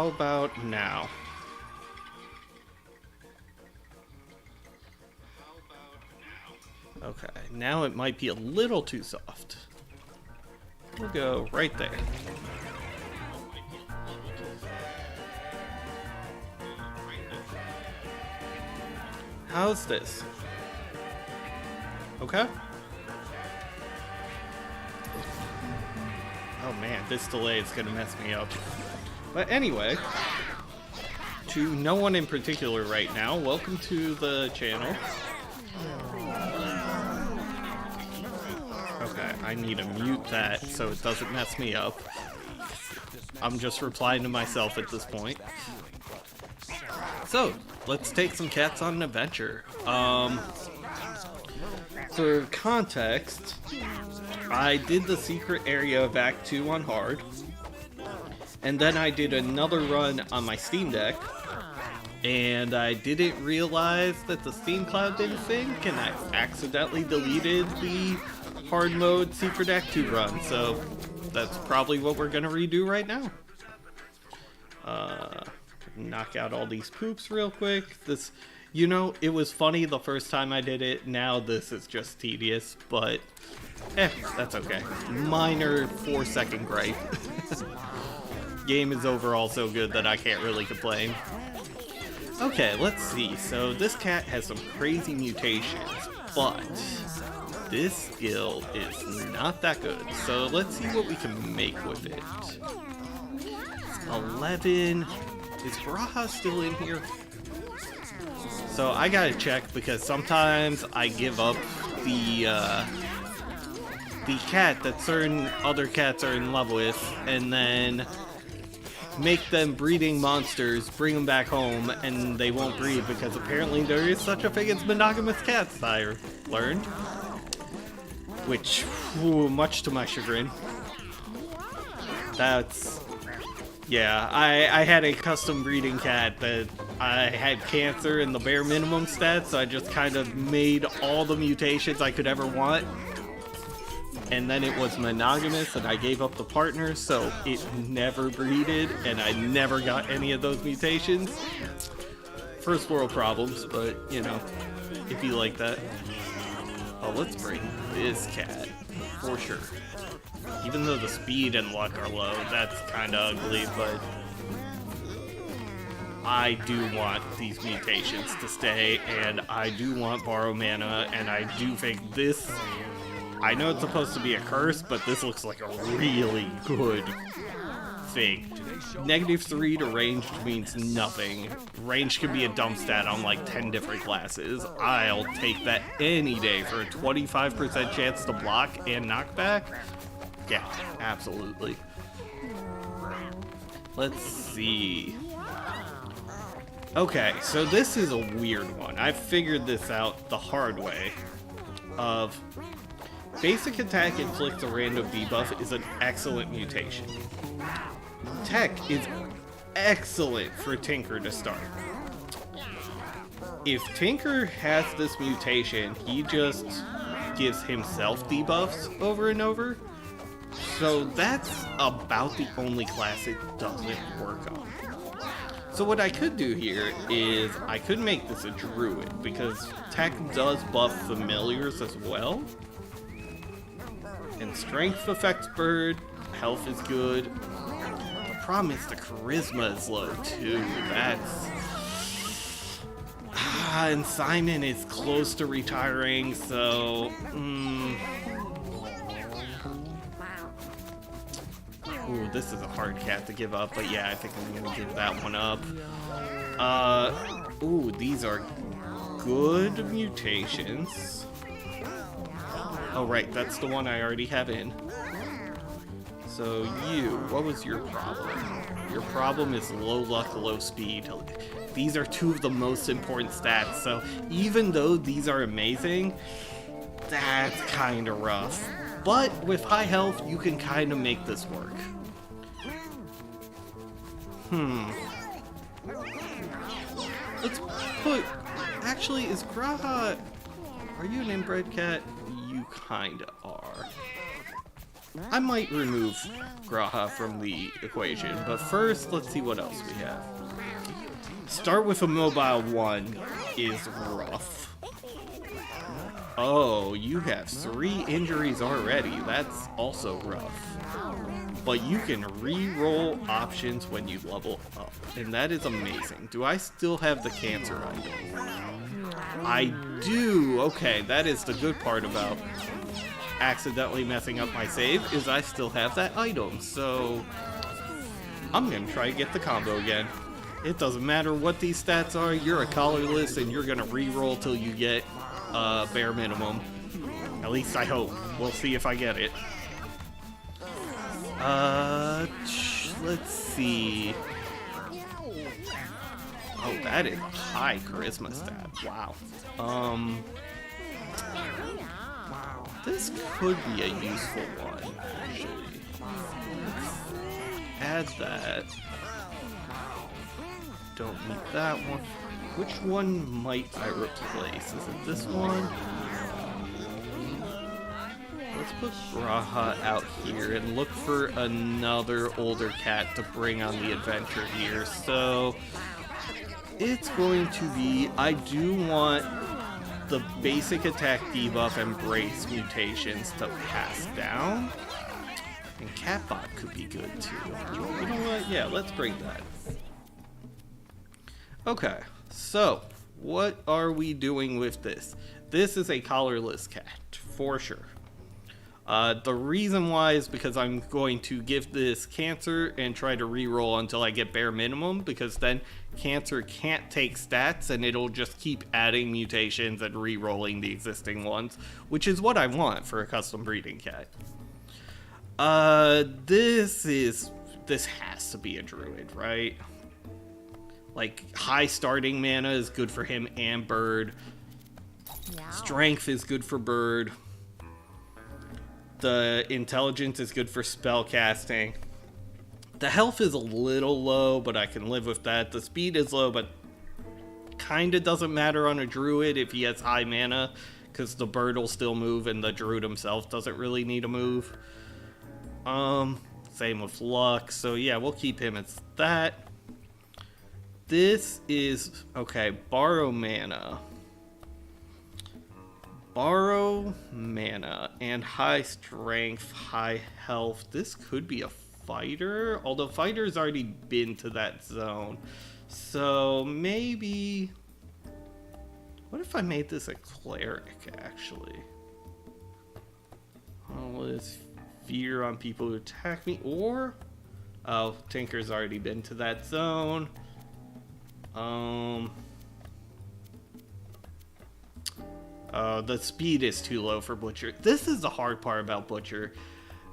about now? Okay, now it might be a little too soft. We'll go right there. How's this? Okay. Oh man, this delay is gonna mess me up. But anyway, to no one in particular right now, welcome to the channel. Okay, I need to mute that so it doesn't mess me up. I'm just replying to myself at this point. So, let's take some cats on an adventure. For context, I did the secret area of Act 2 on hard, and then I did another run on my Steam Deck, and I didn't realize that the Steam Cloud didn't sync, and I accidentally deleted the hard mode secret Act 2 run, so that's probably what we're gonna redo right now. Knock out all these poops real quick. This, you know, it was funny the first time I did it, now this is just tedious, but that's okay. Minor 4-second gripe. Game is overall so good that I can't really complain. Okay, let's see. So this cat has some crazy mutations, but this skill is not that good. So let's see what we can make with it. 11. Is Graha still in here? So I gotta check because sometimes I give up the cat that certain other cats are in love with, and then make them breeding monsters, bring them back home, and they won't breed because apparently there is such a thing as monogamous cats, I learned. Which, much to my chagrin. That's... Yeah, I had a custom breeding cat that I had cancer and the bare minimum stats, so I just kind of made all the mutations I could ever want. And then it was monogamous and I gave up the partner, so it never breeded and I never got any of those mutations. First world problems, but you know, if you like that. Oh, let's bring this cat, for sure. Even though the speed and luck are low, that's kind of ugly, but I do want these mutations to stay, and I do want borrow mana, and I do think this... I know it's supposed to be a curse, but this looks like a really good thing. -3 to ranged means nothing. Range can be a dump stat on like 10 different classes. I'll take that any day for a 25% chance to block and knockback. Yeah, absolutely. Let's see. Okay, so this is a weird one. I figured this out the hard way. Basic attack inflicts a random debuff is an excellent mutation. Tech is excellent for Tinker to start. If Tinker has this mutation, he just gives himself debuffs over and over. So that's about the only class it doesn't work on. So what I could do here is I could make this a druid because tech does buff familiars as well. And strength affects bird, health is good. The problem is the charisma is low too. That's... and Simon is close to retiring, so... Ooh, this is a hard cat to give up, but yeah, I think I'm gonna give that one up. Ooh, these are good mutations. Oh right, that's the one I already have in. So you, what was your problem? Your problem is low luck, low speed. These are two of the most important stats, so even though these are amazing, that's kinda rough. But with high health, you can kinda make this work. Let's put... Actually, is Graha... Are you an inbred cat? You kinda are. I might remove Graha from the equation, but first, let's see what else we have. Start with a mobile 1 is rough. Oh, you have 3 injuries already. That's also rough. But you can re-roll options when you level up, and that is amazing. Do I still have the cancer item? I do. Okay, that is the good part about accidentally messing up my save, is I still have that item. So I'm gonna try to get the combo again. It doesn't matter what these stats are, you're a collarless and you're gonna re-roll till you get bare minimum. At least I hope. We'll see if I get it. Let's see. Oh, that is a high charisma stat. Wow. This could be a useful one, actually. Add that. Don't need that one. Which one might I replace? Is it this one? Let's put Graha out here and look for another older cat to bring on the adventure here. So it's going to be, I do want the basic attack debuff and brace mutations to pass down. And Catbot could be good too. You know what? Yeah, let's bring that. Okay, so what are we doing with this? This is a collarless cat, for sure. The reason why is because I'm going to give this cancer and try to reroll until I get bare minimum, because then cancer can't take stats and it'll just keep adding mutations and re-rolling the existing ones, which is what I want for a custom breeding cat. This has to be a druid, right? Like, high starting mana is good for him and bird. Strength is good for bird. The intelligence is good for spell casting. The health is a little low, but I can live with that. The speed is low, but kinda doesn't matter on a druid if he has high mana, because the bird will still move and the druid himself doesn't really need a move. Same with luck, so yeah, we'll keep him as that. This is, okay, borrow mana. Borrow mana and high strength, high health. This could be a fighter, although fighter's already been to that zone. So maybe, what if I made this a cleric actually? Oh, let's fear on people who attack me, or, oh, Tinker's already been to that zone. The speed is too low for Butcher. This is the hard part about Butcher.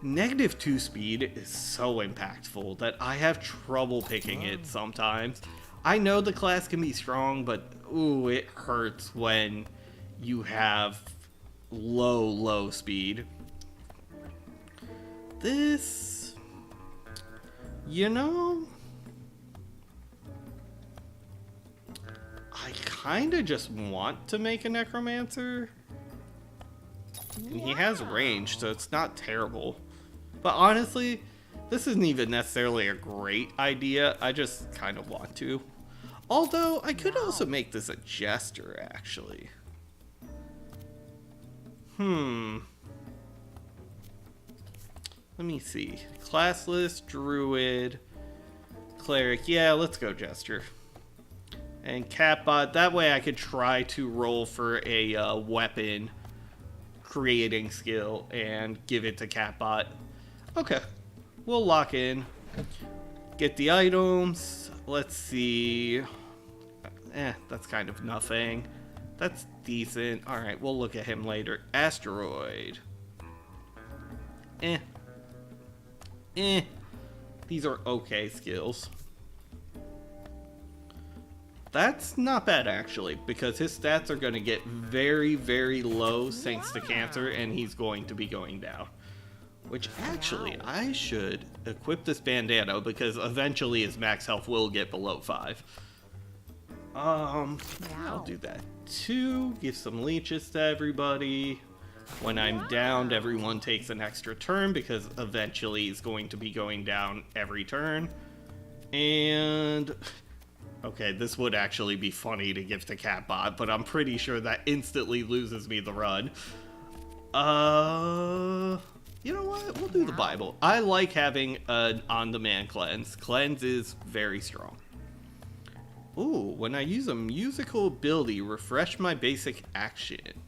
-2 speed is so impactful that I have trouble picking it sometimes. I know the class can be strong, but ooh, it hurts when you have low speed. This, you know, I kinda just want to make a necromancer. And he has range, so it's not terrible. But honestly, this isn't even necessarily a great idea. I just kind of want to. Although, I could also make this a jester, actually. Let me see. Classless, druid, cleric. Yeah, let's go jester. And Catbot, that way I could try to roll for a weapon creating skill and give it to Catbot. Okay, we'll lock in. Get the items. Let's see. That's kind of nothing. That's decent. Alright, we'll look at him later. Asteroid. These are okay skills. That's not bad, actually, because his stats are going to get very low thanks to cancer, and he's going to be going down. Which, actually, I should equip this bandana, because eventually his max health will get below 5. I'll do that too. Give some leeches to everybody. When I'm downed, everyone takes an extra turn because eventually it's going to be going down every turn. And okay, this would actually be funny to give to Catbot, but I'm pretty sure that instantly loses me the run. You know what? We'll do the Bible. I like having an on-demand cleanse. Cleanse is very strong. Ooh, when I use a musical ability, refresh my basic action.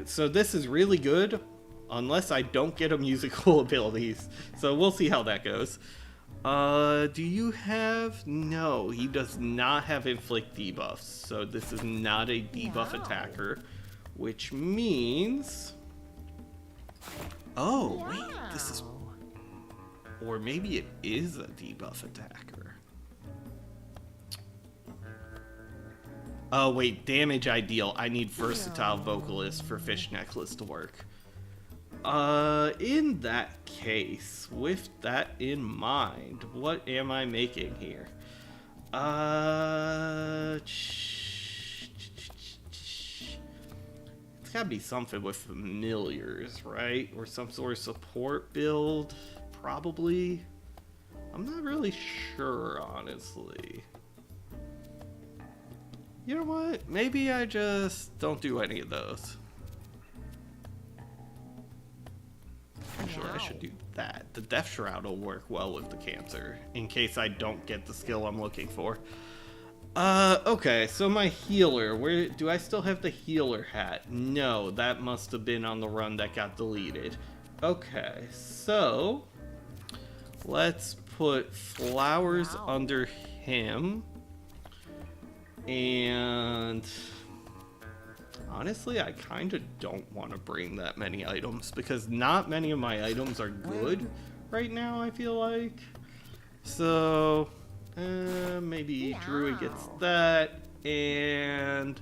So this is really good, unless I don't get a musical abilities. So we'll see how that goes. Do you have... No, he does not have inflict debuffs. So this is not a debuff attacker, which means... Oh, wait, this is... Or maybe it is a debuff attacker. Oh, wait, damage I deal. I need versatile vocalist for Fish Necklace to work. In that case, with that in mind, what am I making here? It's gotta be something with familiars, right? Or some sort of support build, probably. I'm not really sure, honestly. You know what? Maybe I just don't do any of those. Actually, I should do that. The Death Shroud will work well with the Cancer, in case I don't get the skill I'm looking for. Okay, so my healer. Where do I still have the healer hat? No, that must have been on the run that got deleted. Okay, so let's put flowers under him. And honestly, I kind of don't want to bring that many items because not many of my items are good right now, I feel like. So maybe Druid gets that. And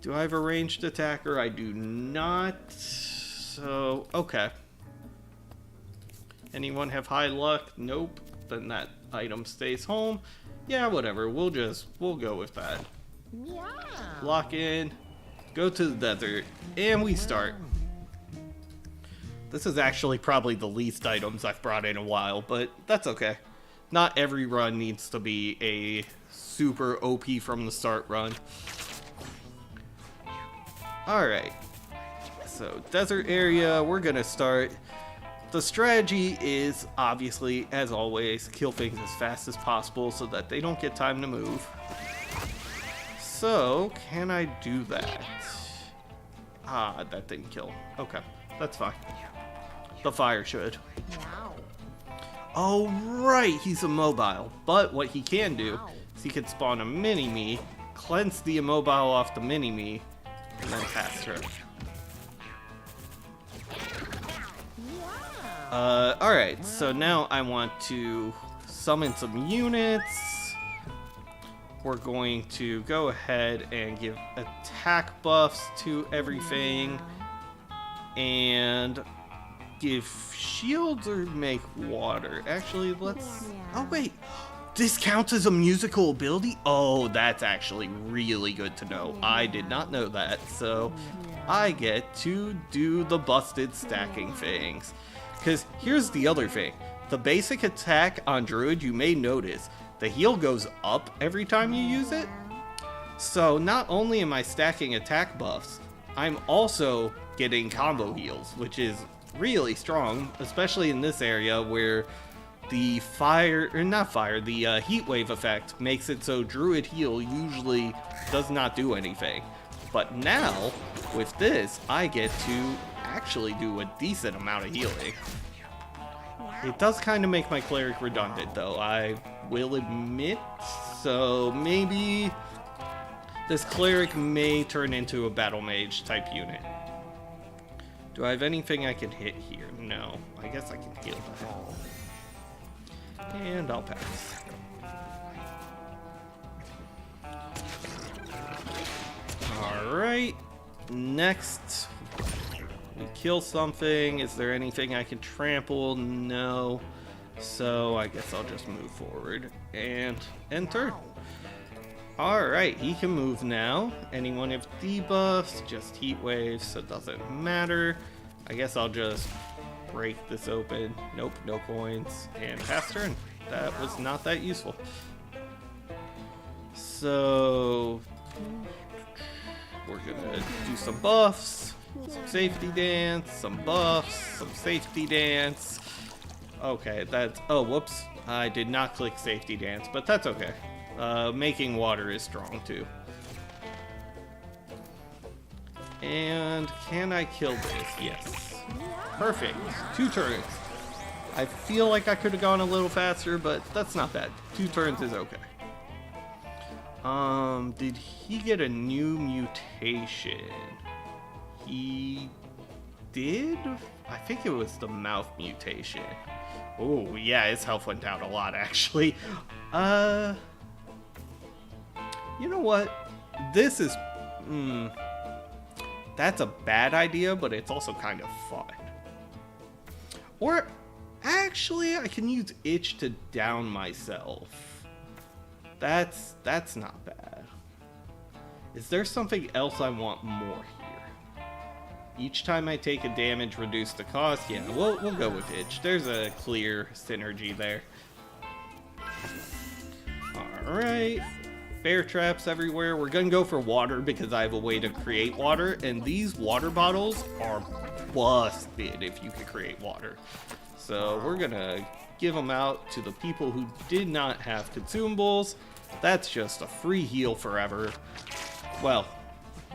do I have a ranged attacker? I do not. So, okay. Anyone have high luck? Nope. Then that item stays home. Yeah, whatever. We'll go with that. Yeah. Lock in. Go to the desert. And we start. This is actually probably the least items I've brought in a while, but that's okay. Not every run needs to be a super OP from the start run. Alright. So, desert area. We're gonna start. The strategy is, obviously, as always, kill things as fast as possible so that they don't get time to move. So, can I do that? Ah, that didn't kill. Okay, that's fine. The fire should. Oh, right, he's immobile. But what he can do is he can spawn a mini-me, cleanse the immobile off the mini-me, and then cast her. Alright, so now I want to summon some units. We're going to go ahead and give attack buffs to everything. And give shields or make water. Actually, let's... Oh, wait. This counts as a musical ability? Oh, that's actually really good to know. I did not know that, so I get to do the busted stacking things. Because here's the other thing. The basic attack on Druid, you may notice, the heal goes up every time you use it. So not only am I stacking attack buffs, I'm also getting combo heals, which is really strong, especially in this area where the the heat wave effect makes it so Druid heal usually does not do anything. But now, with this, I get to actually do a decent amount of healing. It does kind of make my cleric redundant, though, I will admit. So maybe this cleric may turn into a battle mage type unit. Do I have anything I can hit here? No. I guess I can heal that. And I'll pass. Alright. Next, we kill something. Is there anything I can trample? No. So I guess I'll just move forward and enter. Alright, he can move now. Anyone have debuffs, just heat waves, so it doesn't matter. I guess I'll just break this open. Nope, no coins. And pass turn. That was not that useful. So we're gonna do some buffs, some safety dance, some buffs, some safety dance. Okay, that's... oh, whoops. I did not click safety dance, but that's okay. Making water is strong too. And can I kill this? Yes. Perfect. 2 turns. I feel like I could have gone a little faster, but that's not bad. 2 turns is okay. Did he get a new mutation? He did? I think it was the mouth mutation. Oh, yeah, his health went down a lot, actually. You know what? This is... that's a bad idea, but it's also kind of fun. Or, actually, I can use itch to down myself. That's not bad. Is there something else I want more here? Each time I take a damage, reduce the cost. Yeah, we'll go with itch. There's a clear synergy there. Alright. Bear traps everywhere. We're gonna go for water because I have a way to create water, and these water bottles are busted if you could create water. So we're gonna give them out to the people who did not have consumables. That's just a free heal forever. Well,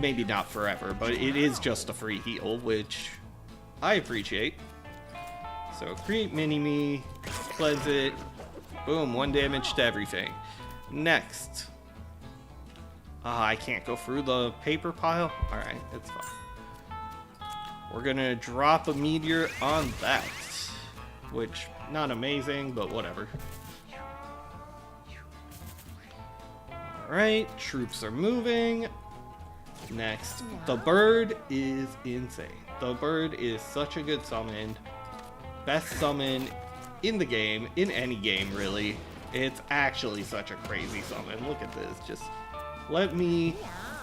maybe not forever, but it is just a free heal, which I appreciate. So create mini-me, cleanse it, boom, 1 damage to everything. Next. I can't go through the paper pile? Alright, it's fine. We're gonna drop a meteor on that. Which, not amazing, but whatever. Alright, troops are moving. Next, the bird is insane. The bird is such a good summon. Best summon in the game, in any game really. It's actually such a crazy summon. Look at this, just let me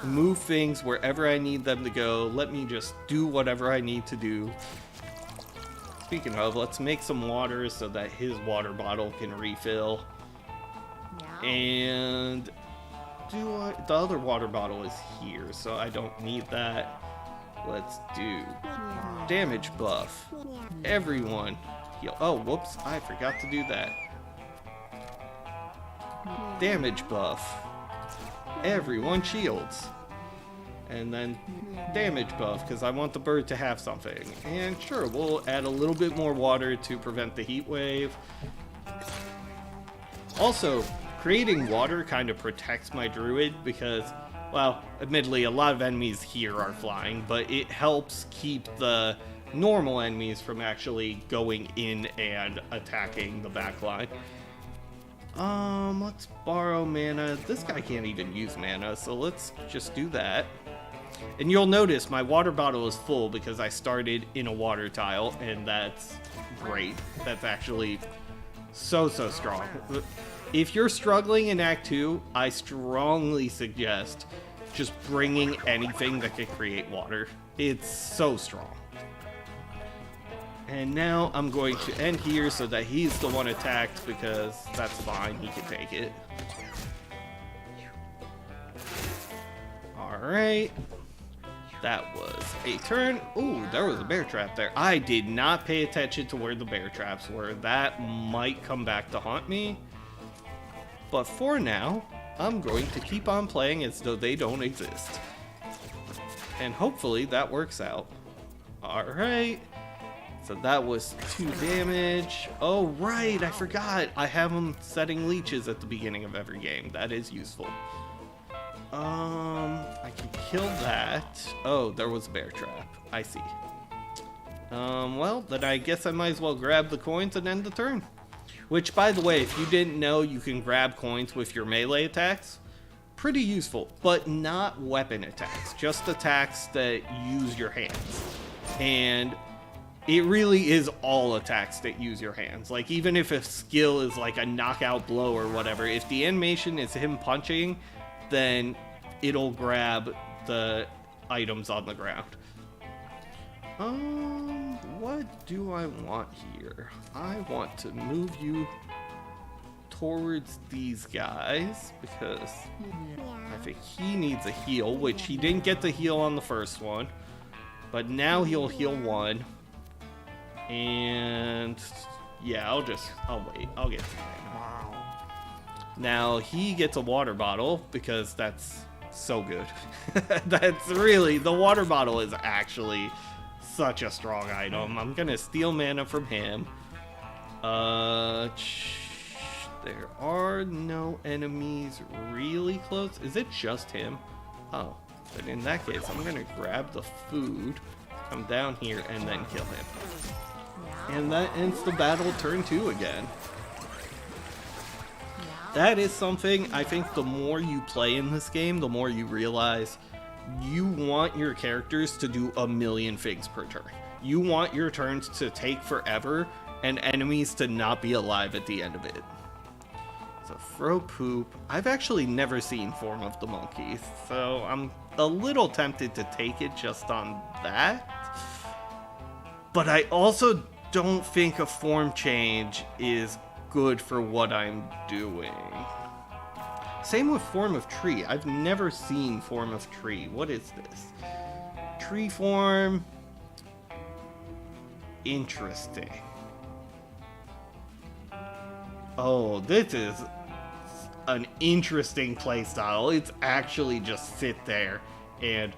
move things wherever I need them to go. Let me just do whatever I need to do. Speaking of, let's make some water so that his water bottle can refill. And the other water bottle is here, so I don't need that. Let's do damage buff. Everyone heal. Oh, whoops, I forgot to do that. Damage buff. Everyone shields. And then damage buff, because I want the bird to have something. And sure, we'll add a little bit more water to prevent the heat wave. Also, creating water kind of protects my druid because, well, admittedly, a lot of enemies here are flying, but it helps keep the normal enemies from actually going in and attacking the backline. Let's borrow mana. This guy can't even use mana, so let's just do that. And you'll notice my water bottle is full because I started in a water tile, and that's great. That's actually so strong. If you're struggling in Act 2, I strongly suggest just bringing anything that can create water. It's so strong. And now I'm going to end here so that he's the one attacked because that's fine, he can take it. Alright. That was a turn. Ooh, there was a bear trap there. I did not pay attention to where the bear traps were. That might come back to haunt me. But for now, I'm going to keep on playing as though they don't exist. And hopefully that works out. Alright. So that was 2 damage. Oh, right, I forgot. I have them setting leeches at the beginning of every game. That is useful. I can kill that. Oh, there was a bear trap. I see. Well, then I guess I might as well grab the coins and end the turn. Which, by the way, if you didn't know, you can grab coins with your melee attacks. Pretty useful, but not weapon attacks. Just attacks that use your hands. And it really is all attacks that use your hands. Like, even if a skill is like a knockout blow or whatever, if the animation is him punching, then it'll grab the items on the ground. What do I want here? I want to move you towards these guys because I think he needs a heal, which he didn't get the heal on the first one, but now he'll heal one. And yeah, I'll wait. I'll get to that. Now he gets a water bottle because that's so good. That's really, the water bottle is actually such a strong item. I'm gonna steal mana from him. There are no enemies really close. Is it just him? Oh, but in that case, I'm gonna grab the food, come down here, and then kill him. And that ends the battle turn 2 again. That is something, I think the more you play in this game, the more you realize you want your characters to do a million things per turn. You want your turns to take forever and enemies to not be alive at the end of it. So throw poop. I've actually never seen Form of the Monkey, so I'm a little tempted to take it just on that. But I also don't think a form change is good for what I'm doing. Same with Form of Tree. I've never seen Form of Tree. What is this? Tree form. Interesting. Oh, this is an interesting playstyle. It's actually just sit there and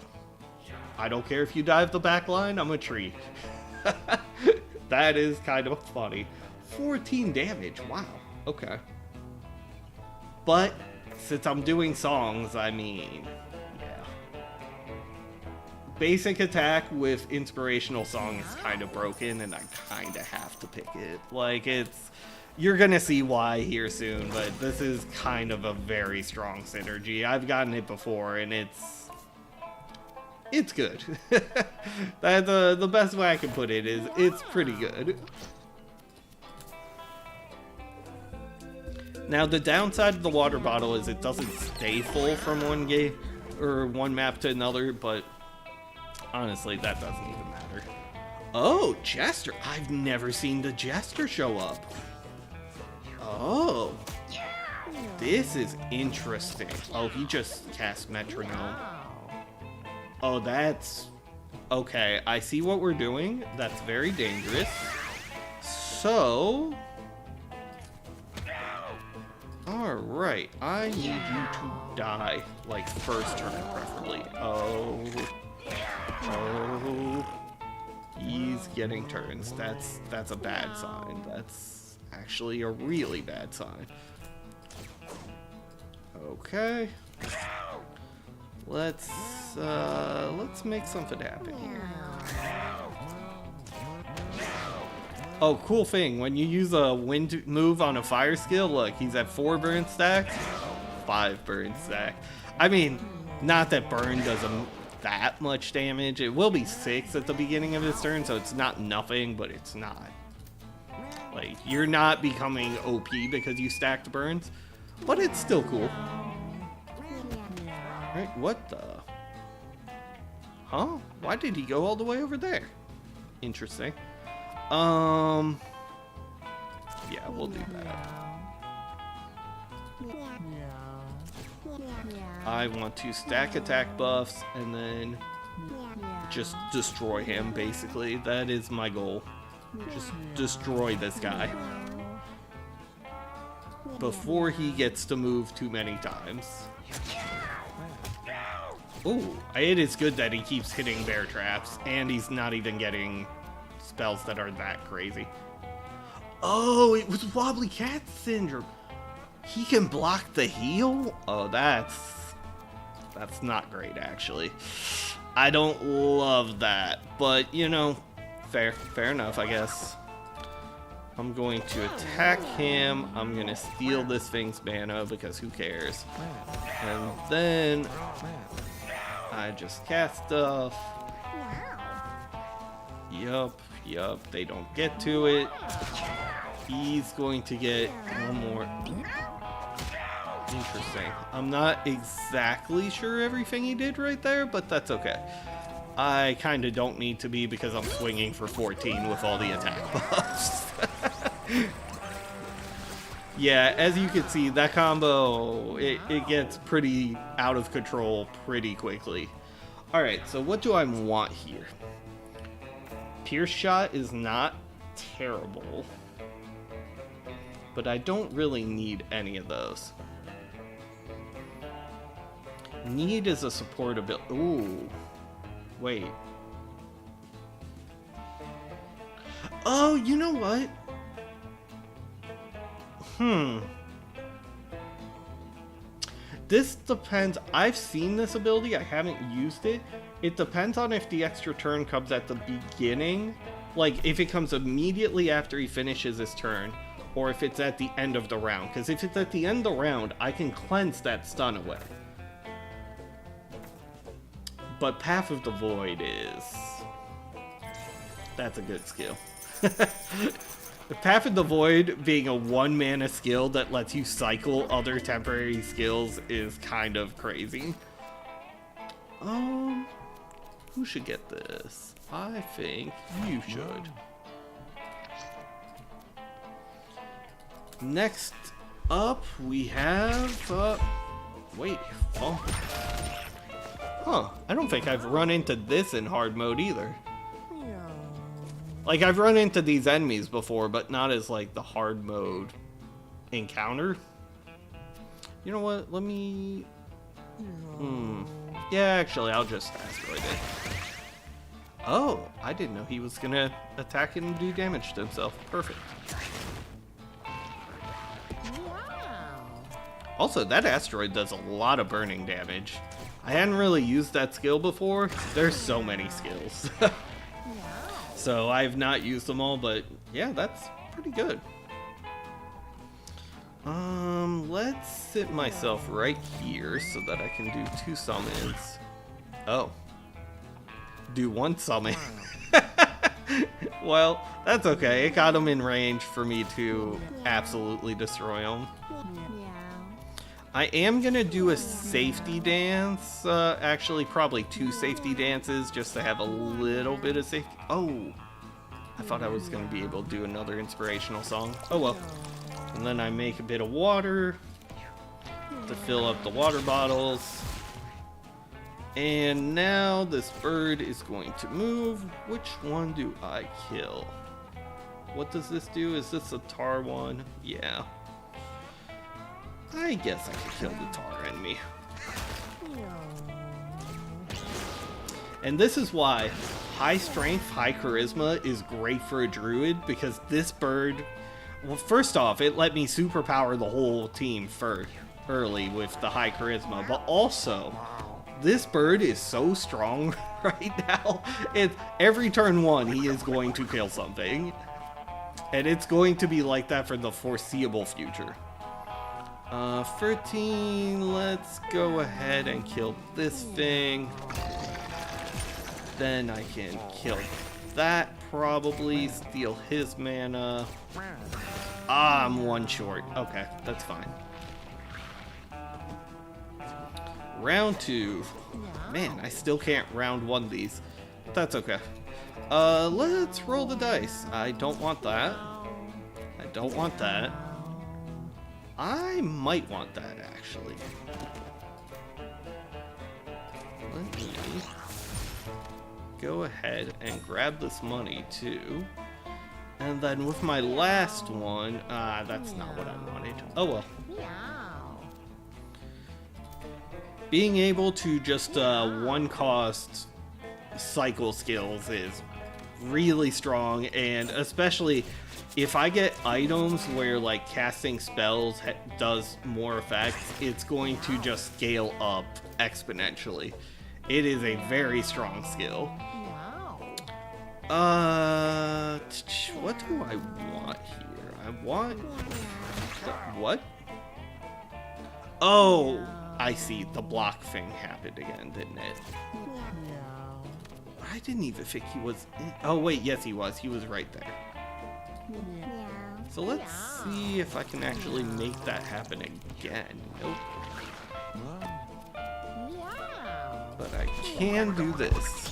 I don't care if you dive the back line, I'm a tree. That is kind of funny. 14 damage, wow, okay. But since I'm doing songs, I mean, yeah. Basic attack with inspirational song is kind of broken and I kind of have to pick it. Like, you're gonna see why here soon, but this is kind of a very strong synergy. I've gotten it before and it's good. That's the best way I can put it is it's pretty good. Now the downside of the water bottle is it doesn't stay full from one game or one map to another, but honestly that doesn't even matter. Oh, Jester. I've never seen the Jester show up. Oh, this is interesting. Oh, he just cast Metronome. Oh, that's... Okay, I see what we're doing. That's very dangerous. So... Alright, I need you to die, like, first turn, preferably. Oh. He's getting turns. That's a bad sign. That's actually a really bad sign. Okay. Let's make something happen here. Oh, cool thing. When you use a wind move on a fire skill, look, he's at 4 burn stacks, 5 burn stack. I mean, not that burn does that much damage. It will be 6 at the beginning of his turn, so it's not nothing, but it's not. Like, you're not becoming OP because you stacked burns, but it's still cool. Right, what the? Huh? Why did he go all the way over there? Interesting. Yeah, we'll do that. I want to stack attack buffs and then just destroy him, basically. That is my goal. Just destroy this guy before he gets to move too many times. Ooh, it is good that he keeps hitting bear traps, and he's not even getting spells that are that crazy. Oh, it was Wobbly Cat Syndrome. He can block the heal? Oh, that's not great, actually. I don't love that, but, you know, fair enough, I guess. I'm going to attack him. I'm going to steal this thing's mana, because who cares? And then I just cast stuff. Yup, they don't get to it. He's going to get one more. Interesting. I'm not exactly sure everything he did right there, but that's okay. I kind of don't need to be because I'm swinging for 14 with all the attack buffs. Yeah, as you can see, that combo, it gets pretty out of control pretty quickly. Alright, so what do I want here? Pierce shot is not terrible, but I don't really need any of those. Need is a support ability. Ooh. Wait. Oh, you know what? This depends. I've seen this ability. I haven't used it. It depends on if the extra turn comes at the beginning. Like, if it comes immediately after he finishes his turn, or if it's at the end of the round. Because if it's at the end of the round, I can cleanse that stun away. But Path of the Void is... That's a good skill. The Path of the Void being a 1-mana skill that lets you cycle other temporary skills is kind of crazy. Who should get this? I think you should. Next up, we have... wait. Oh. Huh. I don't think I've run into this in hard mode either. Like, I've run into these enemies before, but not as, like, the hard mode encounter. You know what? Let me... Yeah, actually, I'll just asteroid it. Oh, I didn't know he was gonna attack and do damage to himself. Perfect. Also, that asteroid does a lot of burning damage. I hadn't really used that skill before. There's so many skills. So I've not used them all, but yeah, that's pretty good. Let's sit myself right here so that I can do 2 summons. Oh. Do 1 summon. Well, that's okay. It got him in range for me to absolutely destroy him. I am gonna do a safety dance, actually probably 2 safety dances just to have a little bit of safety. Oh, I thought I was gonna be able to do another inspirational song. Oh well. And then I make a bit of water to fill up the water bottles. And now this bird is going to move. Which one do I kill? What does this do? Is this a tar one? Yeah. I guess I could kill the tar enemy. And this is why high strength, high charisma is great for a druid, because this bird... Well, first off, it let me superpower the whole team early with the high charisma, but also, this bird is so strong right now. Every turn 1, he is going to kill something. And it's going to be like that for the foreseeable future. 13, let's go ahead and kill this thing. Then I can kill that, probably, steal his mana. Ah, I'm 1 short. Okay, that's fine. Round 2. Man, I still can't round 1 these. But that's okay. Let's roll the dice. I don't want that. I don't want that. I might want that, actually. Let me go ahead and grab this money, too. And then with my last one... that's not what I wanted. Oh, well. Being able to just 1-cost cycle skills is really strong, and especially... If I get items where, like, casting spells does more effects, it's going to just scale up exponentially. It is a very strong skill. What do I want here? I want... What? Oh, I see. The block thing happened again, didn't it? I didn't even think he was... Oh, wait, yes, he was. He was right there. So let's see if I can actually make that happen again. Nope. But I can do this.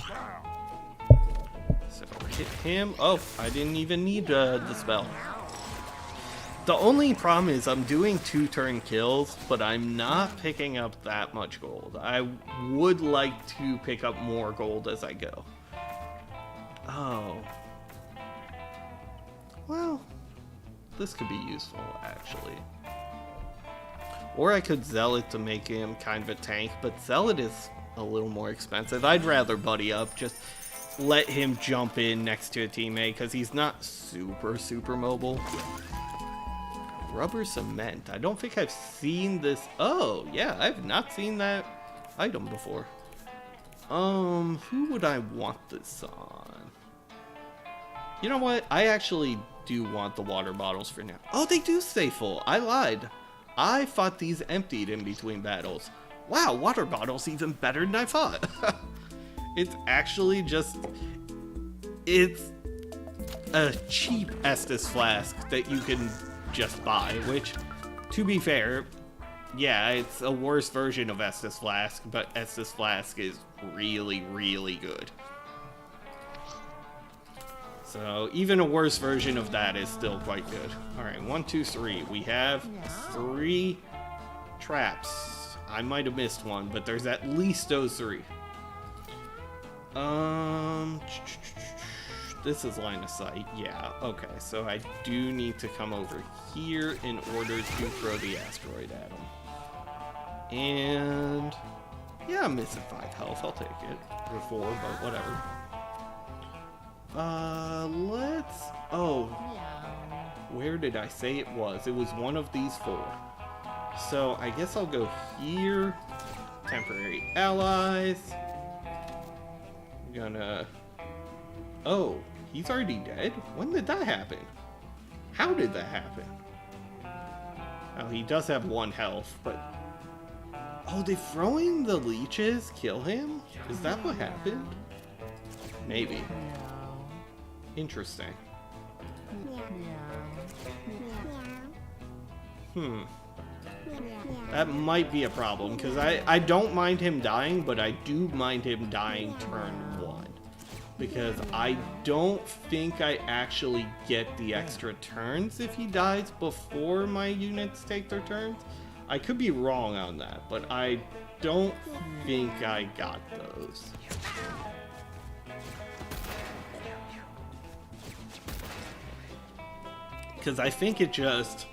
So hit him. Oh, I didn't even need the spell. The only problem is I'm doing 2-turn kills, but I'm not picking up that much gold. I would like to pick up more gold as I go. Oh. Well, this could be useful, actually. Or I could Zealot to make him kind of a tank, but Zealot is a little more expensive. I'd rather buddy up, just let him jump in next to a teammate, because he's not super mobile. Rubber cement. I don't think I've seen this. Oh, yeah, I've not seen that item before. Who would I want this on? You know what? I actually do want the water bottles for now. Oh, they do stay full. I lied. I thought these emptied in between battles. Wow, water bottles even better than I thought. It's actually just... It's a cheap Estus flask that you can just buy, which, to be fair, yeah, it's a worse version of Estus Flask, but Estus Flask is really good. So even a worse version of that is still quite good. Alright, 1, 2, 3. We have 3 traps. I might have missed one, but there's at least those 3. This is line of sight. Yeah, okay. So I do need to come over here in order to throw the asteroid at him. And yeah, I'm missing 5 health. I'll take it. Or 4, but whatever. Let's... Oh. Where did I say it was? It was one of these 4. So I guess I'll go here. Temporary allies. I'm gonna... Oh, he's already dead? When did that happen? How did that happen? Oh, he does have 1 health, but... Oh, did throwing the leeches kill him? Is that what happened? Maybe. Interesting. That might be a problem, because I don't mind him dying, but I do mind him dying turn 1. Because I don't think I actually get the extra turns if he dies before my units take their turns. I could be wrong on that, but I don't think I got those. Because I think it just,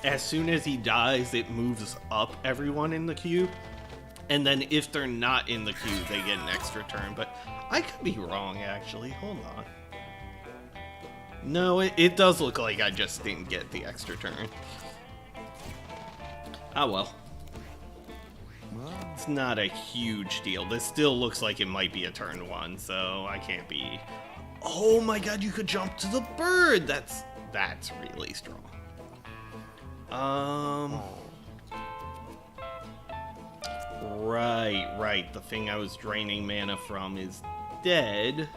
as soon as he dies, it moves up everyone in the queue. And then if they're not in the queue, they get an extra turn. But I could be wrong, actually. Hold on. No, it does look like I just didn't get the extra turn. Ah, well. It's not a huge deal. This still looks like it might be a turn 1, so I can't be... Oh my god, you could jump to the bird! That's really strong. Right. The thing I was draining mana from is dead.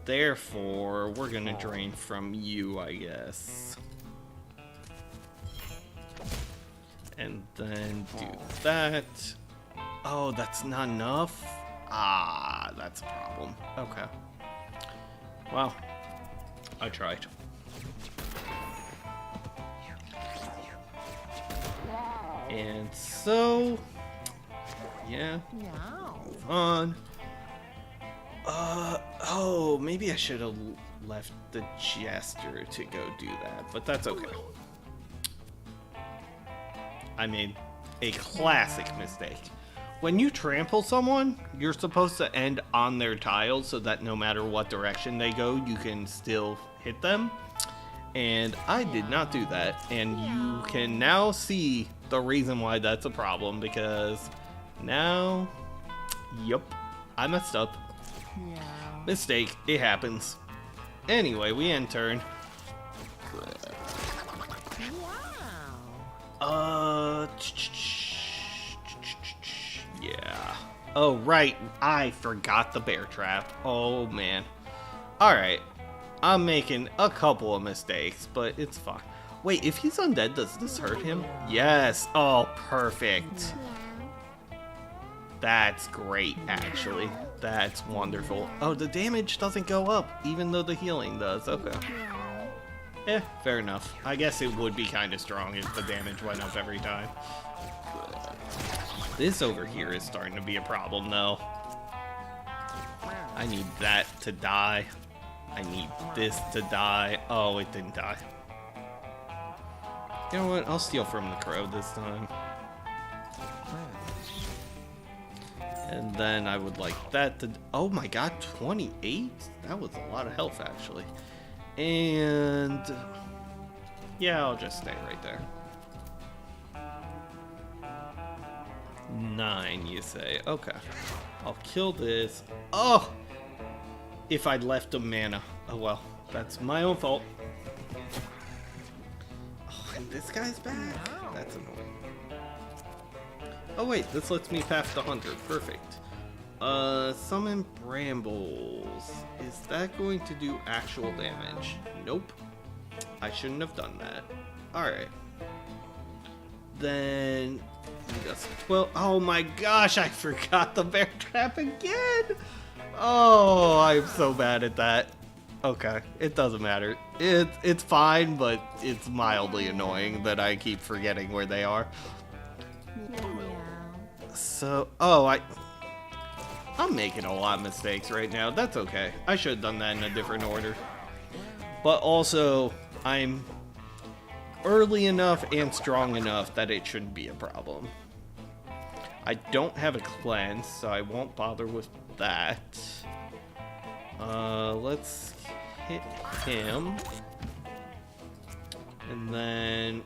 Therefore, we're gonna drain from you, I guess. And then do that. Oh, that's not enough? Ah, that's a problem. Okay. Well, I tried. And so, yeah, move on. Oh, maybe I should have left the Jester to go do that, but that's okay. I made a classic mistake. When you trample someone, you're supposed to end on their tiles so that no matter what direction they go, you can still hit them. And I did not do that, and you can now see the reason why that's a problem, because now, yup, I messed up. Mistake, it happens. Anyway, we end turn. Yeah. Oh, right, I forgot the bear trap. Oh, man. Alright. I'm making a couple of mistakes, but it's fine. Wait, if he's undead, does this hurt him? Yes. Oh, perfect. That's great, actually. That's wonderful. Oh, the damage doesn't go up, even though the healing does. Okay. Fair enough. I guess it would be kind of strong if the damage went up every time. This over here is starting to be a problem, though. I need that to die. I need this to die. Oh, it didn't die. You know what? I'll steal from the crow this time. And then I would like that to... Oh my god, 28? That was a lot of health, actually. And... yeah, I'll just stay right there. 9, you say. Okay. I'll kill this. Oh! If I'd left him mana. Oh well. That's my own fault. Oh, and this guy's back. That's annoying. Oh wait, this lets me pass the hunter. Perfect. Summon brambles. Is that going to do actual damage? Nope. I shouldn't have done that. Alright. Then... that's 12. Oh my gosh, I forgot the bear trap again! Oh, I'm so bad at that. Okay, it doesn't matter. It's fine, but it's mildly annoying that I keep forgetting where they are. So, oh, I'm making a lot of mistakes right now. That's okay. I should have done that in a different order. But also, I'm early enough and strong enough that it shouldn't be a problem. I don't have a cleanse, so I won't bother with that. Let's hit him. And then,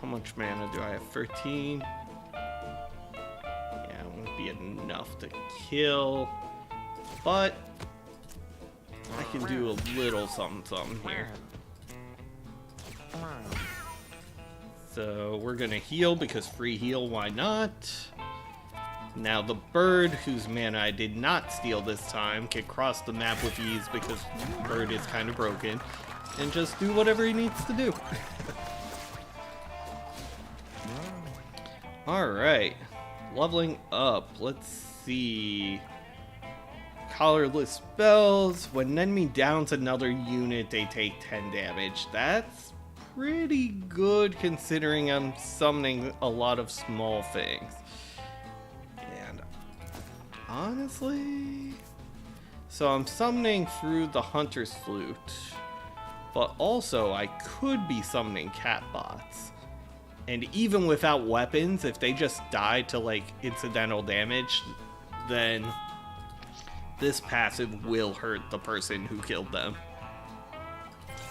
how much mana do I have? 13. Yeah, it won't be enough to kill. But I can do a little something here. So we're gonna heal because free heal, why not? Now the bird, whose mana I did not steal this time, can cross the map with ease because bird is kind of broken, and just do whatever he needs to do. Alright, leveling up, let's see. Colorless spells, when an enemy downs another unit, they take 10 damage. That's pretty good considering I'm summoning a lot of small things. And honestly, so I'm summoning through the Hunter's Flute, but also I could be summoning cat bots. And even without weapons, if they just die to like incidental damage, then this passive will hurt the person who killed them.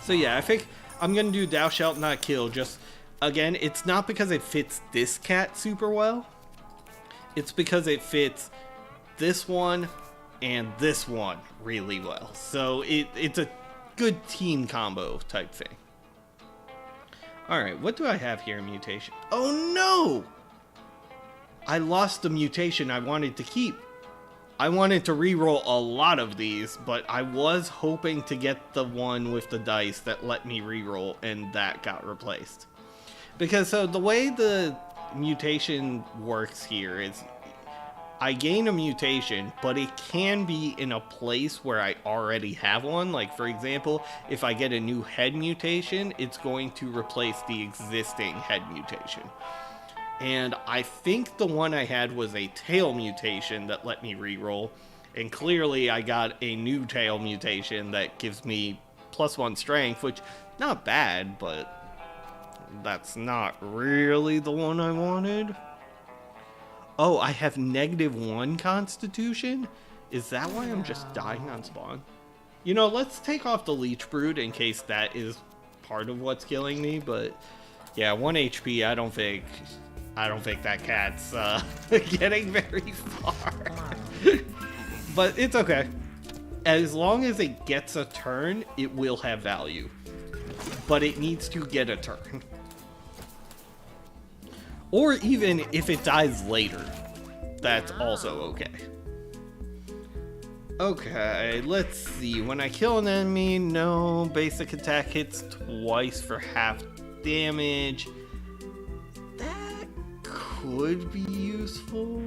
So yeah, I think I'm gonna do Thou Shalt Not Kill. Just, again, it's not because it fits this cat super well. It's because it fits this one and this one really well. So it's a good team combo type thing. Alright, what do I have here in mutation? Oh no! I lost the mutation I wanted to keep. I wanted to reroll a lot of these, but I was hoping to get the one with the dice that let me reroll, and that got replaced. Because so the way the mutation works here is I gain a mutation, but it can be in a place where I already have one. Like, for example, if I get a new head mutation, it's going to replace the existing head mutation. And I think the one I had was a tail mutation that let me reroll. And clearly I got a new tail mutation that gives me +1 strength, which, not bad, but that's not really the one I wanted. Oh, I have -1 constitution? Is that why I'm just dying on spawn? You know, let's take off the Leech Brood in case that is part of what's killing me, but yeah, 1 HP, I don't think that cat's getting very far. But it's okay. As long as it gets a turn, it will have value. But it needs to get a turn. Or even if it dies later, that's also okay. Okay, let's see. When I kill an enemy, no. Basic attack hits twice for half damage. That could be useful.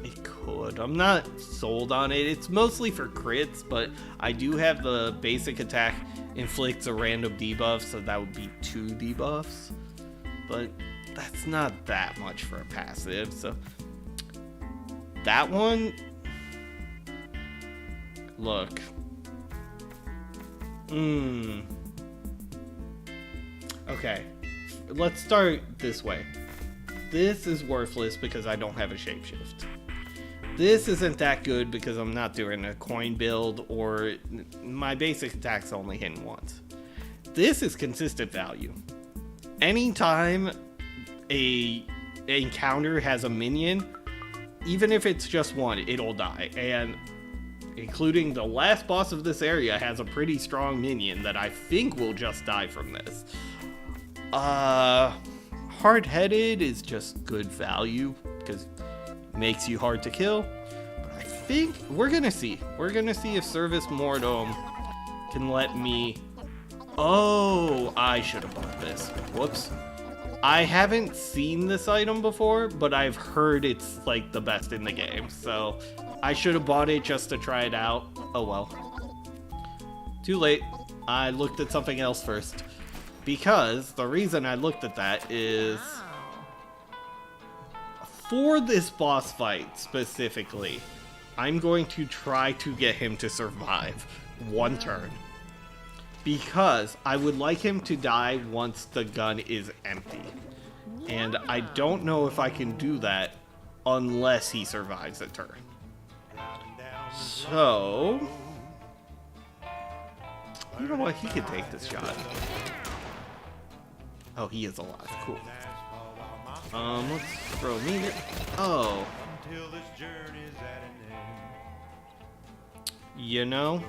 It could. I'm not sold on it. It's mostly for crits, but I do have the basic attack inflicts a random debuff, so that would be 2 debuffs. But that's not that much for a passive, so that one, look. Okay, let's start this way. This is worthless because I don't have a shapeshift. This isn't that good because I'm not doing a coin build, or my basic attack's only hitting once. This is consistent value. Anytime a encounter has a minion, even if it's just one, it'll die. And including the last boss of this area has a pretty strong minion that I think will just die from this. Hard-headed is just good value because it makes you hard to kill. But I think we're gonna see. We're gonna see if Service Mortem can let me. Oh, I should have bought this. Whoops. I haven't seen this item before, but I've heard it's like the best in the game, so I should have bought it just to try it out. Oh well. Too late. I looked at something else first. Because the reason I looked at that is for this boss fight specifically, I'm going to try to get him to survive one turn. Because I would like him to die once the gun is empty. And I don't know if I can do that unless he survives a turn. So, you know what? He can take this shot. Oh, he is alive. Cool. Let's throw me there. Oh. You know,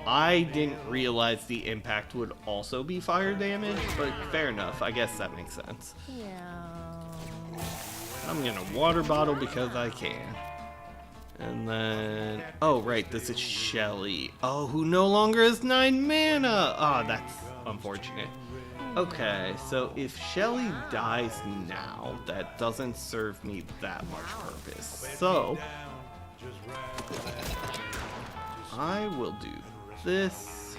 I didn't realize the impact would also be fire damage, but fair enough. I guess that makes sense. I'm gonna water bottle because I can. And then, oh right, this is Shelly. Oh, who no longer has 9 mana. Oh, that's unfortunate. Okay, so if Shelly dies now, that doesn't serve me that much purpose. So, I will do this.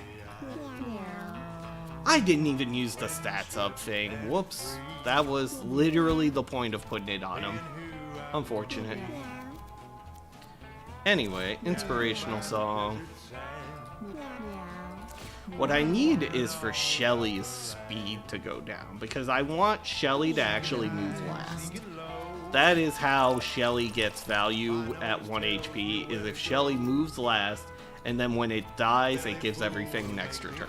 I didn't even use the stats up thing. Whoops. That was literally the point of putting it on him. Unfortunate. Anyway, inspirational song. What I need is for Shelly's speed to go down, because I want Shelly to actually move last. That is how Shelly gets value at 1 HP, is if Shelly moves last, and then when it dies, it gives everything an extra turn.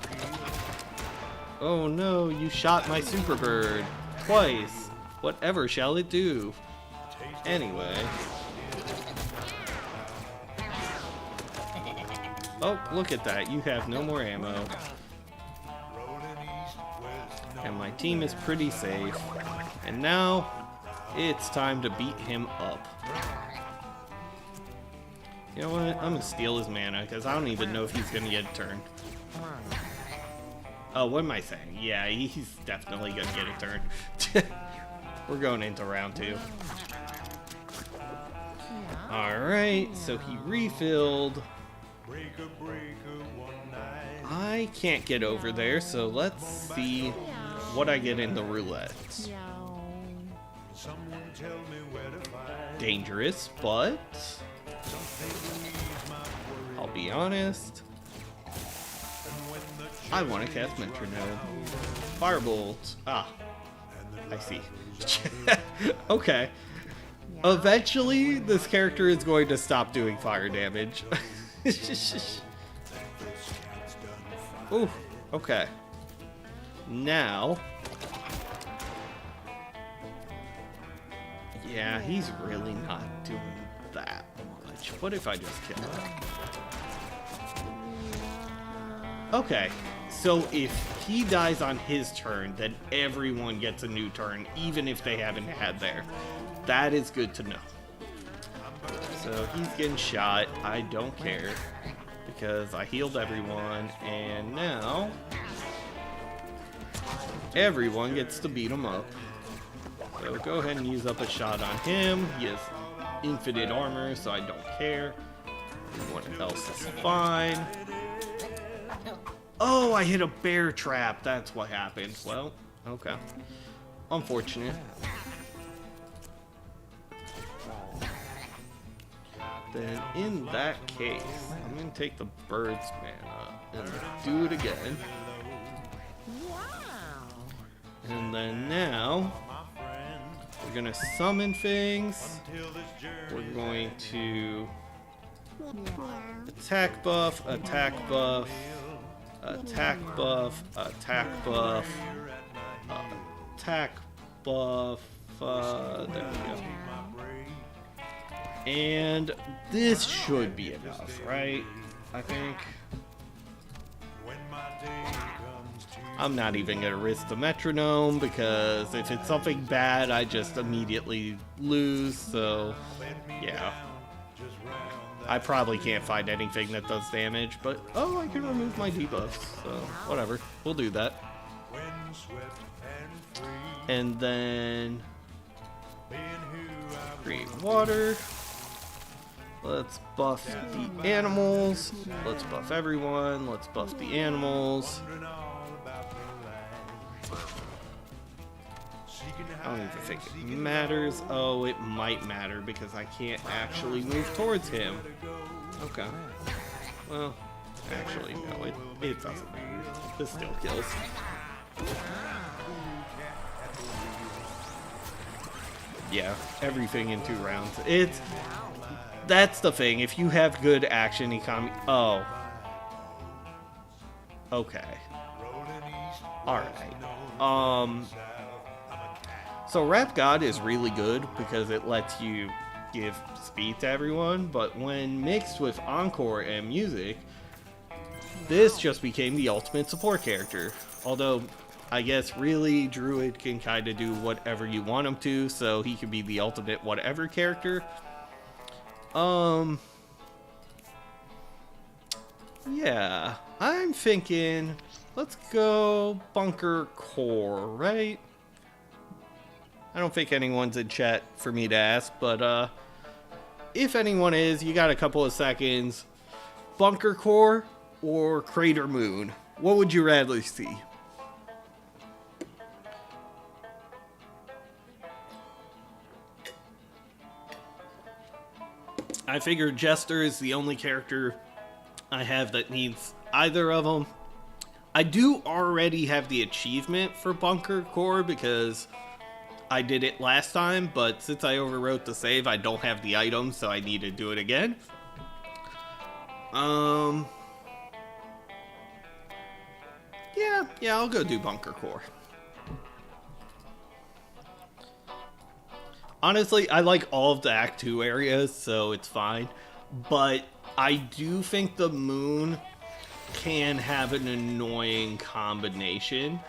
Oh no, you shot my super bird twice. Whatever shall it do? Anyway. Oh, look at that. You have no more ammo. And my team is pretty safe. And now, it's time to beat him up. You know what? I'm gonna steal his mana, because I don't even know if he's gonna get a turn. Oh, what am I saying? Yeah, he's definitely gonna get a turn. We're going into round 2. Alright, so he refilled. I can't get over there, so let's see what I get in the roulette. Dangerous, but I'll be honest. I want to cast Metronome. Firebolt. Ah, I see. Okay. Eventually, this character is going to stop doing fire damage. Ooh, okay. Now. Yeah, he's really not doing that much. What if I just kill him? Okay, so if he dies on his turn, then everyone gets a new turn, even if they haven't had theirs. That is good to know. So he's getting shot. I don't care because I healed everyone, and now everyone gets to beat him up. So go ahead and use up a shot on him. He has infinite armor, so I don't care. Everyone else is fine. Oh, I hit a bear trap. That's what happened. Well, okay. Unfortunate. Then in that case, I'm going to take the bird's mana and do it again. And then now, we're going to summon things. We're going to attack buff, attack buff, attack buff, attack buff, attack buff, there we go. And this should be enough, right? I think. I'm not even going to risk the metronome because if it's something bad, I just immediately lose, so yeah. I probably can't find anything that does damage, but oh, I can remove my debuffs, so whatever. We'll do that. And then create water. Let's buff the animals. Let's buff everyone. Let's buff the animals. I don't even think it matters. Oh, it might matter because I can't actually move towards him. Okay. Well, actually, no, it doesn't matter. This still kills. Yeah, everything in 2 rounds. That's the thing. If you have good action economy... Oh. Okay. Alright. So Rap God is really good because it lets you give speed to everyone, but when mixed with Encore and music, this just became the ultimate support character. Although, I guess really Druid can kind of do whatever you want him to, so he can be the ultimate whatever character. Yeah, I'm thinking, let's go Bunker Core, right? I don't think anyone's in chat for me to ask, but if anyone is, you got a couple of seconds. Bunker Core or Crater Moon? What would you rather see? I figured Jester is the only character I have that needs either of them. I do already have the achievement for Bunker Core because I did it last time, but since I overwrote the save, I don't have the item, so I need to do it again. Yeah, I'll go do Bunker Core. Honestly, I like all of the Act 2 areas, so it's fine. But I do think the moon can have an annoying combination,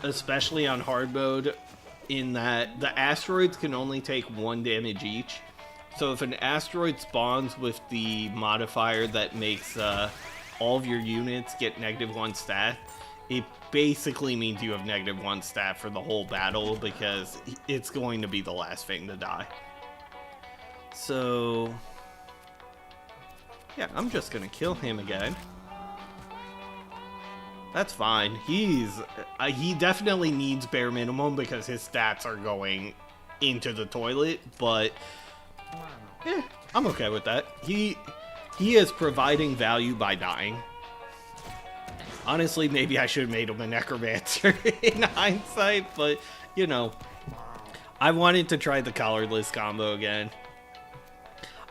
especially on hard mode, in that the asteroids can only take 1 damage each. So if an asteroid spawns with the modifier that makes all of your units get -1 stat, it basically means you have -1 stat for the whole battle because it's going to be the last thing to die. So yeah, I'm just gonna kill him again. That's fine. He definitely needs bare minimum because his stats are going into the toilet, but yeah, I'm okay with that. He is providing value by dying. Honestly, maybe I should have made him a necromancer in hindsight, but you know, I wanted to try the collarless combo again.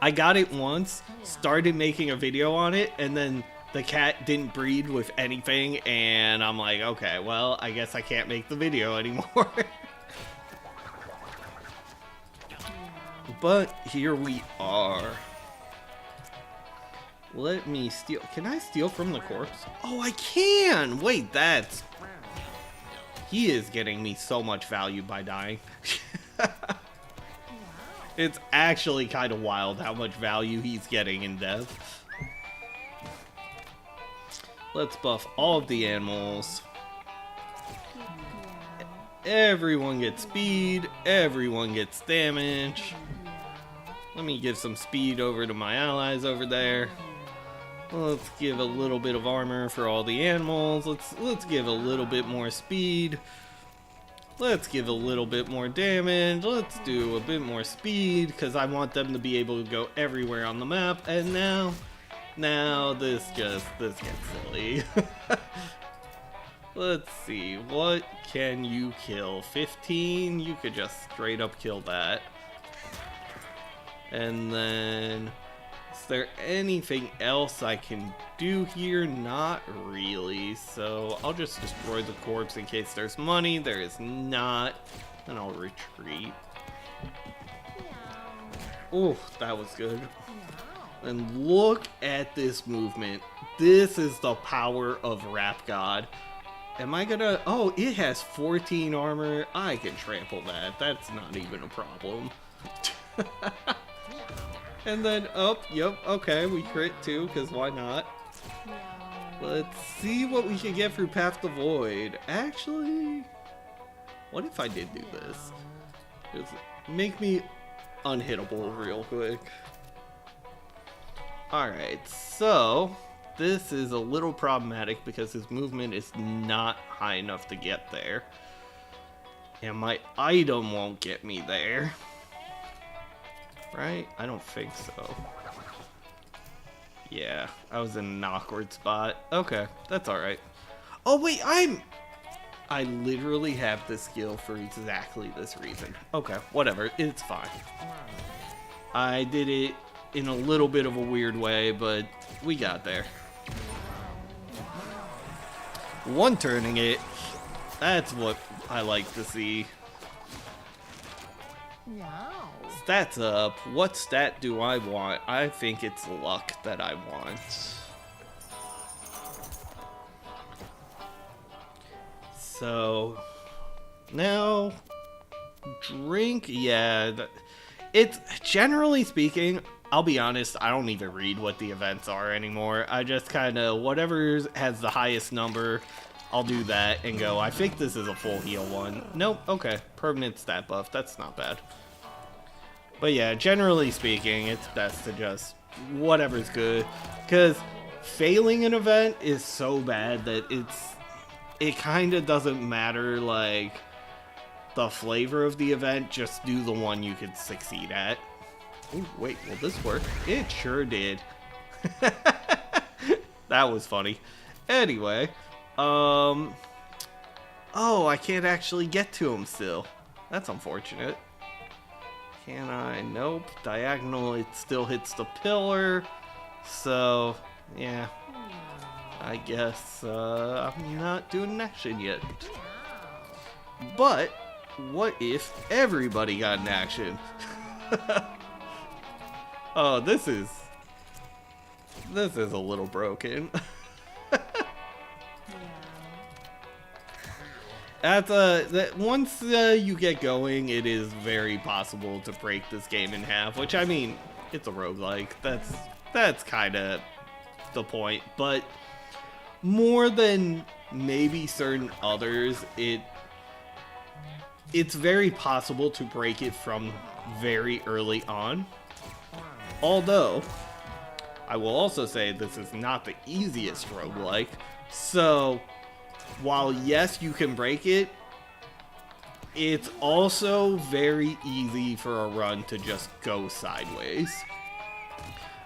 I got it once, started making a video on it, and then the cat didn't breed with anything, and I'm like, okay, well, I guess I can't make the video anymore. But here we are. Let me steal. Can I steal from the corpse? Oh, I can! Wait, that's... He is getting me so much value by dying. It's actually kind of wild how much value he's getting in dev. Let's buff all of the animals. Everyone gets speed, everyone gets damage. Let me give some speed over to my allies over there. Let's give a little bit of armor for all the animals. Let's give a little bit more speed. Let's give a little bit more damage. Let's do a bit more speed because I want them to be able to go everywhere on the map. And now this gets silly. Let's see, what can you kill? 15? You could just straight up kill that. And then, is there anything else I can do here? Not really, so I'll just destroy the corpse in case there's money. There is not, and I'll retreat. Oh, that was good. And look at this movement. This is the power of Rap God. Am I gonna... Oh, it has 14 armor. I can trample that. That's not even a problem. And then, oh, yep, okay, we crit too, because why not? Let's see what we can get through Path to Void. Actually, what if I did do this? Just make me unhittable real quick. Alright, so... this is a little problematic because his movement is not high enough to get there. And my item won't get me there. Right? I don't think so. Yeah, I was in an awkward spot. Okay, that's alright. Oh wait, I literally have this skill for exactly this reason. Okay, whatever, it's fine. I did it in a little bit of a weird way, but we got there. One turning it, that's what I like to see. Stats up. What stat do I want? I think it's luck that I want. So now drink, yeah, it's generally speaking, I'll be honest, I don't even read what the events are anymore. I just kind of, whatever has the highest number, I'll do that and go, I think this is a full heal one. Nope, okay, permanent stat buff, that's not bad. But yeah, generally speaking, it's best to just, whatever's good. Because failing an event is so bad that it kind of doesn't matter, like, the flavor of the event, just do the one you could succeed at. Ooh, wait, will this work? It sure did. That was funny. Anyway, oh, I can't actually get to him still. That's unfortunate. Can I? Nope. Diagonal, it still hits the pillar. So, yeah. I guess I'm not doing an action yet. But, what if everybody got an action? Oh, this is a little broken. Once you get going, it is very possible to break this game in half, which, I mean, it's a roguelike. That's kind of the point, but more than maybe certain others, it's very possible to break it from very early on. Although, I will also say this is not the easiest roguelike, so while yes, you can break it, it's also very easy for a run to just go sideways.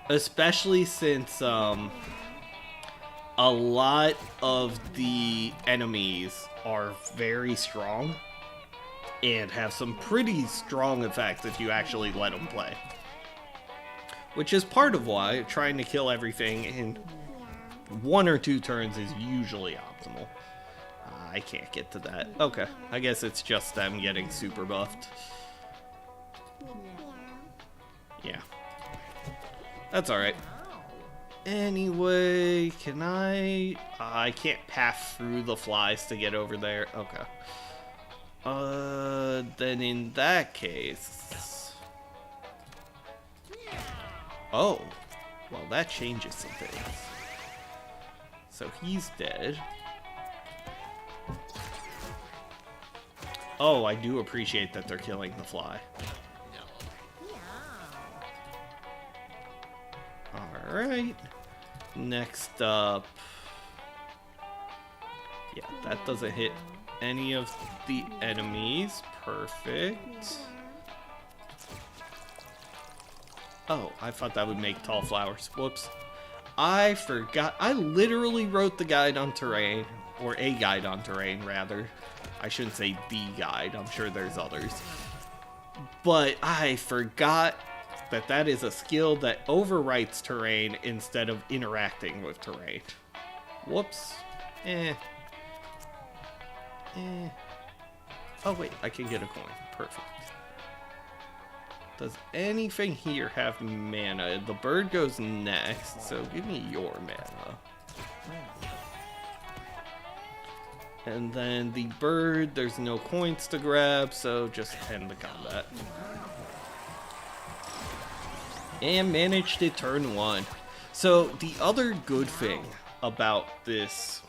Especially since a lot of the enemies are very strong and have some pretty strong effects if you actually let them play. Which is part of why trying to kill everything in 1 or 2 turns is usually optimal. I can't get to that. Okay, I guess it's just them getting super buffed. Yeah. That's alright. Anyway, can I can't pass through the flies to get over there. Okay. Then in that case, Oh, well, that changes some things. So he's dead. Oh, I do appreciate that they're killing the fly. Alright. Next up. Yeah, that doesn't hit any of the enemies. Perfect. Oh, I thought that would make tall flowers. Whoops. I forgot. I literally wrote the guide on terrain. Or a guide on terrain, rather. I shouldn't say the guide. I'm sure there's others. But I forgot that that is a skill that overwrites terrain instead of interacting with terrain. Whoops. Oh, wait. I can get a coin. Perfect. Does anything here have mana? The bird goes next, so give me your mana. And then the bird, there's no coins to grab, so just end the combat. And managed it turn 1. So the other good thing about this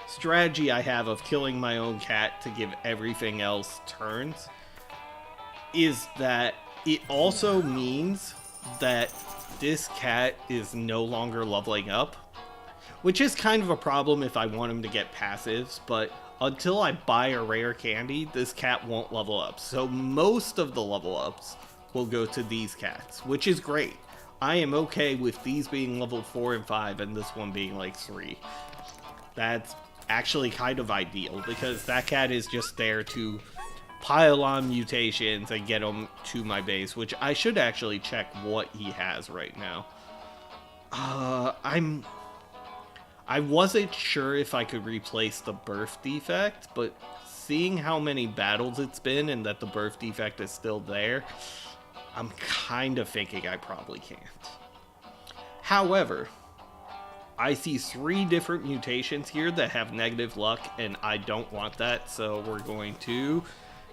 strategy I have of killing my own cat to give everything else turns is that it also means that this cat is no longer leveling up, which is kind of a problem if I want him to get passives, but until I buy a rare candy, this cat won't level up. So most of the level ups will go to these cats, which is great. I am okay with these being level 4 and 5 and this one being like 3. That's actually kind of ideal because that cat is just there to pile on mutations and get them to my base, which I should actually check what he has right now. I wasn't sure if I could replace the birth defect, but seeing how many battles it's been and that the birth defect is still there, I'm kind of thinking I probably can't. However, I see 3 different mutations here that have negative luck, and I don't want that, so we're going to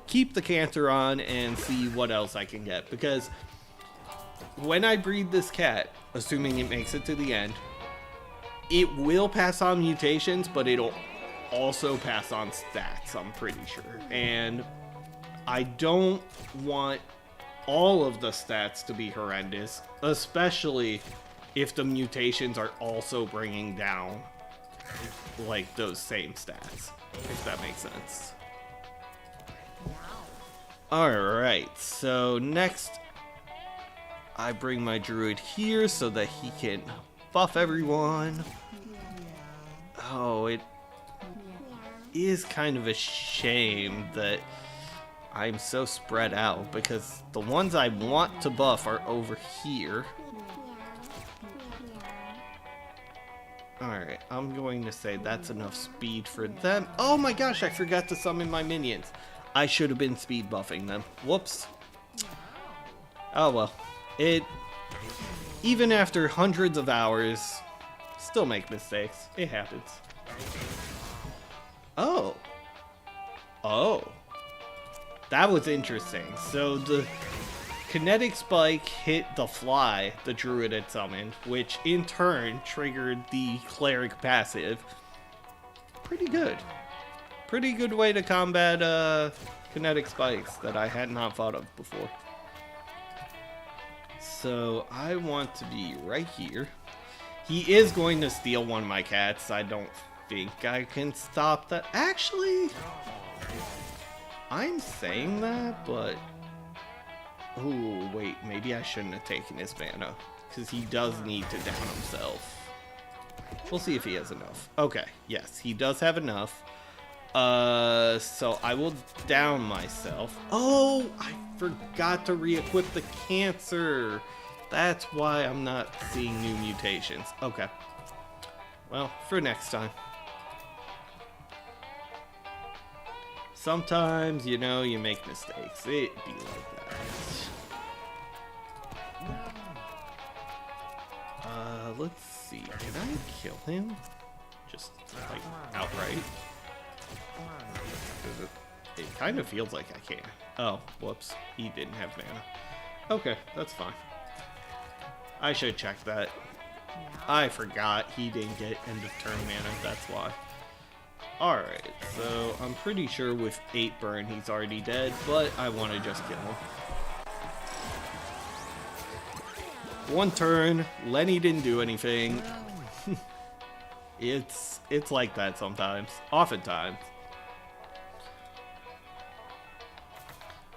keep the cancer on and see what else I can get, because when I breed this cat, assuming it makes it to the end, it will pass on mutations, but it'll also pass on stats, I'm pretty sure. And I don't want all of the stats to be horrendous, especially if the mutations are also bringing down, like, those same stats, if that makes sense. Alright, so next I bring my druid here so that he can buff everyone. Oh, it is kind of a shame that I'm so spread out because the ones I want to buff are over here. Alright, I'm going to say that's enough speed for them. Oh my gosh, I forgot to summon my minions. I should have been speed buffing them. Whoops. Oh well. Even after hundreds of hours, still make mistakes. It happens. Oh. Oh. That was interesting. So the kinetic spike hit the fly the druid had summoned, which in turn triggered the cleric passive. Pretty good. Pretty good way to combat kinetic spikes that I had not thought of before. So I want to be right here. He is going to steal one of my cats. I don't think I can stop that. Actually, I'm saying that, but... Oh, wait, maybe I shouldn't have taken his mana, because he does need to down himself. We'll see if he has enough. Okay, yes, he does have enough. So I will down myself. Oh, I forgot to re-equip the cancer. That's why I'm not seeing new mutations. Okay. Well, for next time. Sometimes, you know, you make mistakes. It be like that. Let's see. Can I kill him? Just, like, outright? It kind of feels like I can. Oh, whoops. He didn't have mana. Okay, that's fine. I should check that. I forgot he didn't get end of turn mana, that's why. Alright, so I'm pretty sure with 8 burn he's already dead, but I want to just kill him. One turn, Lenny didn't do anything. It's like that sometimes, oftentimes.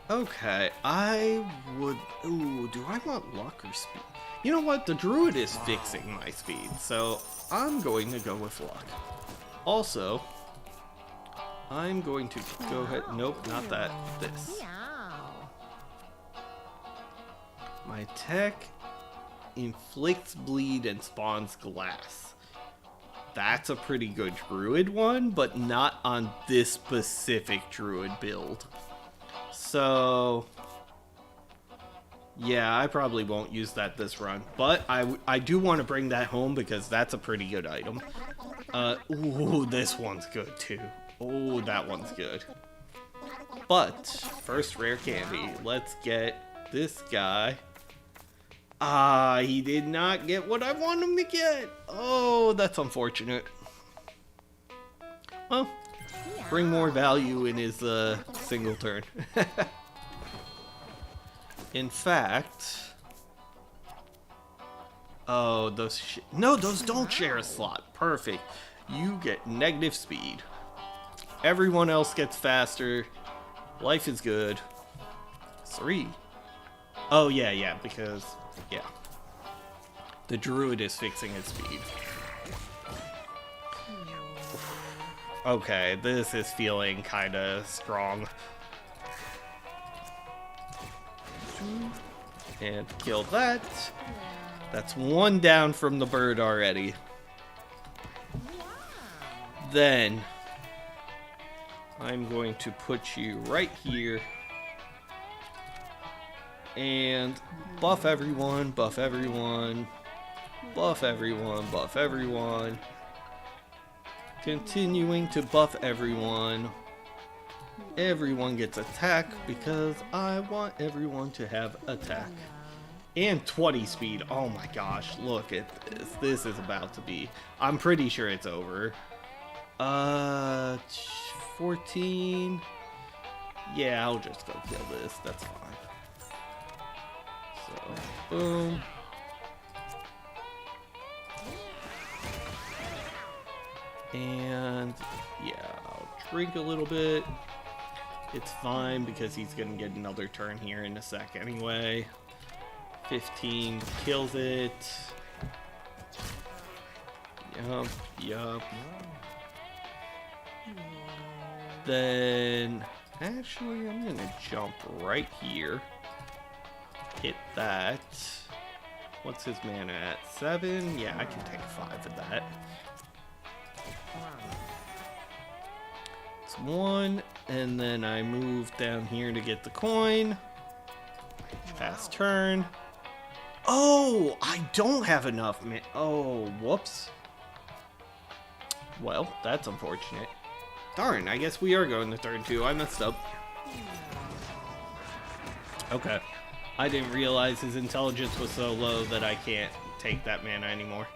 Okay, I would... Ooh, do I want luck or speed? You know what? The druid is fixing my speed, so I'm going to go with luck. Also, I'm going to go ahead... Nope, not that. This. My tech inflicts bleed and spawns glass. That's a pretty good druid one, but not on this specific druid build. So, yeah, I probably won't use that this run, but I do want to bring that home because that's a pretty good item. Ooh, this one's good too. Oh, that one's good. But, first rare candy. Let's get this guy. Ah, he did not get what I want him to get. Oh, that's unfortunate. Well, bring more value in his single turn. In fact, oh, those no, those don't share a slot. Perfect. You get negative speed. Everyone else gets faster. Life is good. 3. Oh yeah, because yeah, the druid is fixing his speed. Okay, this is feeling kind of strong. And kill that. That's 1 down from the bird already. Then I'm going to put you right here. And buff everyone, buff everyone, buff everyone, buff everyone. Continuing to buff everyone. Everyone gets attack because I want everyone to have attack. And 20 speed. Oh my gosh, look at this. This is about to be... I'm pretty sure it's over. 14. Yeah, I'll just go kill this. That's fine. So, boom. And yeah, I'll drink a little bit. It's fine because he's gonna get another turn here in a sec anyway. 15 kills it. Yup. Then actually I'm gonna jump right here. Hit that. What's his mana at? 7? Yeah, I can take 5 of that. It's 1, and then I move down here to get the coin. Pass turn. Oh, I don't have enough, man. Oh, whoops. Well, that's unfortunate. Darn, I guess we are going to turn 2. I messed up. Okay. I didn't realize his intelligence was so low that I can't take that mana anymore.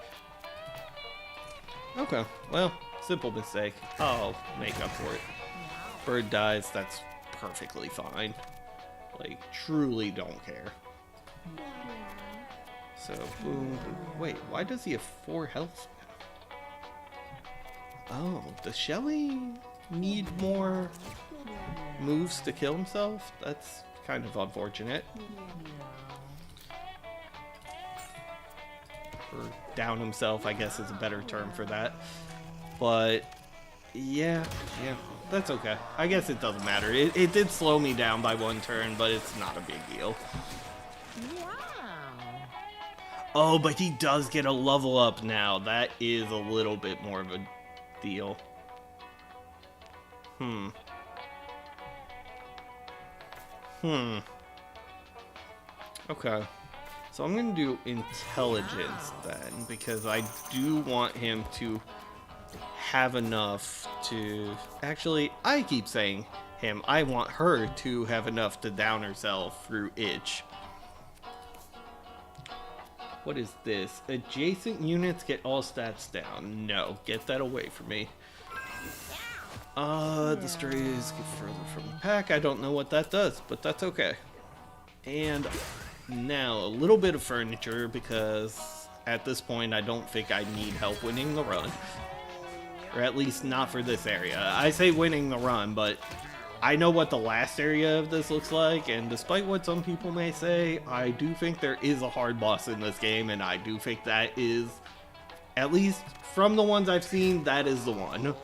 Okay, well, simple mistake. I'll make up for it. Bird dies, that's perfectly fine. Like, truly don't care. So, boom. Wait, why does he have 4 health now? Oh, does Shelly need more moves to kill himself? That's kind of unfortunate. Or down himself, I guess is a better term for that. But yeah, that's okay. I guess it doesn't matter. It did slow me down by 1 turn, but it's not a big deal. Oh, but he does get a level up now. That is a little bit more of a deal. Okay. So I'm going to do intelligence then, because I do want him to have enough to... Actually, I keep saying him. I want her to have enough to down herself through itch. What is this? Adjacent units get all stats down. No, get that away from me. The strays get further from the pack. I don't know what that does, but that's okay. And now a little bit of furniture, because at this point I don't think I need help winning the run. Or at least not for this area. I say winning the run, but I know what the last area of this looks like, and despite what some people may say, I do think there is a hard boss in this game, and I do think that is, at least from the ones I've seen, that is the one.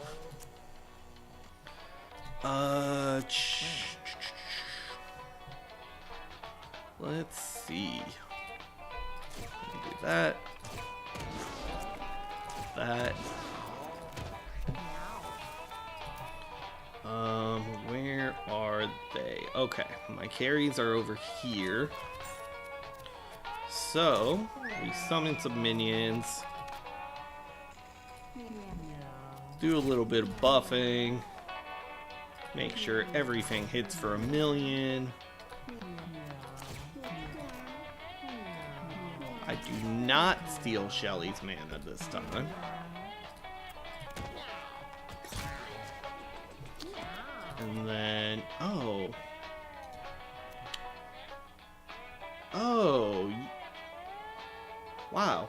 Let's see. Do that. That. Where are they? Okay, my carries are over here. So, we summon some minions. Do a little bit of buffing. Make sure everything hits for 1,000,000. I do not steal Shelly's mana this time. And then, oh, wow.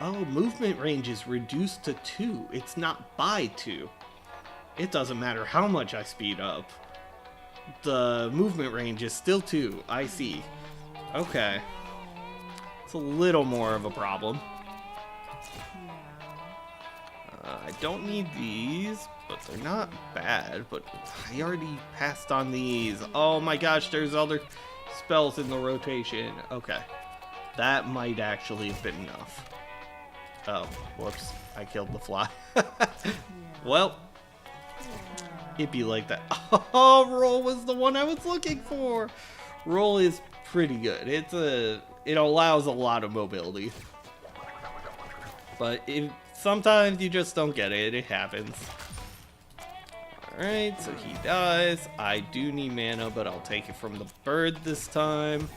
Oh, movement range is reduced to 2. It's not by 2. It doesn't matter how much I speed up. The movement range is still 2. I see. Okay. It's a little more of a problem. I don't need these, but they're not bad. But I already passed on these. Oh my gosh, there's other spells in the rotation. Okay. That might actually have been enough. Oh, whoops. I killed the fly. Well, it'd be like that. Oh, roll was the one I was looking for. Roll is pretty good. It allows a lot of mobility. But sometimes you just don't get it. It happens. Alright, so he dies. I do need mana, but I'll take it from the bird this time.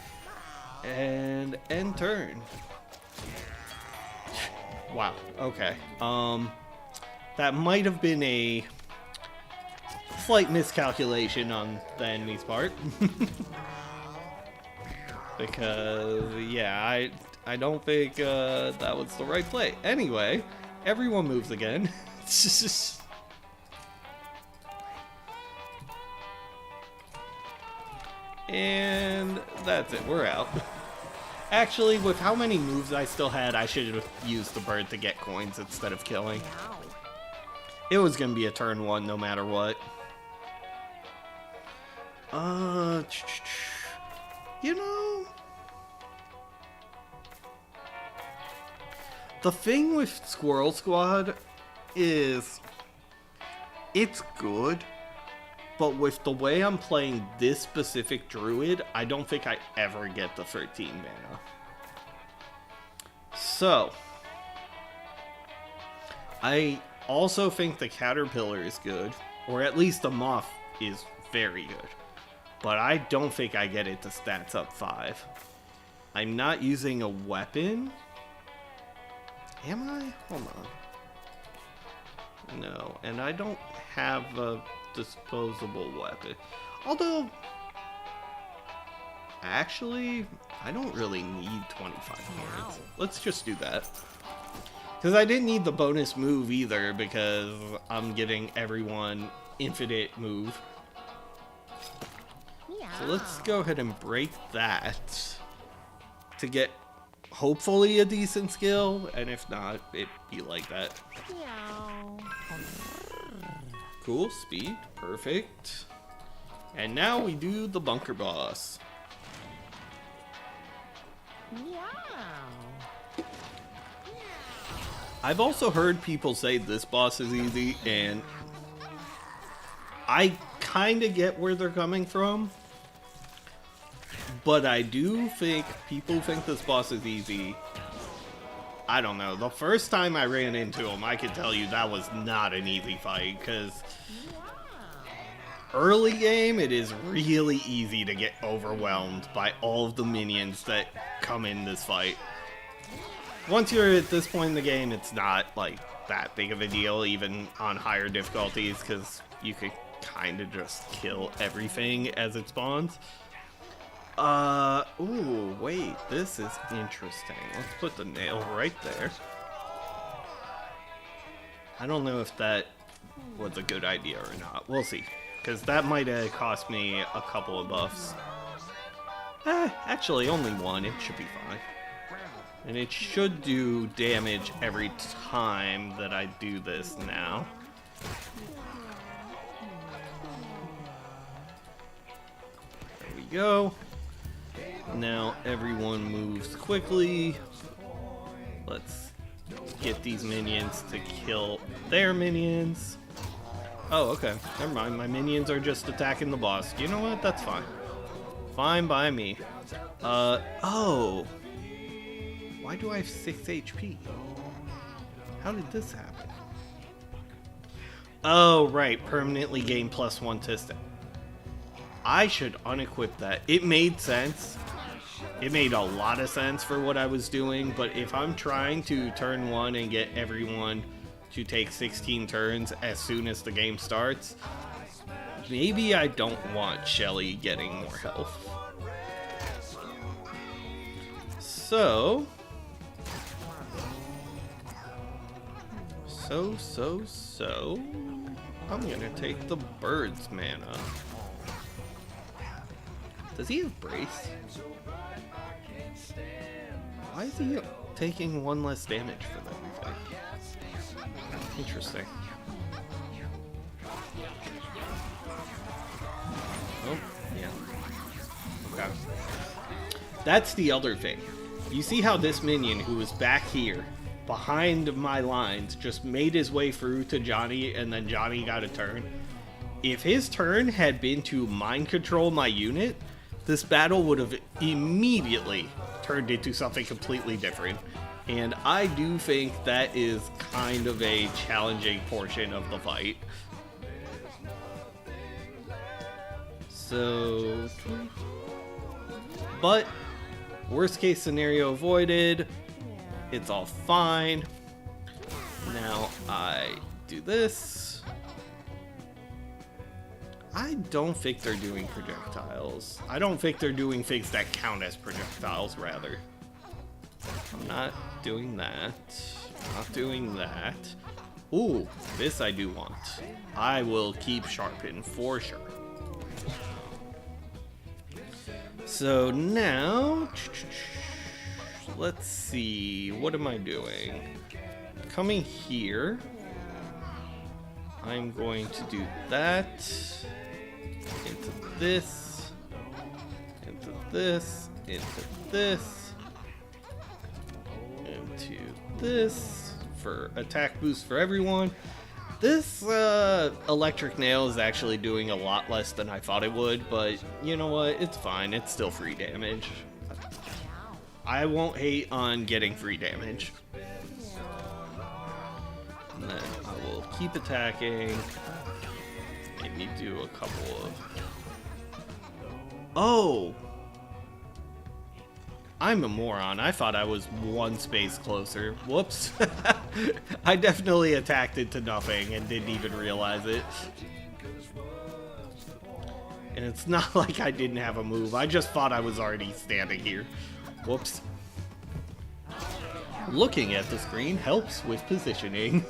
And end turn. Wow, okay. That might have been a slight miscalculation on the enemy's part. Because, yeah, I don't think that was the right play. Anyway, everyone moves again. And that's it, we're out. Actually, with how many moves I still had, I should have used the bird to get coins instead of killing. It was gonna be a turn 1 no matter what. You know, the thing with Squirrel Squad is it's good, but with the way I'm playing this specific druid, I don't think I ever get the 13 mana. So, I also think the Caterpillar is good, or at least the Moth is very good. But I don't think I get it to stats up 5. I'm not using a weapon. Am I? Hold on. No, and I don't have a disposable weapon. Although, actually, I don't really need 25 points. Let's just do that. Because I didn't need the bonus move either, because I'm giving everyone infinite move. So let's go ahead and break that to get hopefully a decent skill, and if not, it'd be like that. Cool, speed, perfect. And now we do the bunker boss. I've also heard people say this boss is easy, and I kind of get where they're coming from. But I do think people think this boss is easy. I don't know. The first time I ran into him, I can tell you that was not an easy fight, because early game, it is really easy to get overwhelmed by all of the minions that come in this fight. once you're at this point in the game, it's not like that big of a deal, even on higher difficulties, because you could kind of just kill everything as it spawns. Ooh, wait, this is interesting. Let's put the nail right there. I don't know if that was a good idea or not. We'll see, because that might have cost me a couple of buffs. Actually, only one. It should be fine. And it should do damage every time that I do this now. There we go. Now everyone moves quickly. Let's get these minions to kill their minions. Oh, okay. Never mind. My minions are just attacking the boss. You know what? That's fine. Fine by me. Oh. Why do I have 6 HP? How did this happen? Oh, right. Permanently gain +1 to stat. I should unequip that. It made sense. It made a lot of sense for what I was doing, but if I'm trying to turn 1 and get everyone to take 16 turns as soon as the game starts, maybe I don't want Shelly getting more health. So... I'm gonna take the bird's mana. Does he have brace? Why is he taking 1 less damage for everything? Interesting. Oh, yeah. Okay. That's the other thing. You see how this minion, who was back here, behind my lines, just made his way through to Johnny, and then Johnny got a turn? If his turn had been to mind control my unit, this battle would have immediately turned into something completely different. And I do think that is kind of a challenging portion of the fight. So... But, worst case scenario avoided. It's all fine. Now I do this. I don't think they're doing projectiles. I don't think they're doing things that count as projectiles, rather. I'm not doing that. Not doing that. Ooh, this I do want. I will keep Sharpen for sure. So now... Let's see, what am I doing? Coming here, I'm going to do that, into this, into this, into this, into this, for attack boost for everyone. This electric nail is actually doing a lot less than I thought it would, but you know what, it's fine, it's still free damage. I won't hate on getting free damage. And then I will keep attacking. Maybe do a couple of... Oh! I'm a moron. I thought I was 1 space closer. Whoops. I definitely attacked it to nothing and didn't even realize it. And it's not like I didn't have a move. I just thought I was already standing here. Whoops. Looking at the screen helps with positioning.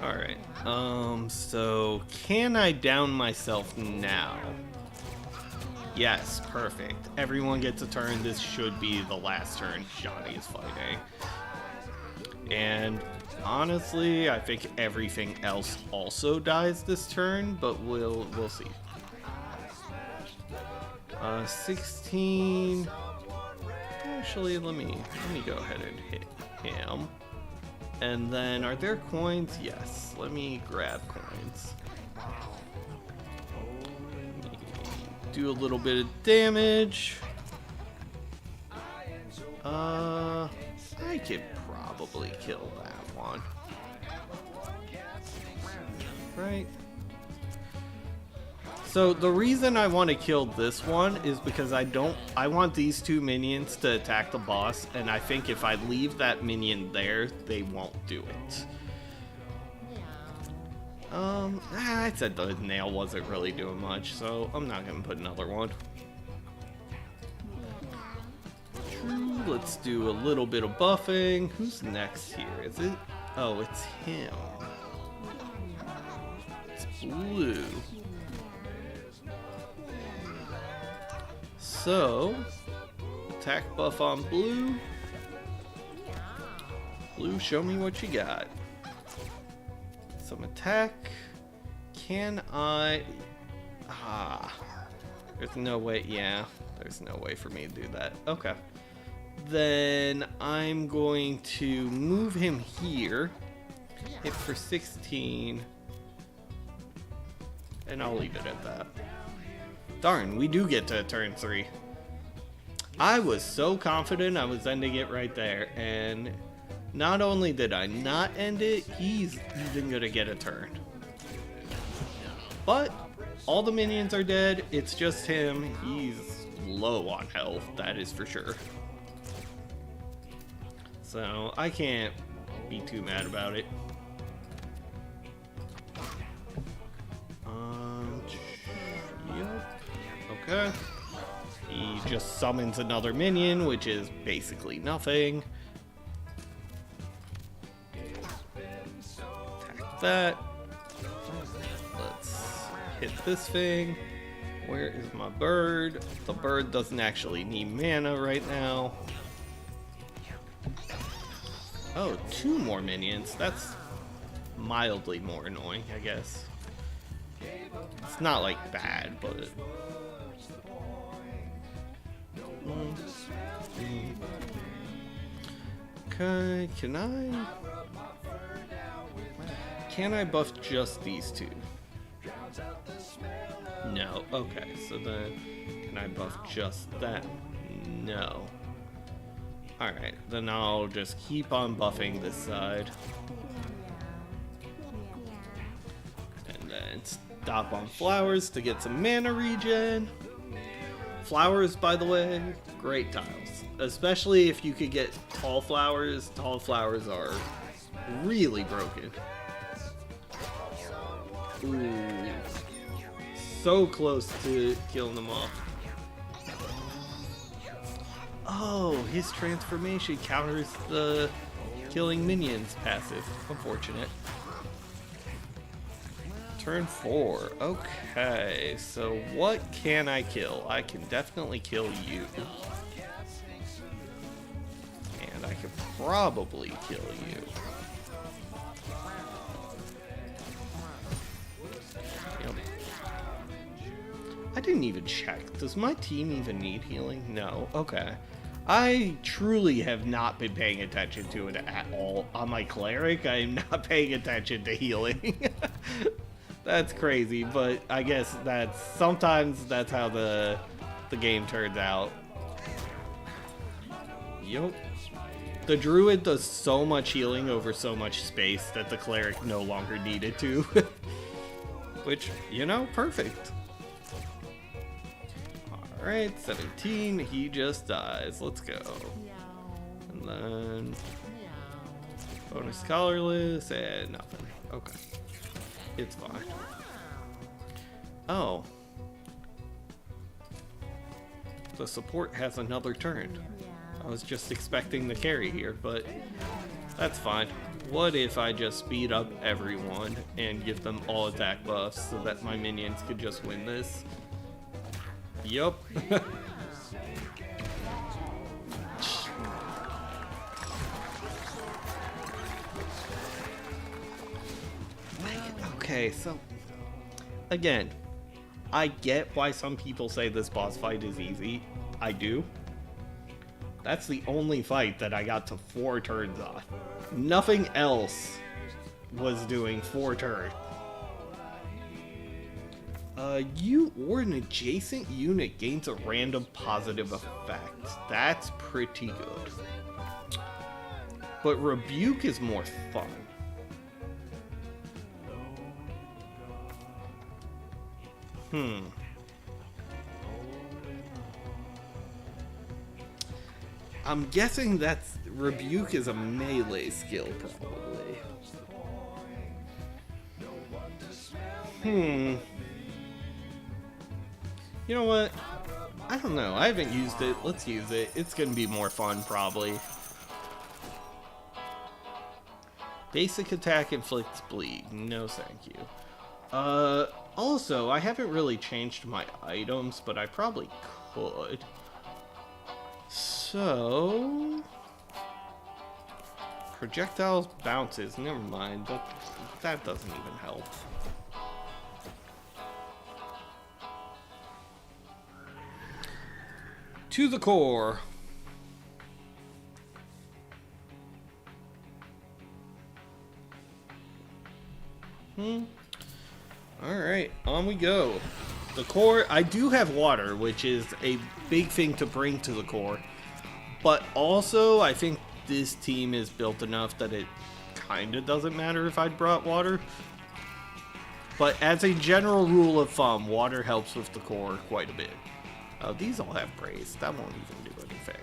Alright, so can I down myself now? Yes, perfect. Everyone gets a turn. This should be the last turn Johnny is fighting. And honestly, I think everything else also dies this turn, but we'll see. 16. Actually, let me go ahead and hit him. And then, are there coins? Yes. Let me grab coins. Do a little bit of damage. I could probably kill that one. So the reason I want to kill this one is because I want these two minions to attack the boss, and I think if I leave that minion there, they won't do it. I said the nail wasn't really doing much, so I'm not gonna put another one. Let's do a little bit of buffing. Who's next here? Is it? Oh, it's him. It's blue. So, attack buff on blue. Blue, show me what you got. Some attack. Can I... There's no way, yeah. There's no way for me to do that. Okay. Then I'm going to move him here. Hit for 16. And I'll leave it at that. Darn, we do get to turn 3. I was so confident I was ending it right there, and not only did I not end it, he's even gonna get a turn. But all the minions are dead, it's just him. He's low on health, that is for sure. So I can't be too mad about it. Yep. Okay. He just summons another minion, which is basically nothing. Attack that. Let's hit this thing. Where is my bird? The bird doesn't actually need mana right now. Oh, 2 more minions. That's mildly more annoying, I guess. It's not like bad, but... Okay, can I buff just these 2? No. Okay, so then can I buff just that? No. Alright, then I'll just keep on buffing this side. And then stop on flowers to get some mana regen. Flowers, by the way, great tiles. Especially if you could get tall flowers. Tall flowers are really broken. Ooh. So close to killing them off. Oh, his transformation counters the killing minions passive. Unfortunate. Turn 4. Okay, so what can I kill? I can definitely kill you. And I can probably kill you. Yep. I didn't even check. Does my team even need healing? No. Okay. I truly have not been paying attention to it at all. On my cleric, I am not paying attention to healing. That's crazy, but I guess sometimes that's how the game turns out. Yup. The druid does so much healing over so much space that the cleric no longer needed to. Which, you know, perfect. Alright, 17, he just dies. Let's go. And then bonus colorless and nothing. Okay. It's fine. Oh. The support has another turn. I was just expecting the carry here, but that's fine. What if I just speed up everyone and give them all attack buffs so that my minions could just win this? Yup. Okay, so again, I get why some people say this boss fight is easy. I do. That's the only fight that I got to 4 turns on. Nothing else was doing 4 turns. You or an adjacent unit gains a random positive effect. That's pretty good. But Rebuke is more fun. I'm guessing that's Rebuke is a melee skill, probably. You know what? I don't know. I haven't used it. Let's use it. It's gonna be more fun, probably. Basic attack inflicts bleed. No, thank you. Also, I haven't really changed my items, but I probably could. So... Projectiles bounces. Never mind. That doesn't even help. To the core. Alright, on we go. The core, I do have water, which is a big thing to bring to the core. But also, I think this team is built enough that it kind of doesn't matter if I'd brought water. But as a general rule of thumb, water helps with the core quite a bit. Oh, these all have brace. That won't even do anything.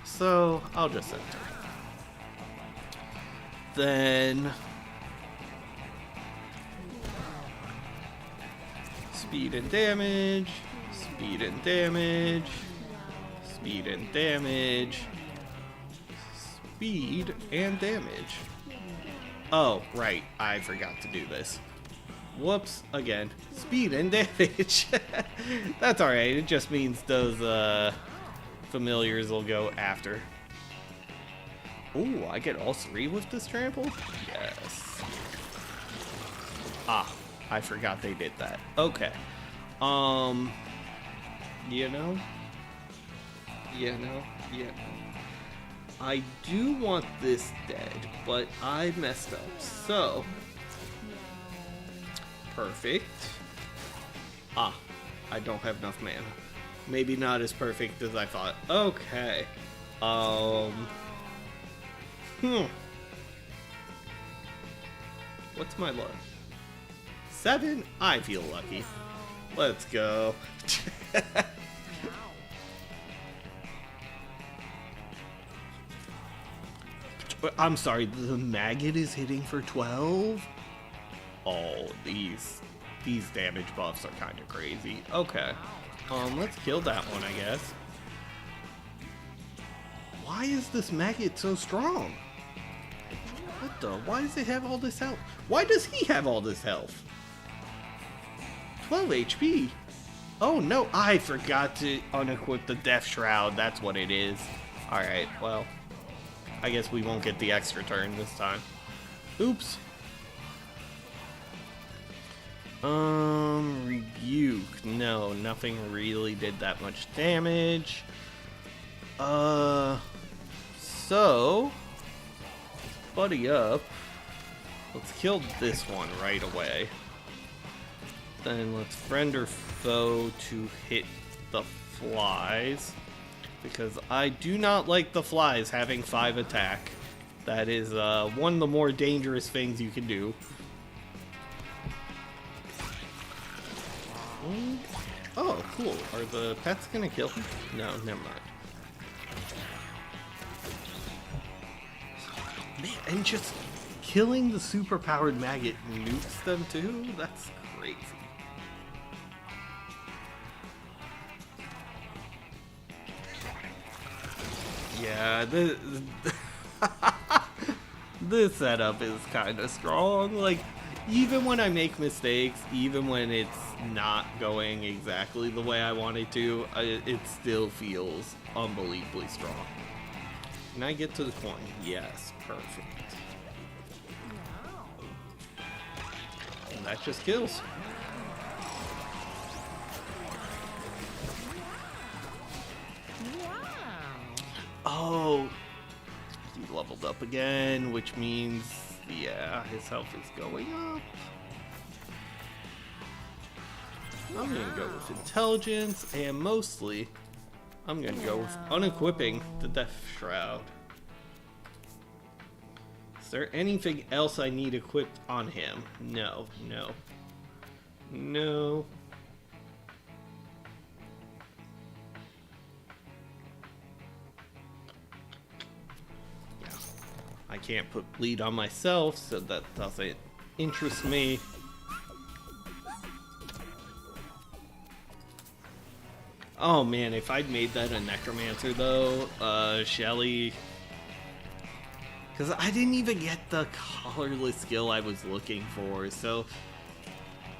So, I'll just enter. Then... Speed and damage. Speed and damage. Speed and damage. Speed and damage. Oh, right. I forgot to do this. Whoops, again. Speed and damage. That's alright, it just means those familiars will go after. Ooh, I get all three with this trample? Yes. Ah, I forgot they did that. Okay. You know? I do want this dead, but I messed up, so... Perfect. Ah, I don't have enough mana. Maybe not as perfect as I thought. Okay. What's my luck? 7? I feel lucky. Let's go. I'm sorry, the maggot is hitting for 12? Oh, these damage buffs are kind of crazy. Okay. Let's kill that one, I guess. Why is this maggot so strong? What the? Why does it have all this health? Why does he have all this health? 12 HP. Oh no, I forgot to unequip the Death Shroud. That's what it is. Alright, well. I guess we won't get the extra turn this time. Oops. Rebuke. No, nothing really did that much damage. So... Buddy up. Let's kill this one right away. Then let's friend or foe to hit the flies. Because I do not like the flies having 5 attack. That is one of the more dangerous things you can do. Oh, cool. Are the pets gonna kill him? No, never mind. Man, and just killing the superpowered maggot nukes them too? That's crazy. Yeah, this setup is kind of strong. Like, even when I make mistakes, even when it's not going exactly the way I want it to, it still feels unbelievably strong. Can I get to the coin? Yes, perfect. And that just kills. Oh, he leveled up again, which means, yeah, his health is going up. I'm gonna go with intelligence, and mostly, I'm gonna go with unequipping the Death Shroud. Is there anything else I need equipped on him? No, no, no. can't put bleed on myself, so that doesn't interest me. Oh man, if I'd made that a necromancer though, Shelly... Because I didn't even get the colorless skill I was looking for, so...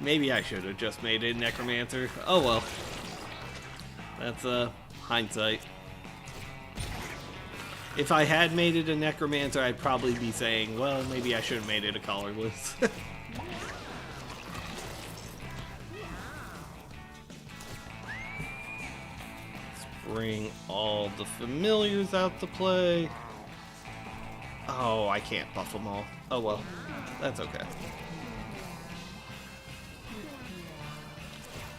Maybe I should have just made it necromancer. Oh well. That's, hindsight. If I had made it a necromancer, I'd probably be saying, well, maybe I should have made it a colorless. Bring all the familiars out to play. Oh, I can't buff them all. Oh well, that's okay.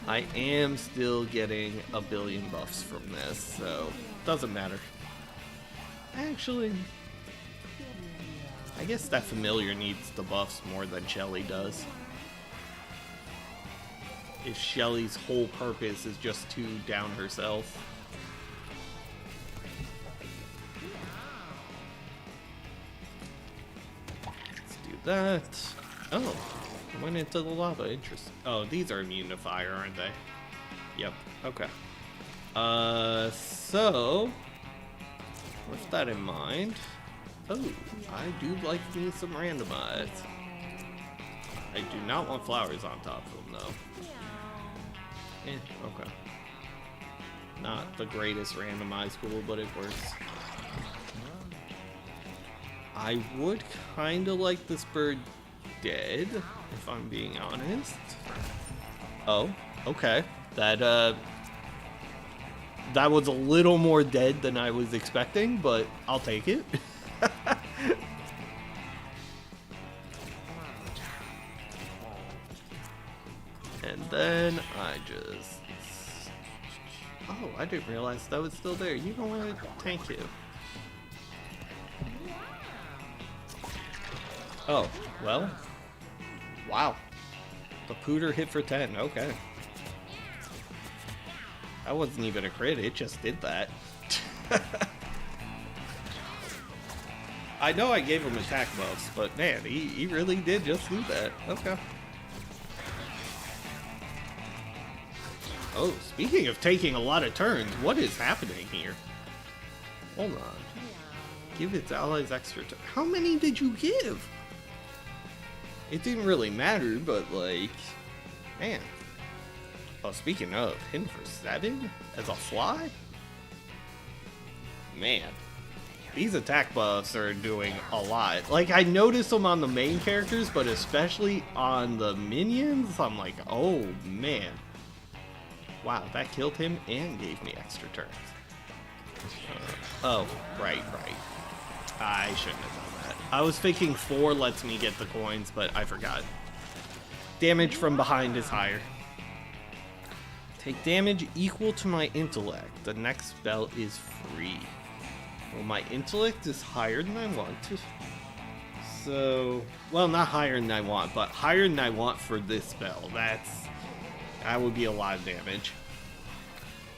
I am still getting a billion buffs from this, so doesn't matter. Actually, I guess that familiar needs the buffs more than Shelly does. If Shelly's whole purpose is just to down herself. That. Oh, I went into the lava. Interesting. Oh, these are immune to fire, aren't they? Yep. Okay. So with that in mind, oh, I do like me some randomized. I do not want flowers on top of them though. Okay. Not the greatest randomized tool, but it works. I would kind of like this bird dead, if I'm being honest. Oh, okay. That was a little more dead than I was expecting, but I'll take it. And then I just... Oh, I didn't realize that was still there. You know what? Thank you. Oh, well, wow. The pooter hit for 10, okay. That wasn't even a crit, it just did that. I know I gave him attack buffs, but man, he really did just do that. Okay. Oh, speaking of taking a lot of turns, what is happening here? Hold on. Give its allies extra turn. How many did you give? It didn't really matter, but like, man. Oh, speaking of, him for 7 as a fly? Man, these attack buffs are doing a lot. Like, I noticed them on the main characters, but especially on the minions, I'm like, oh man. Wow, that killed him and gave me extra turns. Oh, right. I shouldn't have done that. I was thinking 4 lets me get the coins, but I forgot. Damage from behind is higher. Take damage equal to my intellect. The next spell is free. Well, my intellect is higher than I want. So, well, not higher than I want, but higher than I want for this spell. That would be a lot of damage.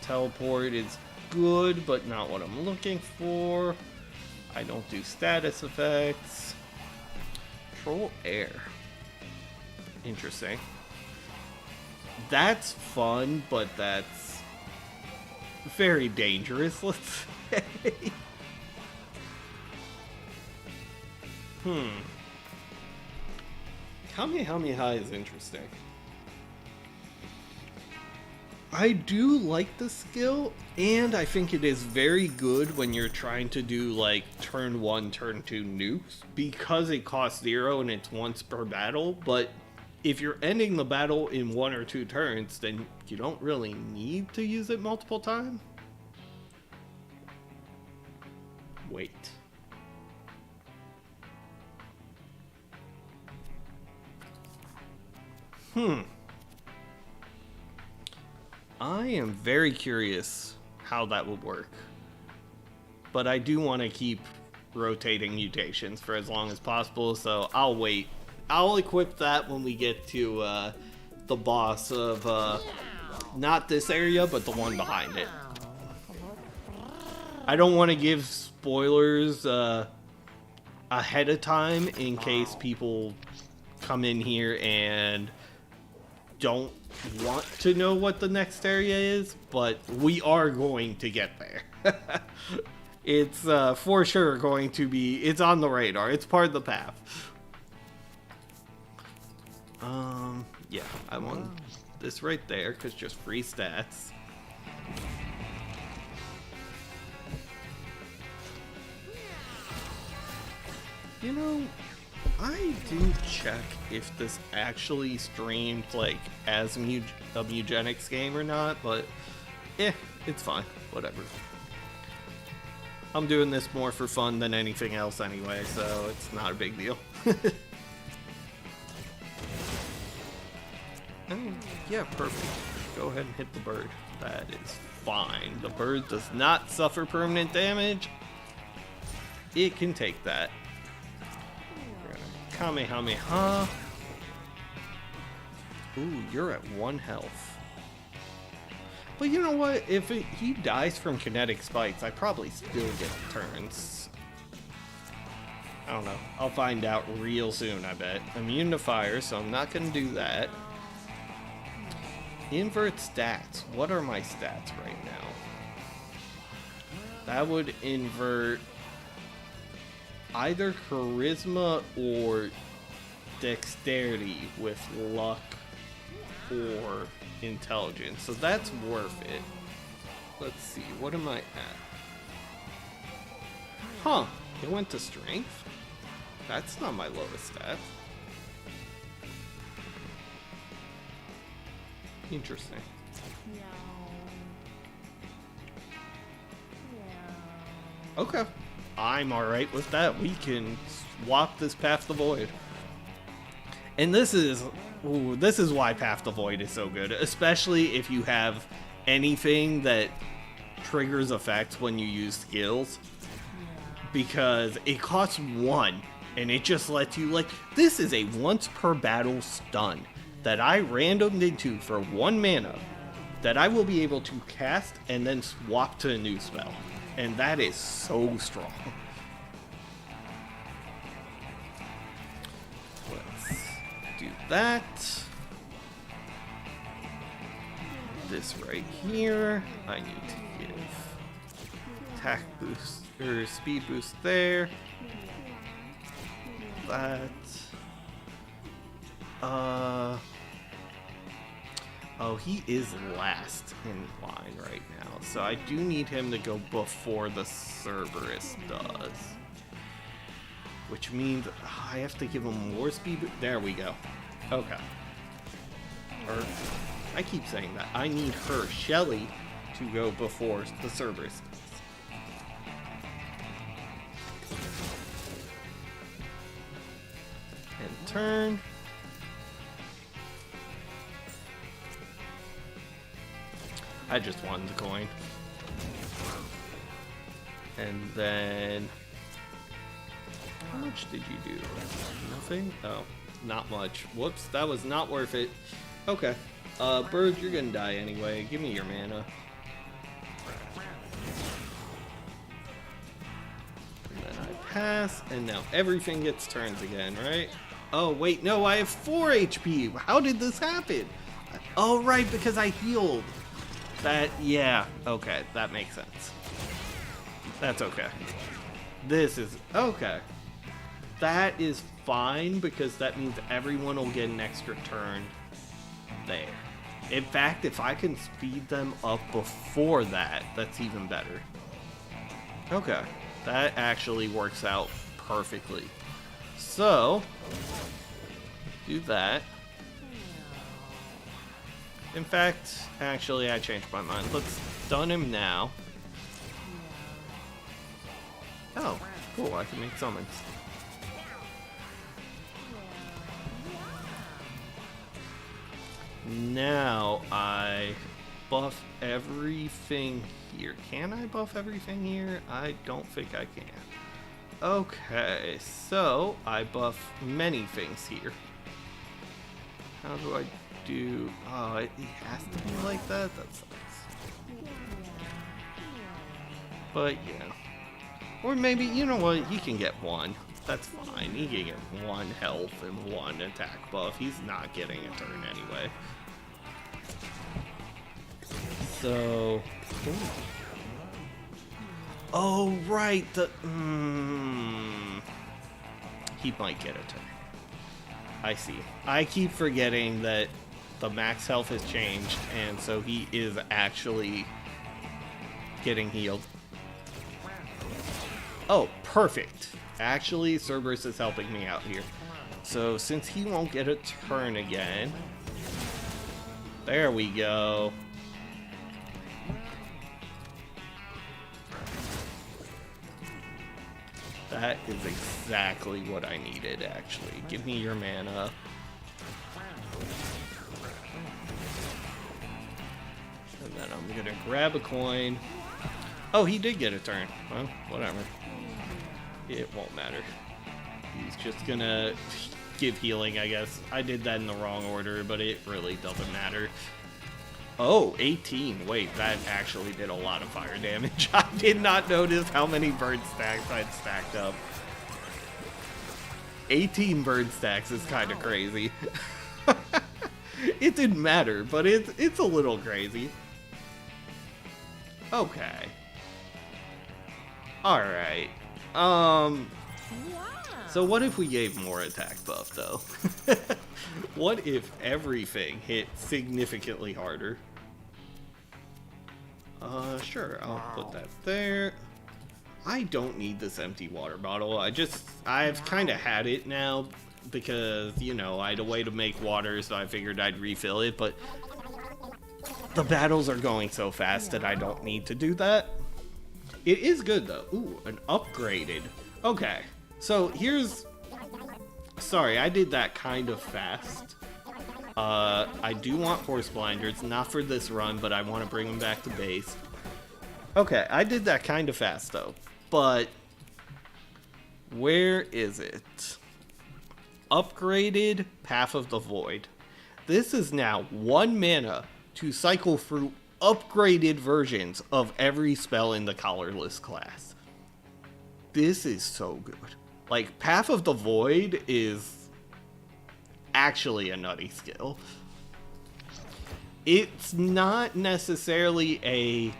Teleport is good, but not what I'm looking for. I don't do status effects. Control air. Interesting. That's fun, but that's very dangerous, let's say. Kamehameha is interesting. I do like the skill, and I think it is very good when you're trying to do like turn 1, turn 2 nukes, because it costs 0 and it's once per battle, but if you're ending the battle in 1 or 2 turns, then you don't really need to use it multiple times. Wait. I am very curious how that would work. But I do want to keep rotating mutations for as long as possible, so I'll wait. I'll equip that when we get to the boss of not this area, but the one behind it. I don't want to give spoilers. I ahead of time in case people come in here and don't want to know what the next area is, but we are going to get there. It's for sure going to be, it's on the radar, it's part of the path. Yeah, I want this right there because just free stats. You know, I didn't check if this actually streamed like as a Mewgenics game or not, but it's fine, whatever. I'm doing this more for fun than anything else anyway, so it's not a big deal. Oh, yeah, perfect. Go ahead and hit the bird. That is fine. The bird does not suffer permanent damage. It can take that. Kamehameha. Ooh, you're at 1 health. But you know what? If he dies from kinetic spikes, I probably still get turns. I don't know. I'll find out real soon, I bet. Immune to fire, so I'm not going to do that. Invert stats. What are my stats right now? That would invert either charisma or dexterity with luck or intelligence. So that's worth it. Let's see. What am I at? Huh. It went to strength? That's not my lowest stat. Interesting. Okay. I'm alright with that. We can swap this Path to Void. And this is why Path to Void is so good. Especially if you have anything that triggers effects when you use skills. Because it costs 1. And it just lets you, like, this is a once per battle stun that I randomed into for 1 mana that I will be able to cast and then swap to a new spell. And that is so strong. Let's do that. This right here, I need to give attack boost or speed boost there. That. Oh, he is last in line right now, so I do need him to go before the Cerberus does. Which means I have to give him more speed. There we go. Okay. Or, I keep saying that. I need her, Shelly, to go before the Cerberus does. And turn. I just wanted the coin. And then... How much did you do? Nothing? Oh, not much. Whoops, that was not worth it. Okay. Bird, you're gonna die anyway. Give me your mana. And then I pass, and now everything gets turns again, right? Oh, wait, no, I have 4 HP. How did this happen? Oh, right, because I healed. That, yeah, okay, that makes sense. That's okay. This is, okay. That is fine, because that means everyone will get an extra turn there. In fact, if I can speed them up before that, that's even better. Okay, that actually works out perfectly. So, do that. In fact, actually, I changed my mind. Let's stun him now. Oh, cool, I can make summons. Now I buff everything here. Can I buff everything here? I don't think I can. Okay, so I buff many things here. How do I do? Oh, it has to be like that? That sucks. But yeah. Or maybe, you know what? He can get 1. That's fine. He can get 1 health and 1 attack buff. He's not getting a turn anyway. So... Ooh. Oh, right. He might get a turn. I see. I keep forgetting that the max health has changed, and so he is actually getting healed. Oh, perfect. Actually, Cerberus is helping me out here. So, since he won't get a turn again... There we go. That is exactly what I needed, actually. Give me your mana. And then I'm gonna grab a coin. Oh, he did get a turn. Well, whatever. It won't matter. He's just gonna give healing, I guess. I did that in the wrong order, but it really doesn't matter. Oh, 18. Wait, that actually did a lot of fire damage. I did not notice how many bird stacks I'd stacked up. 18 bird stacks is kind of crazy. It didn't matter, but it's a little crazy. Okay. Alright. So what if we gave more attack buff, though? What if everything hit significantly harder? Sure, I'll put that there. I don't need this empty water bottle. I've kind of had it now because, you know, I had a way to make water, so I figured I'd refill it, but the battles are going so fast that I don't need to do that. It is good, though. Ooh, an upgraded. Okay, so here's... Sorry, I did that kind of fast. I do want Force Blinders, not for this run, but I want to bring them back to base. Okay, I did that kind of fast, though. But, where is it? Upgraded Path of the Void. This is now 1 mana to cycle through upgraded versions of every spell in the Collarless class. This is so good. Like, Path of the Void is actually a nutty skill. It's not necessarily a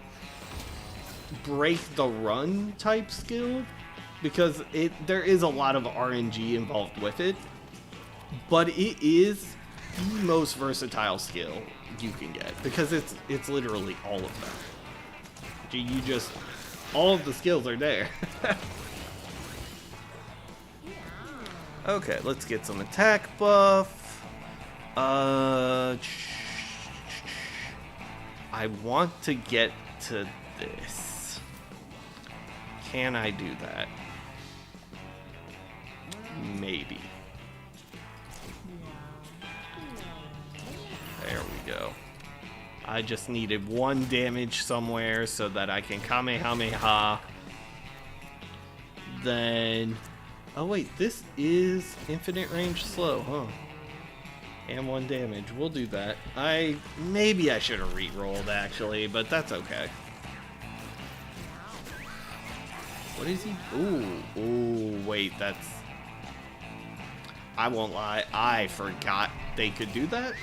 break the run type skill, because there is a lot of RNG involved with it, but it is the most versatile skill you can get, because it's literally all of them. You just, all of the skills are there. Okay, let's get some attack buff. I want to get to this. Can I do that? Maybe. There we go. I just needed 1 damage somewhere so that I can Kamehameha. Then... Oh wait, this is infinite range slow, huh? And 1 damage. We'll do that. Maybe I should have re-rolled, actually, but that's okay. What is he? Ooh, wait, that's... I won't lie, I forgot they could do that?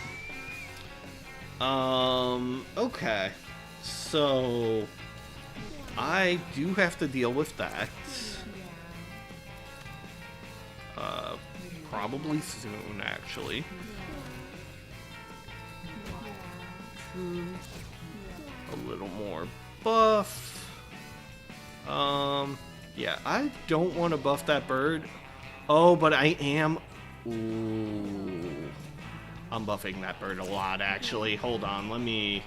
Okay. So... I do have to deal with that. Probably soon, actually. A little more buff. Yeah, I don't want to buff that bird. Oh, but I am... Ooh. I'm buffing that bird a lot, actually. Hold on, let me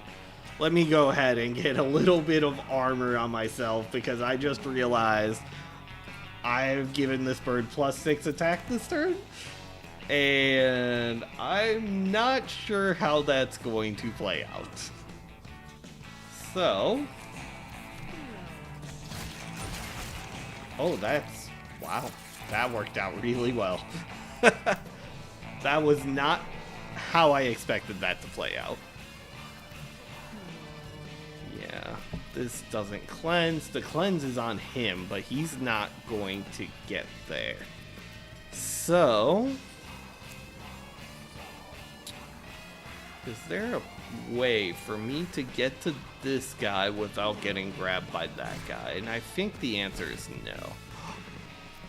go ahead and get a little bit of armor on myself, because I just realized I've given this bird +6 attack this turn, and I'm not sure how that's going to play out. So... Oh, that's... Wow. That worked out really well. That was not how I expected that to play out. Yeah, this doesn't cleanse. The cleanse is on him, but he's not going to get there. So, is there a way for me to get to this guy without getting grabbed by that guy? And I think the answer is no.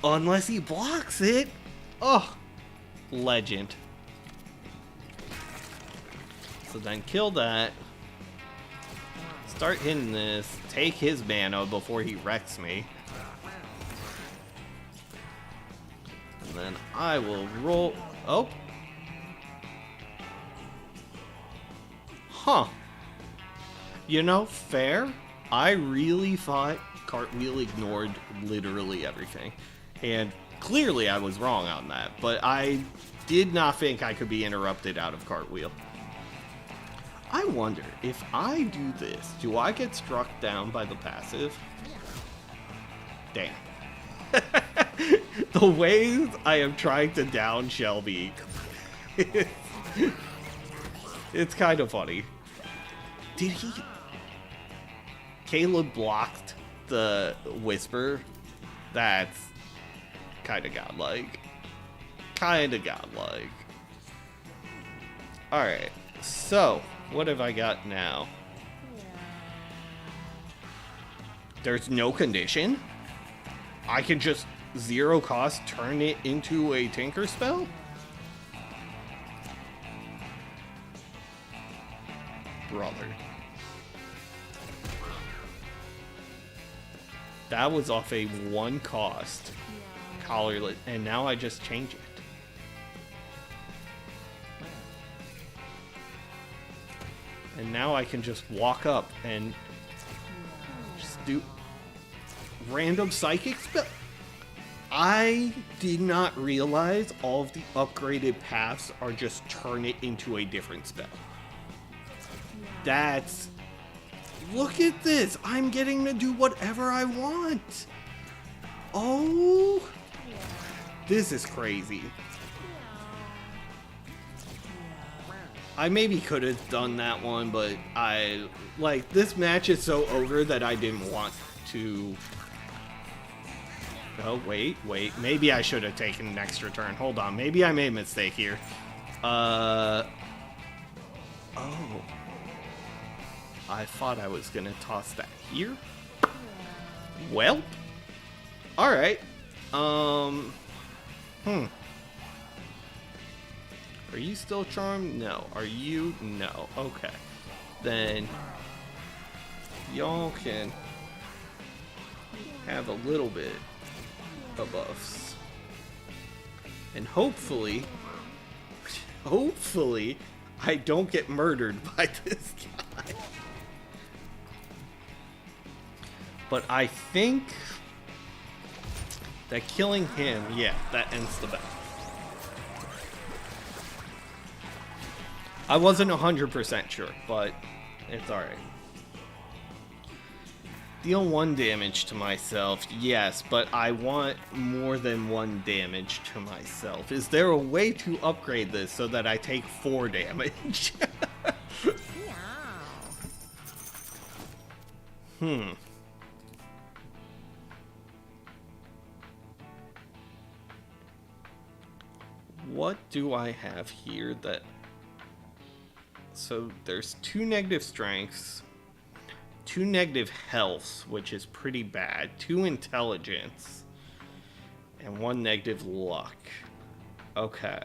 Unless he blocks it. Oh, legend. So then kill that. Start hitting this. Take his mana before he wrecks me. And then I will roll. Oh. Huh. You know, fair. I really thought Cartwheel ignored literally everything. And clearly I was wrong on that. But I did not think I could be interrupted out of Cartwheel. I wonder, if I do this, do I get struck down by the passive? Damn. The ways I am trying to down Shelby, it's kind of funny. Did he? Caleb blocked the Whisper. That's kind of godlike. Kind of godlike. Alright, so what have I got now? There's no condition. I can just zero cost turn it into a Tinker spell? Brother. That was off a 1 cost collarless, and now I just change it. And now I can just walk up and just do random psychic spell. I did not realize all of the upgraded paths are just turn it into a different spell. That's... Look at this! I'm getting to do whatever I want! Oh! This is crazy. I maybe could have done that one, but this match is so over that I didn't want to... Oh, wait. Maybe I should have taken an extra turn. Hold on. Maybe I made a mistake here. Oh. I thought I was gonna toss that here. Well. Alright. Are you still charmed? No. Are you? No. Okay. Then y'all can have a little bit of buffs. And hopefully I don't get murdered by this guy. But I think that killing him, yeah, that ends the battle. I wasn't 100% sure, but it's alright. Deal 1 damage to myself, yes, but I want more than 1 damage to myself. Is there a way to upgrade this so that I take 4 damage? What do I have here that... So there's 2 negative strengths, 2 negative health, which is pretty bad, 2 intelligence, and 1 negative luck. Okay.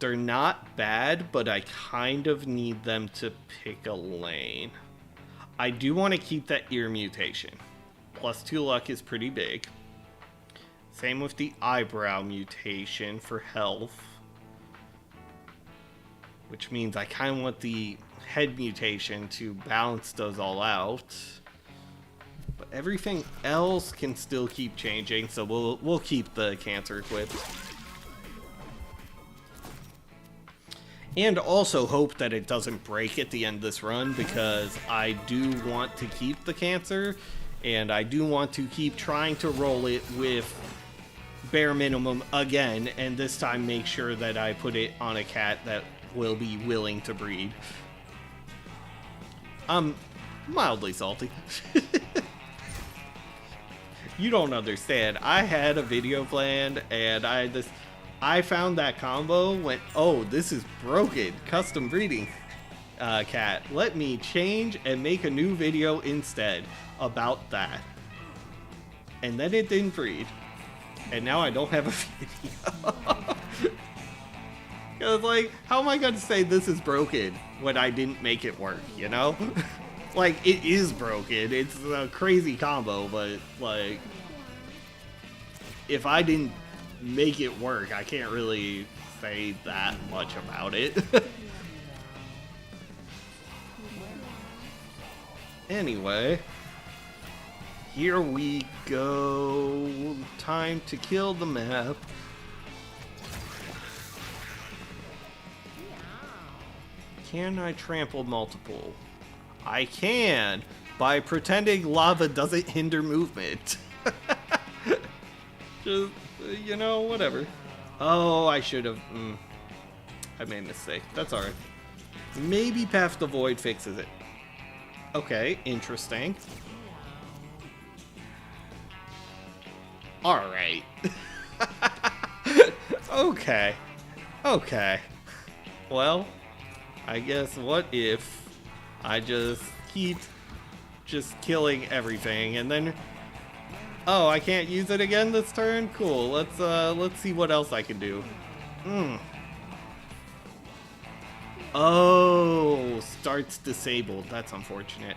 They're not bad, but I kind of need them to pick a lane. I do want to keep that ear mutation. +2 luck is pretty big. Same with the eyebrow mutation for health. Which means I kind of want the head mutation to balance those all out. But everything else can still keep changing, so we'll keep the cancer equipped. And also hope that it doesn't break at the end of this run, because I do want to keep the cancer, and I do want to keep trying to roll it with bare minimum again, and this time make sure that I put it on a cat that will be willing to breed. I'm mildly salty. You don't understand. I had a video planned, and I found that combo, went, oh, this is broken. Custom breeding cat. Let me change and make a new video instead about that. And then it didn't breed. And now I don't have a video. Because, like, how am I going to say this is broken when I didn't make it work, you know? Like, it is broken. It's a crazy combo, but, like, if I didn't make it work, I can't really say that much about it. Anyway, here we go. Time to kill the map. Can I trample multiple? I can, by pretending lava doesn't hinder movement. Just, you know, whatever. Oh, I should have. I made a mistake. That's alright. Maybe Path to Void fixes it. Okay, interesting. Alright. Okay. Okay. Well, I guess what if I just keep just killing everything and then... Oh, I can't use it again this turn? Cool. Let's see what else I can do. Oh, starts disabled. That's unfortunate.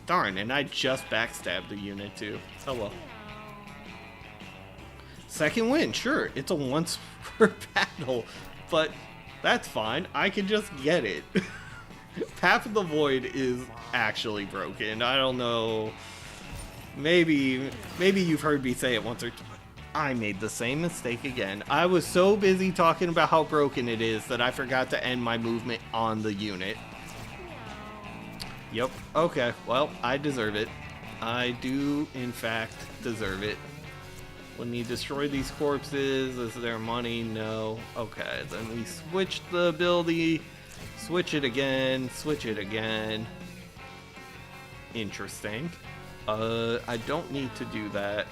Darn, and I just backstabbed the unit too. Oh well. Second win, sure. It's a once per battle, but that's fine. I can just get it. Path of the Void is actually broken. I don't know. Maybe you've heard me say it once or twice. I made the same mistake again. I was so busy talking about how broken it is that I forgot to end my movement on the unit. Yep. Okay. Well, I deserve it. I do, in fact, deserve it. Let me destroy these corpses. Is there money? No. Okay. Then we switch the ability. Switch it again. Switch it again. Interesting. I don't need to do that.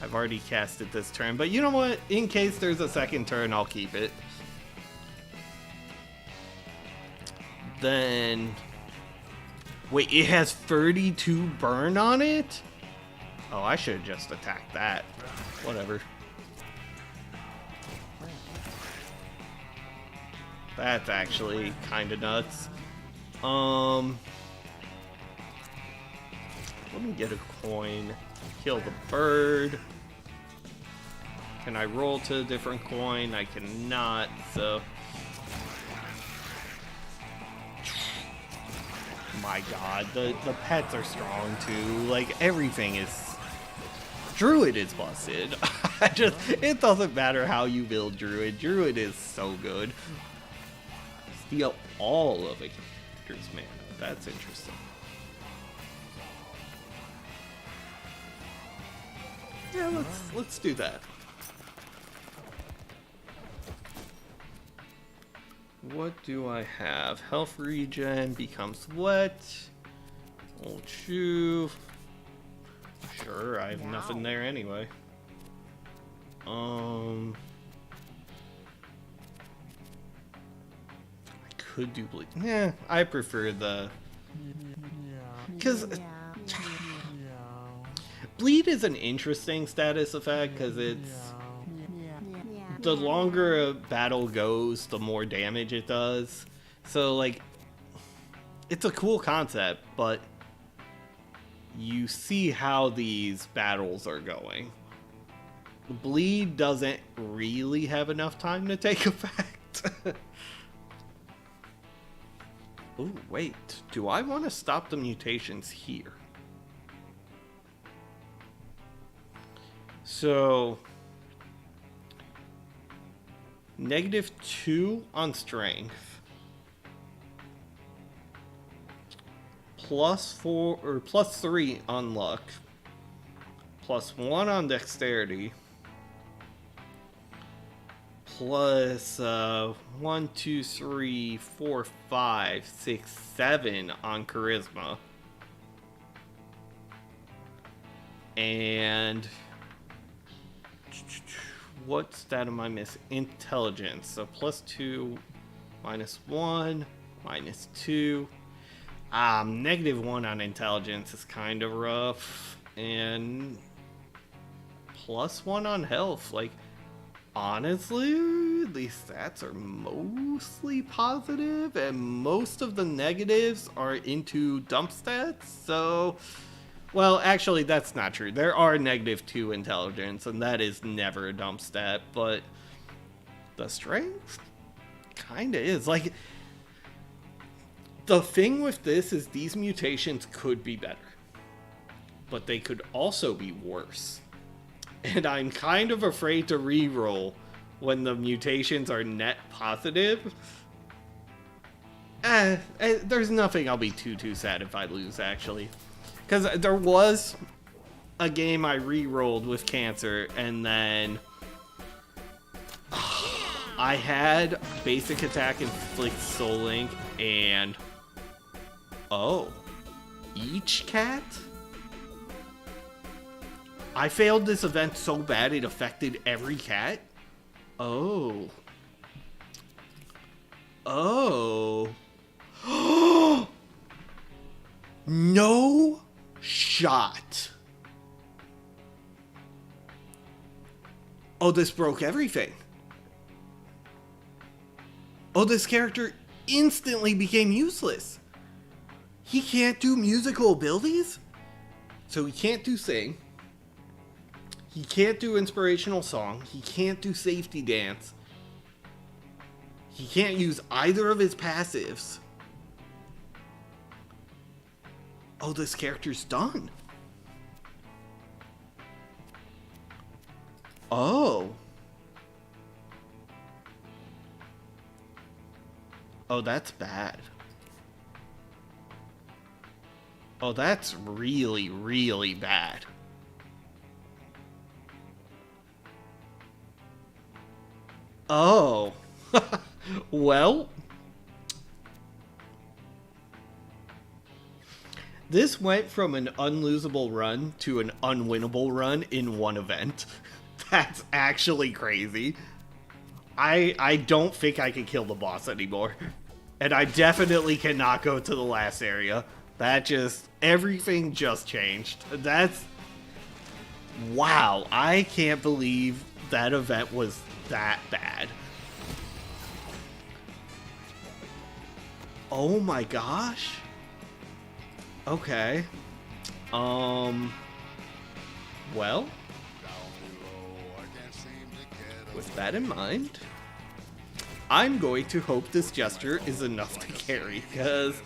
I've already cast it this turn, but you know what? In case there's a second turn, I'll keep it. Then... Wait, it has 32 burn on it? Oh, I should have just attacked that. Whatever. That's actually kind of nuts. Let me get a coin. Kill the bird. Can I roll to a different coin? I cannot, so... My god, the pets are strong too. Like, everything is... Druid is busted. It doesn't matter how you build Druid. Druid is so good. Steal all of a character's mana. That's interesting. Yeah, let's do that. What do I have? Health regen becomes wet. Old shoe. Sure, I have nothing there anyway. I could do bleed. Yeah, I prefer the... Because... Bleed is an interesting status effect because it's... The longer a battle goes, the more damage it does. So, like, it's a cool concept, but you see how these battles are going. Bleed doesn't really have enough time to take effect. Oh, wait. Do I want to stop the mutations here? So... -2 on strength, +4 or +3 on luck, +1 on dexterity, plus 1, 2, 3, 4, 5, 6, 7 on charisma. And what stat am I missing? Intelligence. So +2, -1, -2. -1 on intelligence is kind of rough. And +1 on health. Like, honestly, these stats are mostly positive, and most of the negatives are into dump stats. So, well, actually, that's not true. There are -2 intelligence, and that is never a dump stat, but the strength kind of is. Like, the thing with this is these mutations could be better, but they could also be worse. And I'm kind of afraid to reroll when the mutations are net positive. There's nothing I'll be too sad if I lose, actually. Because there was a game I re-rolled with cancer, and then I had basic attack, inflict soul link, and each cat? I failed this event so bad it affected every cat? Oh. No shot. Oh, this broke everything. Oh, this character instantly became useless. He can't do musical abilities? So he can't do sing. He can't do inspirational song. He can't do safety dance. He can't use either of his passives. Oh, this character's done. Oh, that's bad. Oh, that's really, really bad. Oh. Well. This went from an unlosable run to an unwinnable run in one event. That's actually crazy. I don't think I can kill the boss anymore. And I definitely cannot go to the last area. Everything just changed. Wow, I can't believe that event was that bad. Oh my gosh. Okay. Well, with that in mind, I'm going to hope this gesture is enough to carry, because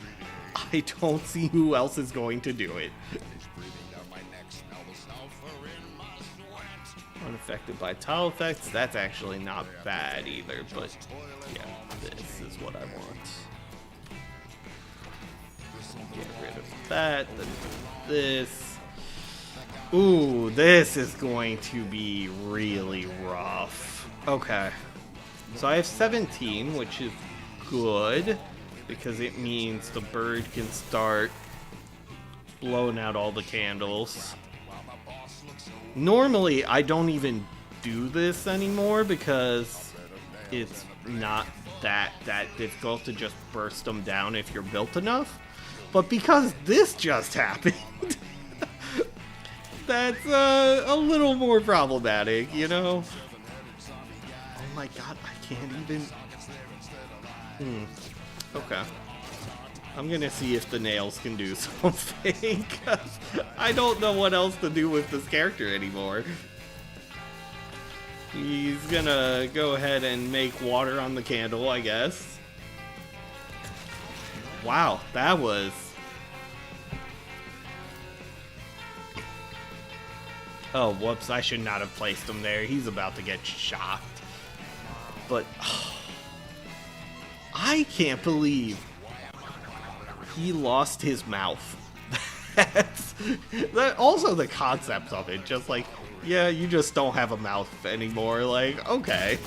I don't see who else is going to do it. Unaffected by tile effects, that's actually not bad either, but yeah, this is what I want. Get rid of that, then this. Ooh, this is going to be really rough. Okay, so I have 17, which is good, because it means the bird can start blowing out all the candles. Normally, I don't even do this anymore because it's not that difficult to just burst them down if you're built enough. But because this just happened, that's a little more problematic, you know? Oh my god, I can't even... Okay. I'm gonna see if the nails can do something, because I don't know what else to do with this character anymore. He's gonna go ahead and make water on the candle, I guess. Wow, that was... Oh, whoops, I should not have placed him there. He's about to get shocked. But... I can't believe he lost his mouth. Also the concept of it, just like, yeah, you just don't have a mouth anymore. Like, okay.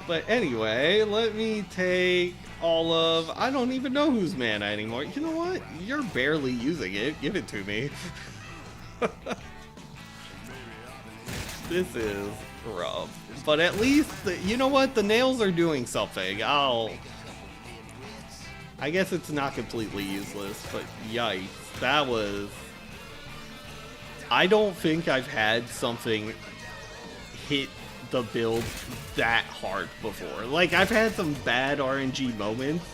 But anyway, let me take all of... I don't even know whose mana anymore. You know what? You're barely using it. Give it to me. This is rough. But at least, you know what? The nails are doing something. I guess it's not completely useless, but yikes. That was... I don't think I've had something hit the build that hard before. Like, I've had some bad RNG moments,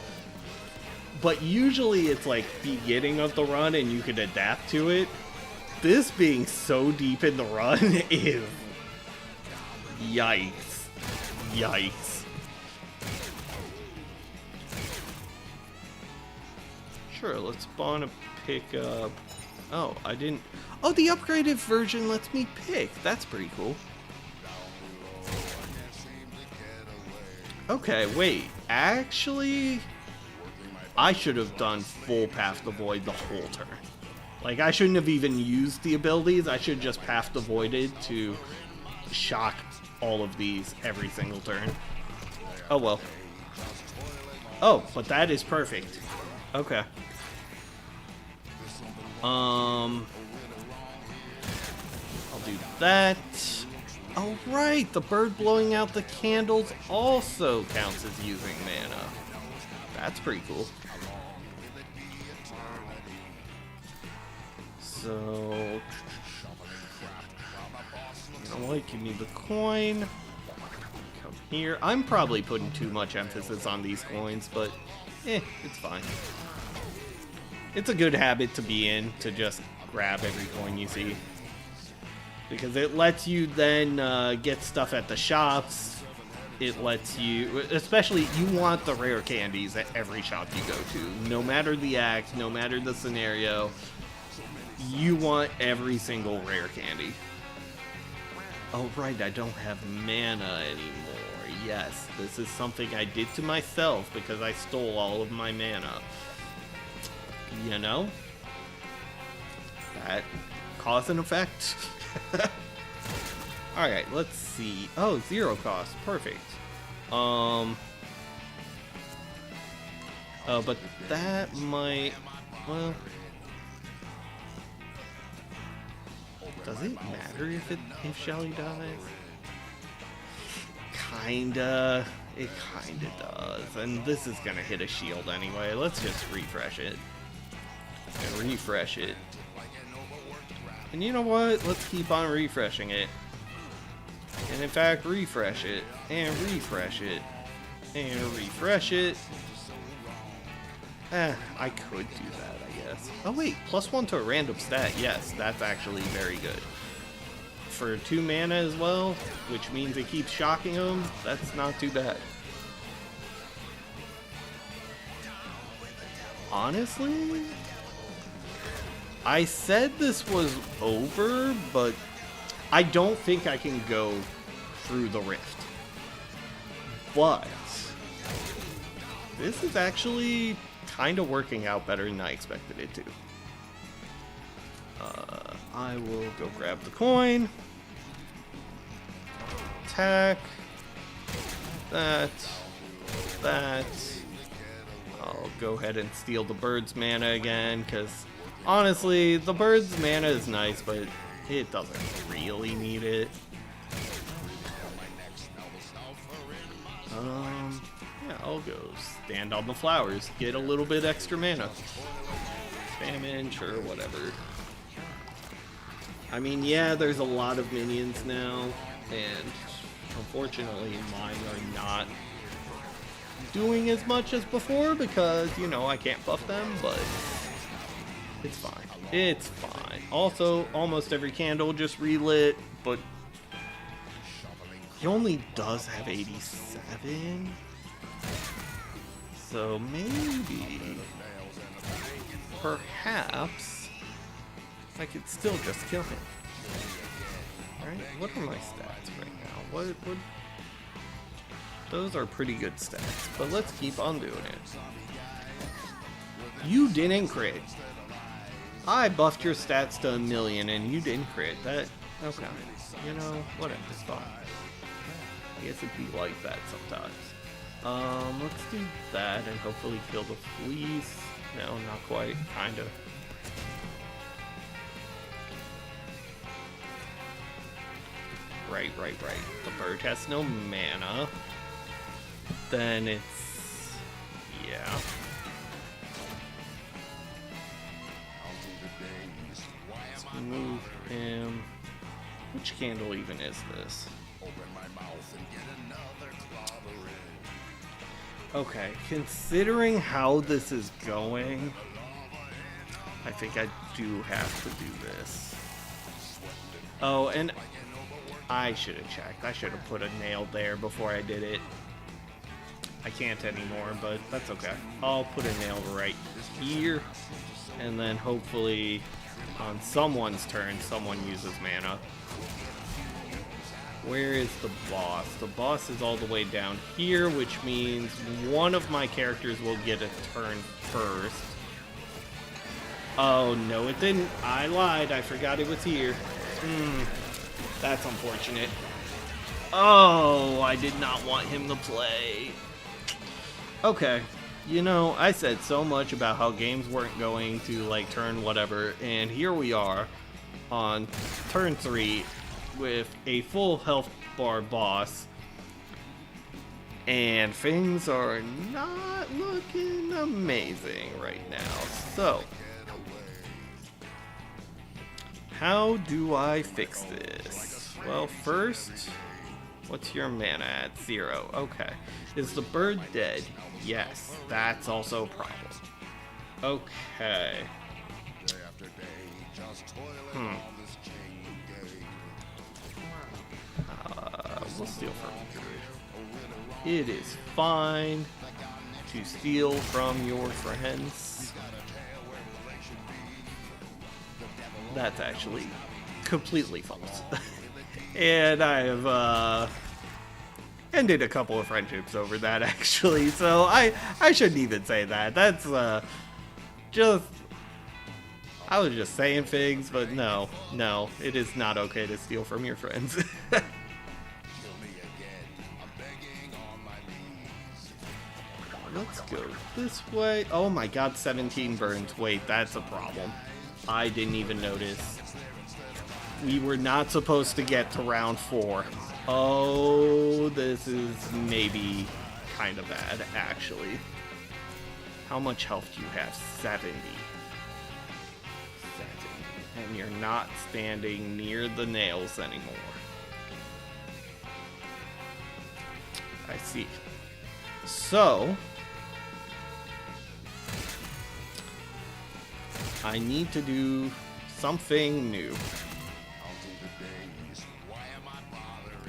but usually it's like beginning of the run and you can adapt to it. This being so deep in the run is... yikes. Yikes. Sure, let's spawn a pickup. Oh, I didn't... Oh, the upgraded version lets me pick. That's pretty cool. Okay, wait. Actually, I should have done full Path to Void the whole turn. Like, I shouldn't have even used the abilities. I should just Path to Voided to shock all of these every single turn. Oh, well. Oh, but that is perfect. Okay. I'll do that. Oh, right, the bird blowing out the candles also counts as using mana. That's pretty cool. So, you know what, give me the coin. Come here. I'm probably putting too much emphasis on these coins, but it's fine. It's a good habit to be in, to just grab every coin you see. Because it lets you then get stuff at the shops. It lets you, especially, you want the rare candies at every shop you go to. No matter the act, no matter the scenario, you want every single rare candy. Oh right, I don't have mana anymore. Yes, this is something I did to myself because I stole all of my mana. You know? That cause and effect. Alright, let's see. Oh, 0 cost. Perfect. But that might... Well... Does it matter if Shelly dies? Kinda. It kinda does. And this is gonna hit a shield anyway. Let's just refresh it. And refresh it. And you know what? Let's keep on refreshing it. And in fact, refresh it. And refresh it. And refresh it. I could do that, I guess. Oh wait, +1 to a random stat. Yes, that's actually very good. For 2 mana as well, which means it keeps shocking them, that's not too bad. Honestly, I said this was over, but I don't think I can go through the rift. But this is actually kind of working out better than I expected it to. I will go grab the coin. Attack. That. I'll go ahead and steal the bird's mana again, because honestly, the bird's mana is nice, but it doesn't really need it. Yeah, I'll go stand on the flowers, get a little bit extra mana. Famine, sure, whatever. I mean, yeah, there's a lot of minions now, and unfortunately mine are not doing as much as before because, you know, I can't buff them, but it's fine. It's fine. Also, almost every candle just relit, but he only does have 87. So maybe, perhaps, I could still just kill him. Alright, what are my stats right now? What? Those are pretty good stats, but let's keep on doing it. You didn't crit. I buffed your stats to 1,000,000 and you didn't crit. That, okay. You know, whatever, it's fine. I guess it'd be like that sometimes. Let's do that and hopefully kill the fleas. No, not quite. Kinda. Right. The bird has no mana. Then it's... yeah. Let's move him. Which candle even is this? Okay, considering how this is going, I think I do have to do this. Oh, and I should have checked. I should have put a nail there before I did it. I can't anymore, but that's okay. I'll put a nail right here, and then hopefully on someone's turn, someone uses mana. Where is the boss? The boss is all the way down here, which means one of my characters will get a turn first. Oh, no, it didn't. I lied. I forgot it was here. That's unfortunate. Oh, I did not want him to play. Okay. You know, I said so much about how games weren't going to, like, turn whatever, and here we are on turn 3 with a full health bar boss, and things are not looking amazing right now. So, how do I fix this? Well, first, what's your mana at? 0. Okay. Is the bird dead? Yes. That's also a problem. Okay. We'll steal from you. It is fine to steal from your friends. That's actually completely false. And I have ended a couple of friendships over that, actually. So I shouldn't even say that. That's just... I was just saying things, but no, it is not okay to steal from your friends. Let's go this way. Oh my god, 17 burns. Wait, that's a problem. I didn't even notice. We were not supposed to get to round 4. Oh, this is maybe kind of bad, actually. How much health do you have? 70. And you're not standing near the nails anymore. I see. So, I need to do something new.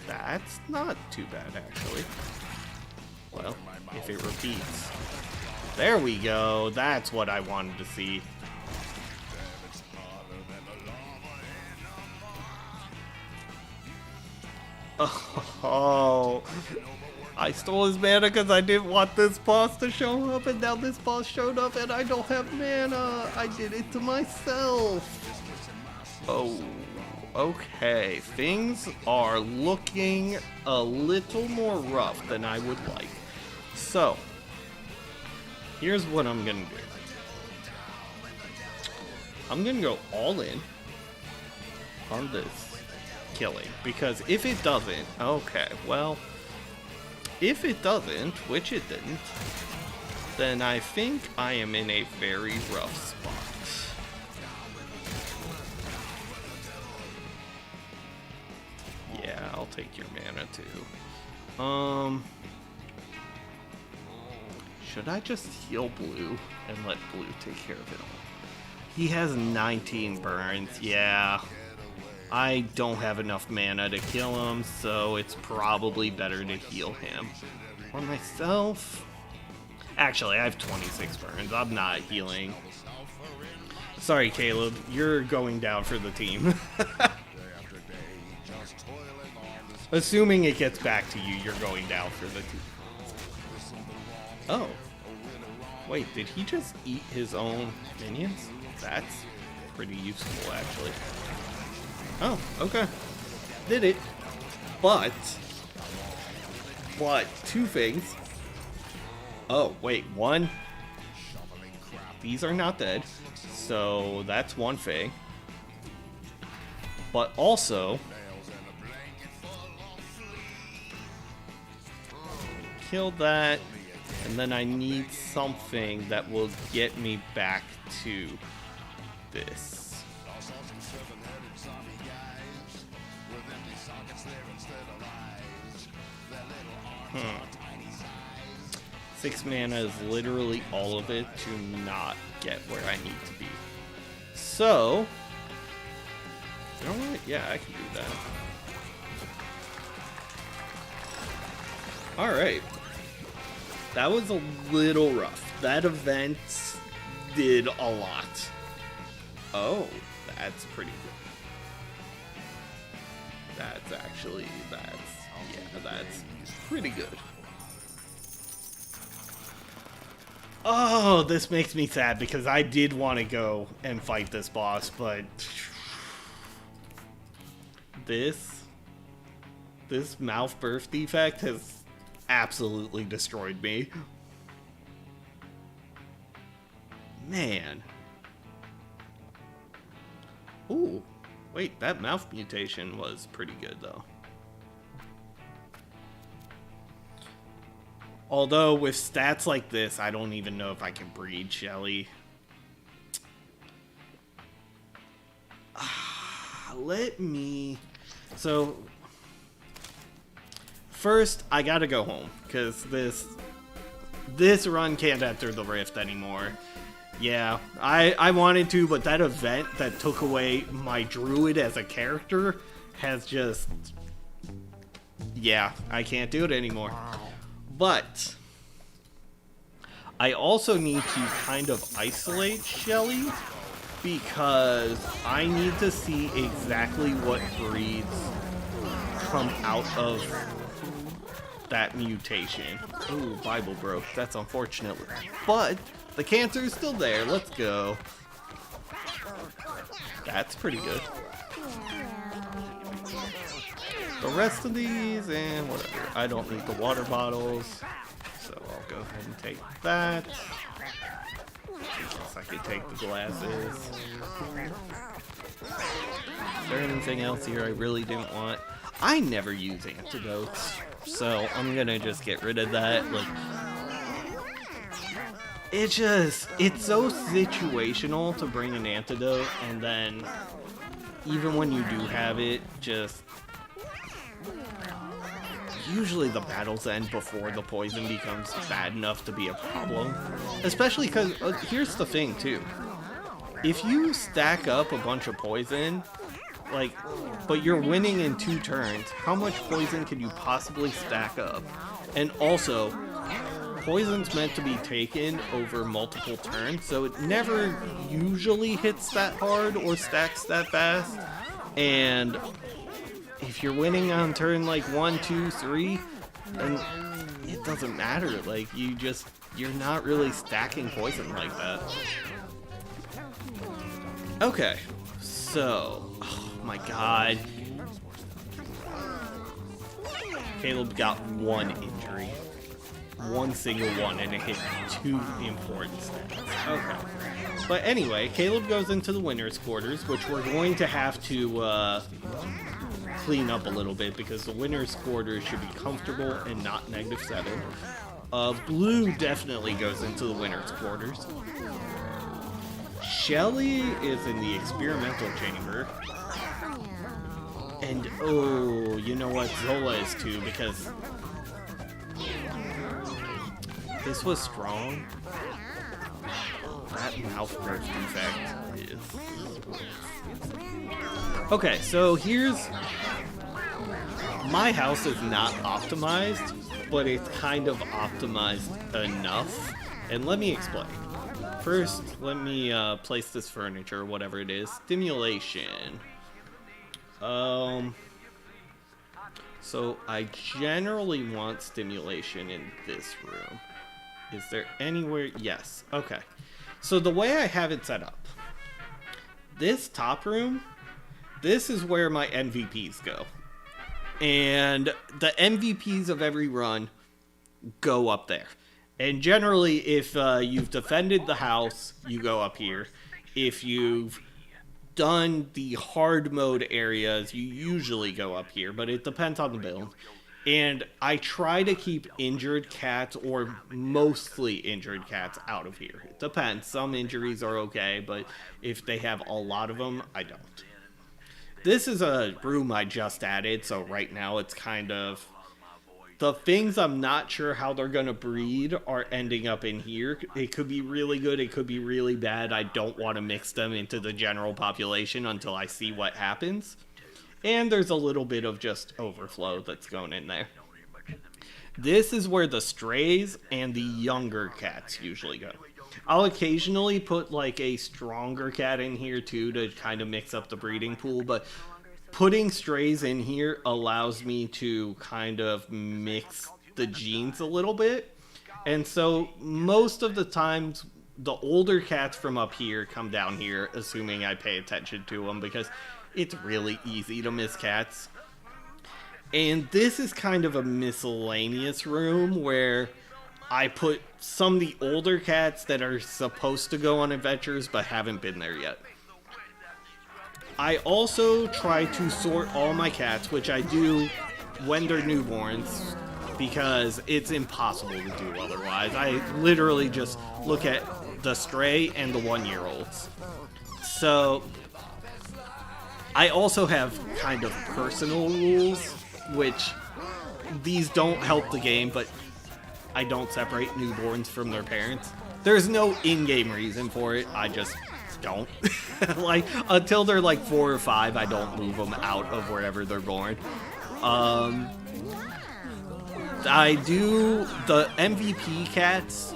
That's not too bad, actually. Well, if it repeats. There we go. That's what I wanted to see. Oh, I stole his mana because I didn't want this boss to show up, and now this boss showed up and I don't have mana. I did it to myself. Oh, okay. Things are looking a little more rough than I would like. So, here's what I'm gonna do. I'm gonna go all in on this killing, because if it doesn't, okay, well, if it doesn't, which it didn't, then I think I am in a very rough spot. Yeah, I'll take your mana too. Should I just heal blue and let blue take care of it all? He has 19 burns, yeah. I don't have enough mana to kill him, so it's probably better to heal him. For myself... Actually, I have 26 burns. I'm not healing. Sorry, Caleb. You're going down for the team. Assuming it gets back to you, you're going down for the team. Oh. Wait, did he just eat his own minions? That's pretty useful, actually. Oh, okay. Did it. But, two things. Oh, wait, one? These are not dead. So that's one Fae. But also, kill that, and then I need something that will get me back to this. Hmm. 6 mana is literally all of it to not get where I need to be. So, you know what? Yeah, I can do that. Alright. That was a little rough. That event did a lot. Oh, that's pretty good. That's pretty good. Oh, this makes me sad because I did want to go and fight this boss, but this mouth birth defect has absolutely destroyed me. Man. Ooh, wait, that mouth mutation was pretty good though. Although, with stats like this, I don't even know if I can breed Shelly. Let me... So, first, I gotta go home, because this run can't enter the Rift anymore. Yeah, I wanted to, but that event that took away my Druid as a character has just... Yeah, I can't do it anymore. But I also need to kind of isolate Shelly because I need to see exactly what breeds come out of that mutation. Ooh, Bible broke. That's unfortunate. But the cancer is still there. Let's go. That's pretty good. The rest of these, and whatever. I don't need the water bottles, so I'll go ahead and take that. I guess I could take the glasses. Is there anything else here I really didn't want? I never use antidotes, so I'm gonna just get rid of that. Like, it's so situational to bring an antidote, and then even when you do have it, just... Usually the battles end before the poison becomes bad enough to be a problem. Especially because, here's the thing too. If you stack up a bunch of poison, like, but you're winning in 2 turns, how much poison can you possibly stack up? And also, poison's meant to be taken over multiple turns, so it never usually hits that hard or stacks that fast. And if you're winning on turn like 1, 2, 3, then it doesn't matter. Like, you're not really stacking poison like that. Okay, so, oh my god. Caleb got 1 injury. 1 single one, and it hit 2 important stats. Okay. But anyway, Caleb goes into the winner's quarters, which we're going to have to, clean up a little bit because the winner's quarters should be comfortable and not -7. Blue definitely goes into the winner's quarters. Shelly is in the experimental chamber. And, oh, you know what? Zola is too, because this was strong. That mouth burst effect is... Okay, so here's... My house is not optimized, but it's kind of optimized enough. And let me explain. First, let me place this furniture, whatever it is. Stimulation. So I generally want stimulation in this room. Is there anywhere? Yes. Okay. So the way I have it set up, this top room, this is where my MVPs go. And the MVPs of every run go up there. And generally, if you've defended the house, you go up here. If you've done the hard mode areas, you usually go up here, but it depends on the build. And I try to keep injured cats, or mostly injured cats, out of here. It depends. Some injuries are okay, but if they have a lot of them, I don't. This is a room I just added, so right now it's kind of... The things I'm not sure how they're going to breed are ending up in here. It could be really good, it could be really bad. I don't want to mix them into the general population until I see what happens. And there's a little bit of just overflow that's going in there. This is where the strays and the younger cats usually go. I'll occasionally put like a stronger cat in here too to kind of mix up the breeding pool, but putting strays in here allows me to kind of mix the genes a little bit. And so most of the times the older cats from up here come down here, assuming I pay attention to them, because it's really easy to miss cats. And this is kind of a miscellaneous room where I put some of the older cats that are supposed to go on adventures but haven't been there yet. I also try to sort all my cats, which I do when they're newborns, because it's impossible to do otherwise. I literally just look at the stray and the 1-year-olds. So I also have kind of personal rules, which these don't help the game, but I don't separate newborns from their parents. There's no in-game reason for it, I just don't. Like, until they're like 4 or 5, I don't move them out of wherever they're born. I do, the MVP cats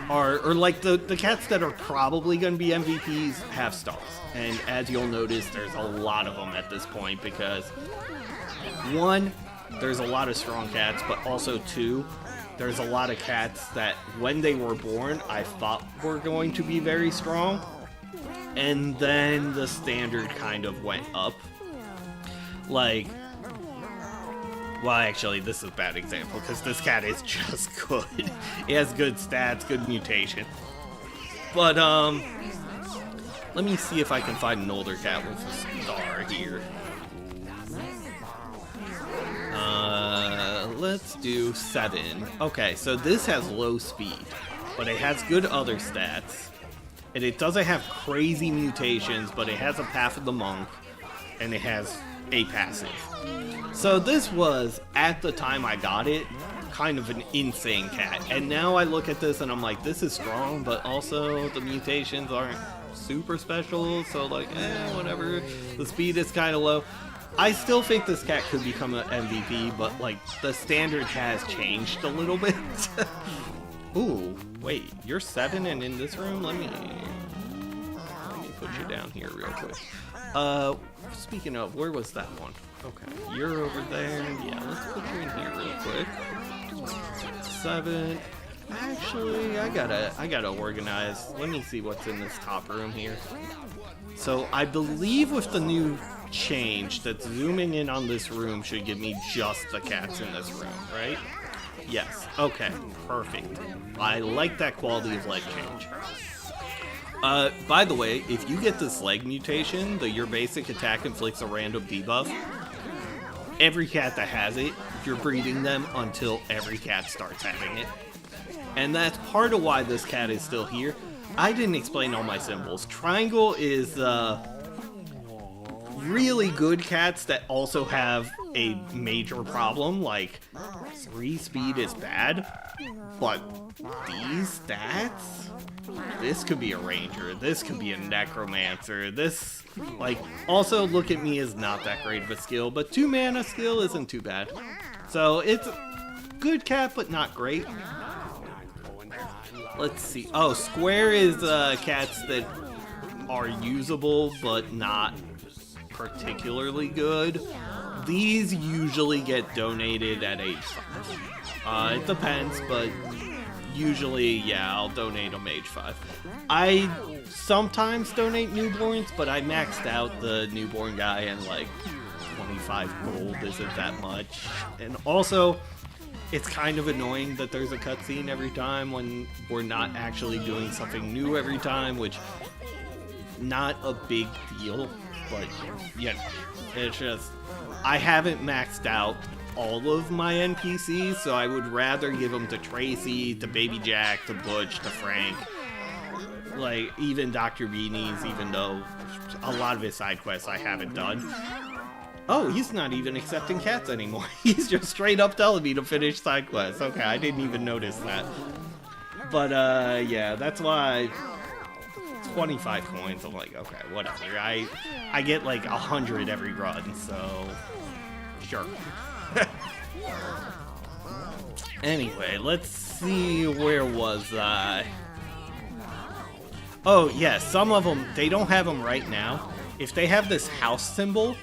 are, or like the cats that are probably going to be MVPs have stalls. And as you'll notice, there's a lot of them at this point because, 1, there's a lot of strong cats, but also 2, there's a lot of cats that when they were born, I thought were going to be very strong. And then the standard kind of went up. Like, well, actually, this is a bad example because this cat is just good. It has good stats, good mutation. But, let me see if I can find an older cat with a star here. Let's do 7. Okay, so this has low speed, but it has good other stats. And it doesn't have crazy mutations, but it has a Path of the Monk, and it has a passive. So this was, at the time I got it, kind of an insane cat. And now I look at this and I'm like, this is strong, but also the mutations aren't super special, so like, whatever. The speed is kind of low. I still think this cat could become an MVP, but like, the standard has changed a little bit. Ooh, wait, you're 7 and in this room? Let me put you down here real quick. Speaking of, where was that one? Okay, you're over there. Yeah, let's put you in here real quick. 7. Actually, I gotta organize. Let me see what's in this top room here. So I believe with the new change that zooming in on this room should give me just the cats in this room, right? Yes. Okay. Perfect. I like that quality of leg change. By the way, if you get this leg mutation, your basic attack inflicts a random debuff. Every cat that has it, you're breeding them until every cat starts having it. And that's part of why this cat is still here. I didn't explain all my symbols. Triangle is really good cats that also have a major problem, like 3 speed is bad, but these stats, this could be a ranger, this could be a necromancer, this, like, also look at me is not that great of a skill, but 2 mana skill isn't too bad. So it's a good cat, but not great. Let's see. Oh, square is cats that are usable, but not particularly good. These usually get donated at age 5. It depends, but usually, yeah, I'll donate them age 5. I sometimes donate newborns, but I maxed out the newborn guy, and like 25 gold isn't that much. And also, it's kind of annoying that there's a cutscene every time when we're not actually doing something new every time, which not a big deal, but yeah, it's just I haven't maxed out all of my NPCs, so I would rather give them to Tracy, to Baby Jack, to Butch, to Frank, like even Dr. Beanies, even though a lot of his side quests I haven't done. Oh, he's not even accepting cats anymore. He's just straight up telling me to finish side quests. Okay, I didn't even notice that. But yeah, that's why 25 coins. I'm like, okay, whatever. I get like 100 every run, so sure. Anyway, let's see, where was I? Oh, yeah, some of them, they don't have them right now. If they have this house symbol,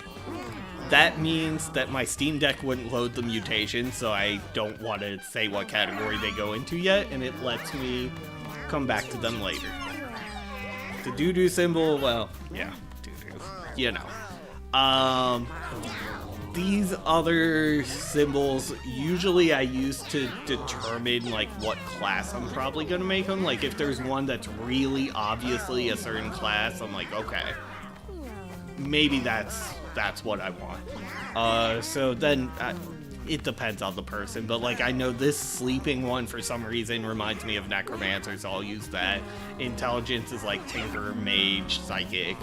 that means that my Steam Deck wouldn't load the mutation, so I don't want to say what category they go into yet, and it lets me come back to them later. The doo-doo symbol, well, yeah, doo-doo, you know. These other symbols, usually I use to determine, like, what class I'm probably gonna make them. Like, if there's one that's really obviously a certain class, I'm like, okay, maybe that's what I want. So then, it depends on the person, but, like, I know this sleeping one, for some reason, reminds me of Necromancer, so I'll use that. Intelligence is, like, Tinker, Mage, Psychic.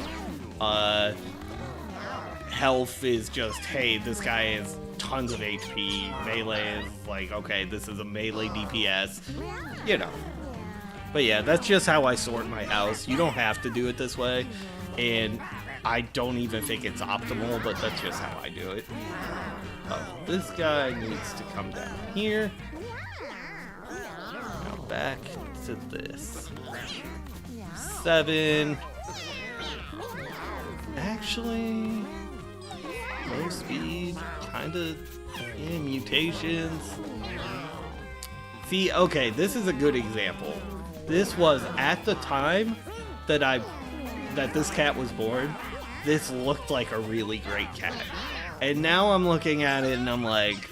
Health is just, hey, this guy has tons of HP. Melee is like, okay, this is a melee DPS. You know. But yeah, that's just how I sort my house. You don't have to do it this way. And I don't even think it's optimal, but that's just how I do it. Oh, this guy needs to come down here. Now back to this. 7. Actually, low speed, kinda, yeah, mutations. See, okay, this is a good example. This was at the time that this cat was born. This looked like a really great cat, and now I'm looking at it and I'm like,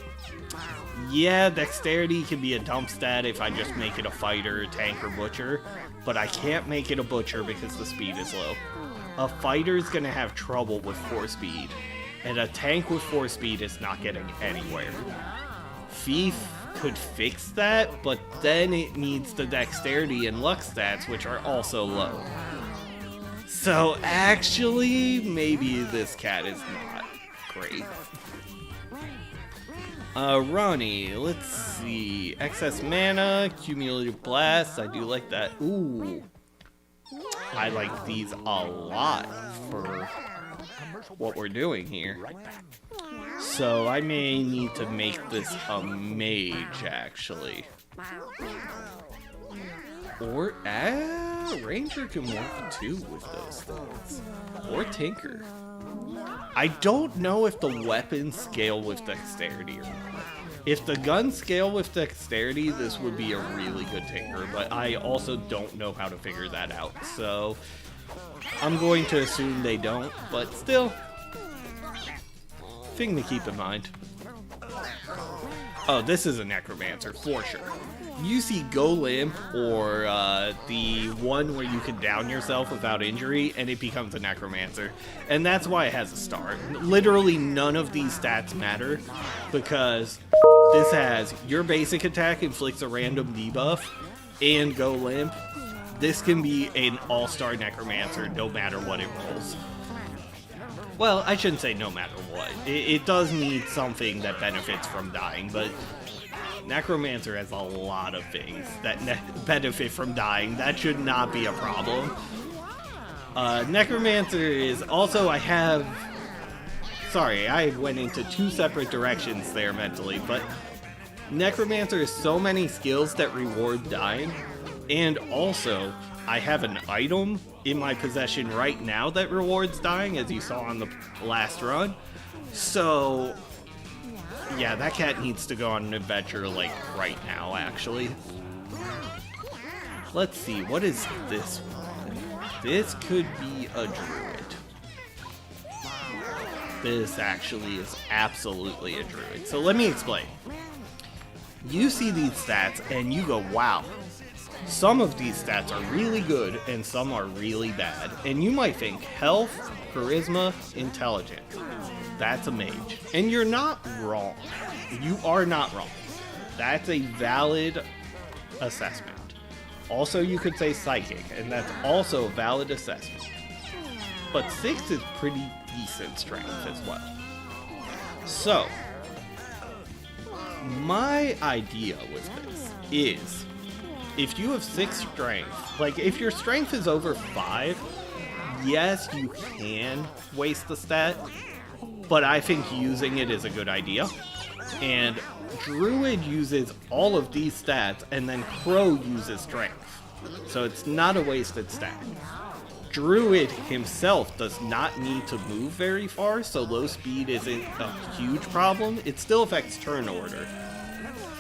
yeah, dexterity can be a dump stat if I just make it a fighter, tank, or butcher, but I can't make it a butcher because the speed is low. A fighter's gonna have trouble with 4 speed, and a tank with 4 speed is not getting anywhere. Thief could fix that, but then it needs the dexterity and luck stats, which are also low. So actually, maybe this cat is not great. Ronnie, let's see. Excess mana, cumulative blast, I do like that. Ooh. I like these a lot for what we're doing here. So I may need to make this a mage, actually. Or, Ranger can work too with those things. Or Tinker. I don't know if the weapons scale with dexterity or not. If the guns scale with dexterity, this would be a really good Tinker, but I also don't know how to figure that out, so I'm going to assume they don't, but still, thing to keep in mind. Oh, this is a Necromancer, for sure. You see Go Limp, or the one where you can down yourself without injury, and it becomes a Necromancer. And that's why it has a star. Literally none of these stats matter, because this has your basic attack inflicts a random debuff, and Go Limp. This can be an all-star Necromancer no matter what it rolls. Well, I shouldn't say no matter what. It does need something that benefits from dying, but Necromancer has a lot of things that benefit from dying. That should not be a problem. Necromancer is also, sorry, I went into 2 separate directions there mentally, but Necromancer has so many skills that reward dying, and also, I have an item in my possession right now that rewards dying, as you saw on the last run. So, yeah, that cat needs to go on an adventure, like, right now, actually. Let's see, what is this one? This could be a druid. This actually is absolutely a druid. So let me explain. You see these stats and you go, wow, some of these stats are really good and some are really bad. And you might think health, charisma, intelligence. That's a mage. And you're not wrong. You are not wrong. That's a valid assessment. Also, you could say psychic, and that's also a valid assessment. But 6 is pretty decent strength as well. So, my idea with this is, if you have 6 strength, like if your strength is over 5, yes, you can waste the stat, but I think using it is a good idea. And Druid uses all of these stats, and then Crow uses strength. So it's not a wasted stat. Druid himself does not need to move very far, so low speed isn't a huge problem. It still affects turn order.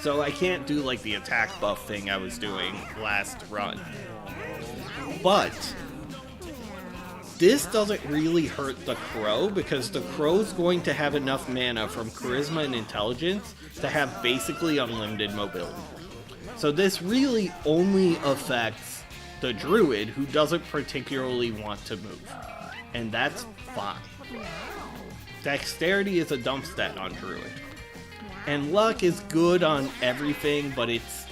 So I can't do like the attack buff thing I was doing last run. But this doesn't really hurt the Crow, because the Crow's going to have enough mana from Charisma and Intelligence to have basically unlimited mobility. So this really only affects the Druid, who doesn't particularly want to move. And that's fine. Dexterity is a dump stat on Druid. And luck is good on everything, but it's...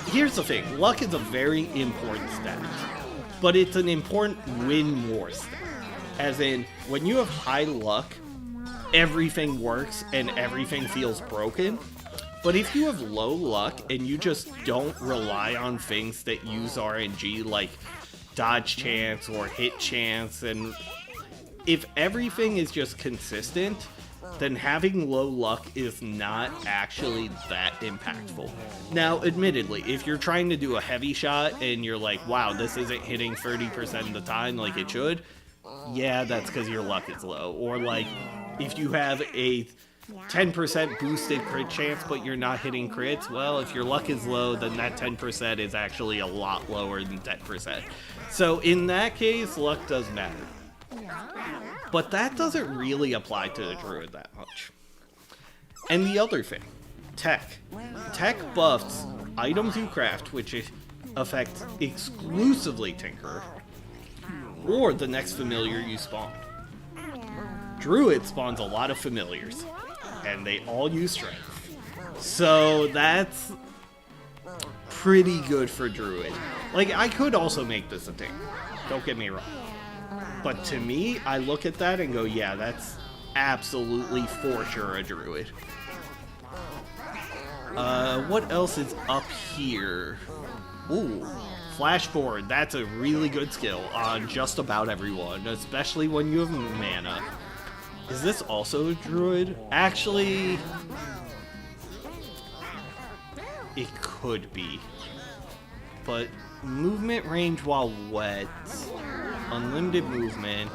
Here's the thing, luck is a very important stat. But it's an important win more stat. As in, when you have high luck, everything works and everything feels broken. But if you have low luck and you just don't rely on things that use RNG like dodge chance or hit chance, and if everything is just consistent, then having low luck is not actually that impactful. Now, admittedly, if you're trying to do a heavy shot and you're like, wow, this isn't hitting 30% of the time like it should, yeah, that's because your luck is low. Or like, if you have a 10% boosted crit chance but you're not hitting crits, well, if your luck is low, then that 10% is actually a lot lower than 10%. So in that case, luck does matter. But that doesn't really apply to the Druid that much. And the other thing, tech. Tech buffs items you craft, which affect exclusively Tinkerer, or the next familiar you spawn. Druid spawns a lot of familiars, and they all use strength. So that's pretty good for Druid. Like, I could also make this a thing, don't get me wrong. But to me, I look at that and go, yeah, that's absolutely for sure a Druid. What else is up here? Ooh, Flash Forward. That's a really good skill on just about everyone, especially when you have mana. Is this also a Druid? Actually, it could be. But movement range while wet, unlimited movement.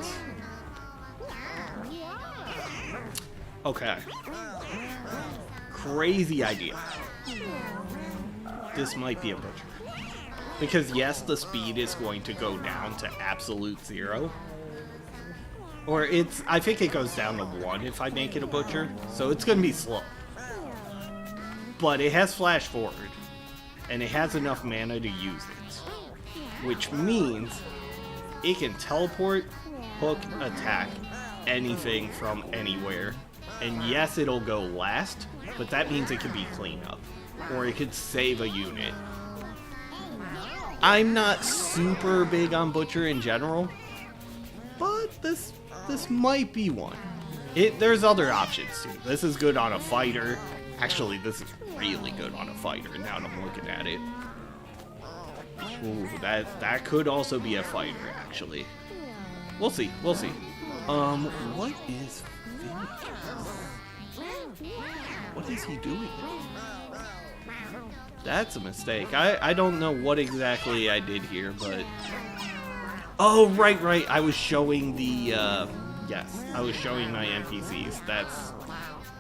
Okay. Crazy idea. This might be a butcher. Because yes, the speed is going to go down to absolute 0. Or I think it goes down to 1 if I make it a butcher. So it's going to be slow. But it has flash forward. And it has enough mana to use it. Which means it can teleport, hook, attack anything from anywhere. And yes, it'll go last, but that means it can be cleanup. Or it could save a unit. I'm not super big on Butcher in general, but this might be one. There's other options too. This is good on a fighter. Actually, this is really good on a fighter now that I'm looking at it. Ooh, that could also be a fighter, actually. We'll see. What is Vinicius? What is he doing? That's a mistake. I don't know what exactly I did here, but... Oh, right. I was showing the, yes, I was showing my NPCs. That's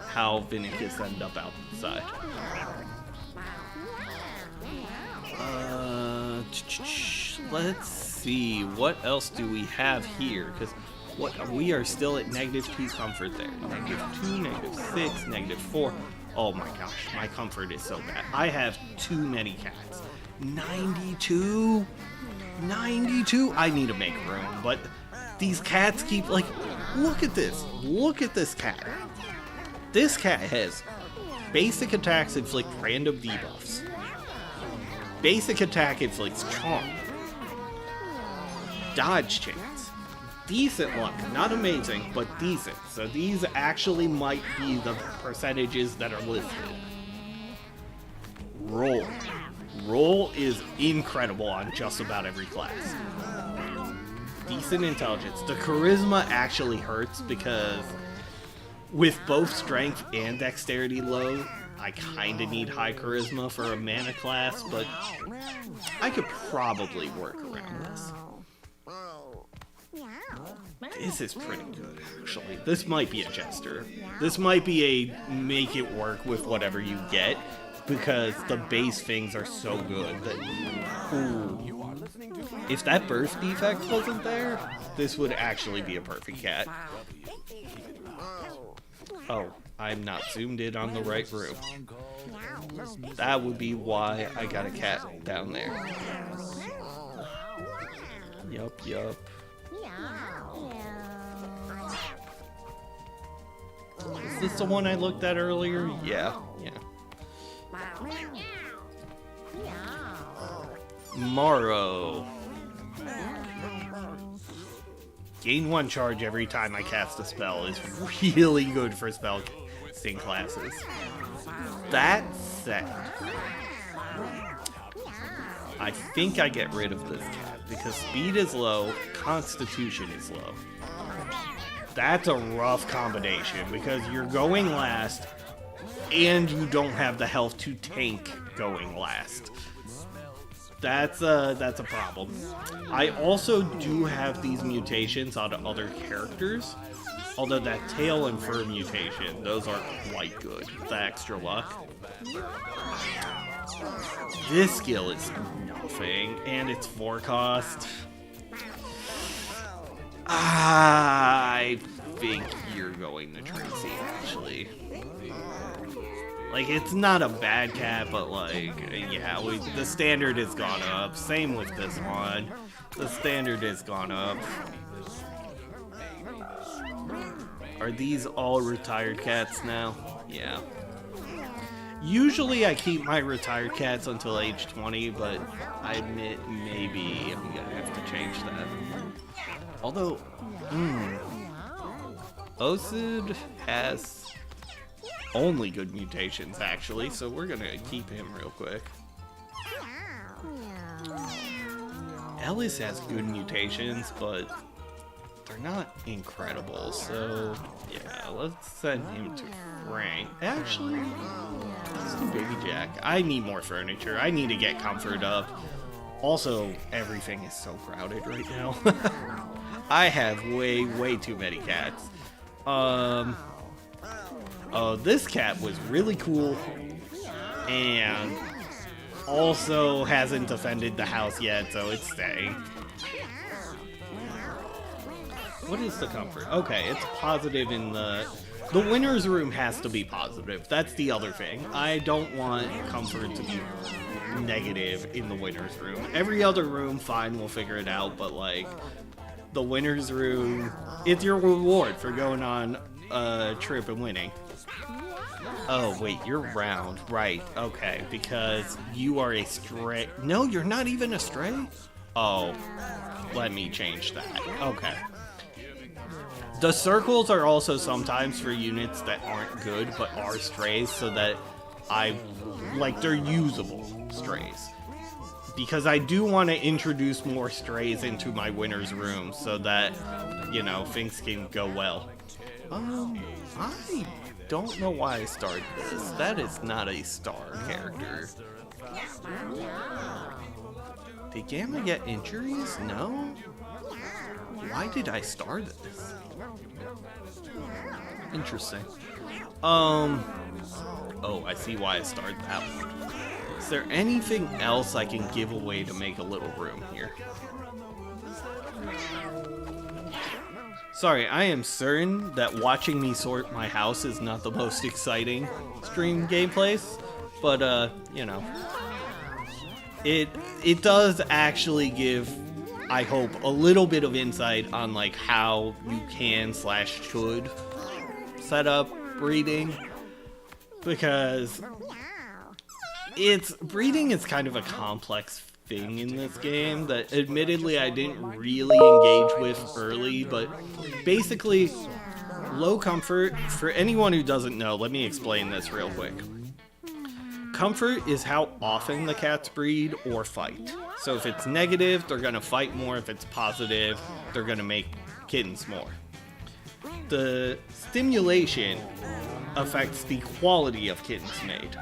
how Vinicius ended up outside. Let's see. What else do we have here? Because we are still at -2 comfort there. -2, -6, -4. Oh my gosh, my comfort is so bad. I have too many cats. 92? 92? I need to make room, but these cats keep, like, look at this. Look at this cat. This cat has basic attacks inflict random debuffs. Basic attack inflicts charm. Dodge chance. Decent luck. Not amazing, but decent. So these actually might be the percentages that are listed. Roll. Roll is incredible on just about every class. Decent intelligence. The charisma actually hurts because with both strength and dexterity low, I kinda need high charisma for a mana class, but I could probably work around this. This is pretty good, actually. This might be a Jester. This might be a make it work with whatever you get, because the base things are so good that... Ooh. If that burst defect wasn't there, this would actually be a perfect cat. Oh, I'm not zoomed in on the right room. That would be why I got a cat down there. Yup. Is this the one I looked at earlier? Yeah. Morrow. Gain 1 charge every time I cast a spell is really good for spell casting classes. That said, I think I get rid of this cat because speed is low, constitution is low. That's a rough combination because you're going last and you don't have the health to tank going last. That's a problem. I also do have these mutations on other characters, although that tail and fur mutation, those are quite good. The extra luck. This skill is nothing, and it's 4 cost. I think you're going to Tracy, actually. Like, it's not a bad cat, but, like, yeah, the standard has gone up. Same with this one. The standard has gone up. Are these all retired cats now? Yeah. Usually I keep my retired cats until age 20, but I admit maybe I'm gonna have to change that. Although, Osid has only good mutations, actually, so we're gonna keep him real quick. Ellis has good mutations, but they're not incredible, so yeah, let's send him to Frank. Actually, let's do Baby Jack. I need more furniture. I need to get comfort up. Also, everything is so crowded right now. I have way too many cats. This cat was really cool, and also hasn't defended the house yet, so it's staying. What is the comfort? Okay, it's positive in the winner's room has to be positive. That's the other thing. I don't want comfort to be negative in the winner's room. Every other room, fine, we'll figure it out, but like the winner's room, it's your reward for going on a trip and winning. Oh, wait, you're round. Right, okay, because you are a stray. No, you're not even a stray? Oh, let me change that. Okay. The circles are also sometimes for units that aren't good, but are strays, so that they're usable strays. Because I do want to introduce more strays into my winner's room, so that, you know, things can go well. I don't know why I started this. That is not a star character. Did Gamma get injuries? No? Why did I start this? Interesting. Oh, I see why I started that one. Is there anything else I can give away to make a little room here? Sorry, I am certain that watching me sort my house is not the most exciting stream gameplays, but you know, it does actually give, I hope, a little bit of insight on like how you can / should set up breeding, because breeding is kind of a complex thing in this game that admittedly I didn't really engage with early, but basically low comfort, for anyone who doesn't know, let me explain this real quick. Comfort is how often the cats breed or fight. So if it's negative, they're gonna fight more. If it's positive, they're gonna make kittens more. The stimulation affects the quality of kittens made.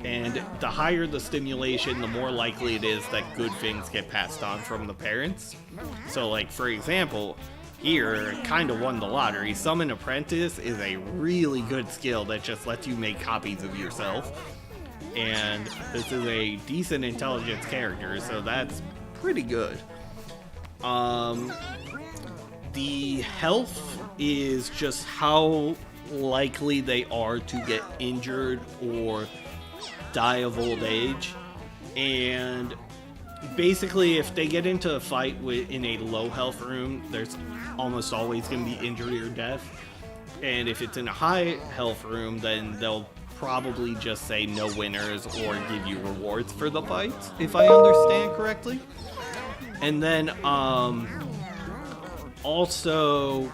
And the higher the stimulation, the more likely it is that good things get passed on from the parents. So like, for example, here, kind of won the lottery. Summon Apprentice is a really good skill that just lets you make copies of yourself. And this is a decent intelligence character, so that's pretty good. The health is just how likely they are to get injured or die of old age, and basically if they get into a fight in a low health room, there's almost always going to be injury or death, and if it's in a high health room, then they'll probably just say no winners or give you rewards for the fights, if I understand correctly. And then also,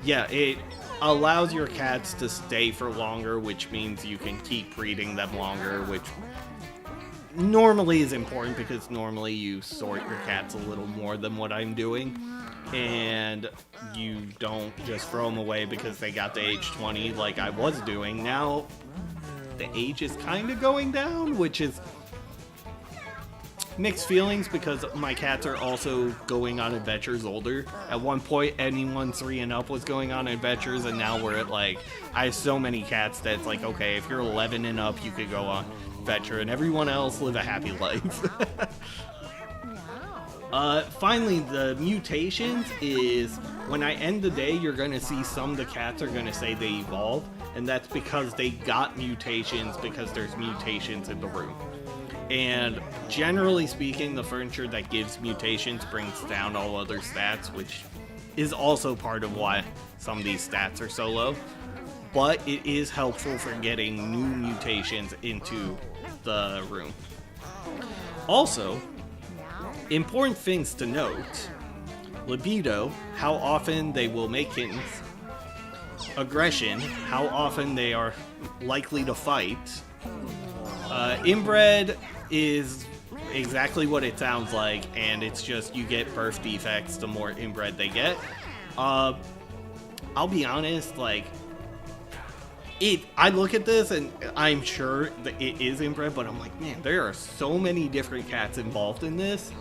yeah, it allows your cats to stay for longer, which means you can keep breeding them longer, which normally is important because normally you sort your cats a little more than what I'm doing, and you don't just throw them away because they got to age 20 like I was doing. Now the age is kind of going down, which is mixed feelings because my cats are also going on adventures older. At one point, anyone 3 and up was going on adventures, and now we're at like, I have so many cats that it's like, okay, if you're 11 and up, you could go on adventure, and everyone else live a happy life. Finally, the mutations is when I end the day, you're going to see some of the cats are going to say they evolve, and that's because they got mutations because there's mutations in the room. And generally speaking, the furniture that gives mutations brings down all other stats, which is also part of why some of these stats are so low. But it is helpful for getting new mutations into the room. Also, important things to note: libido, how often they will make kittens; aggression, how often they are likely to fight; inbred is exactly what it sounds like, and it's just you get birth defects the more inbred they get. I'll be honest, like, I look at this and I'm sure that it is inbred, but I'm like, man, there are so many different cats involved in this.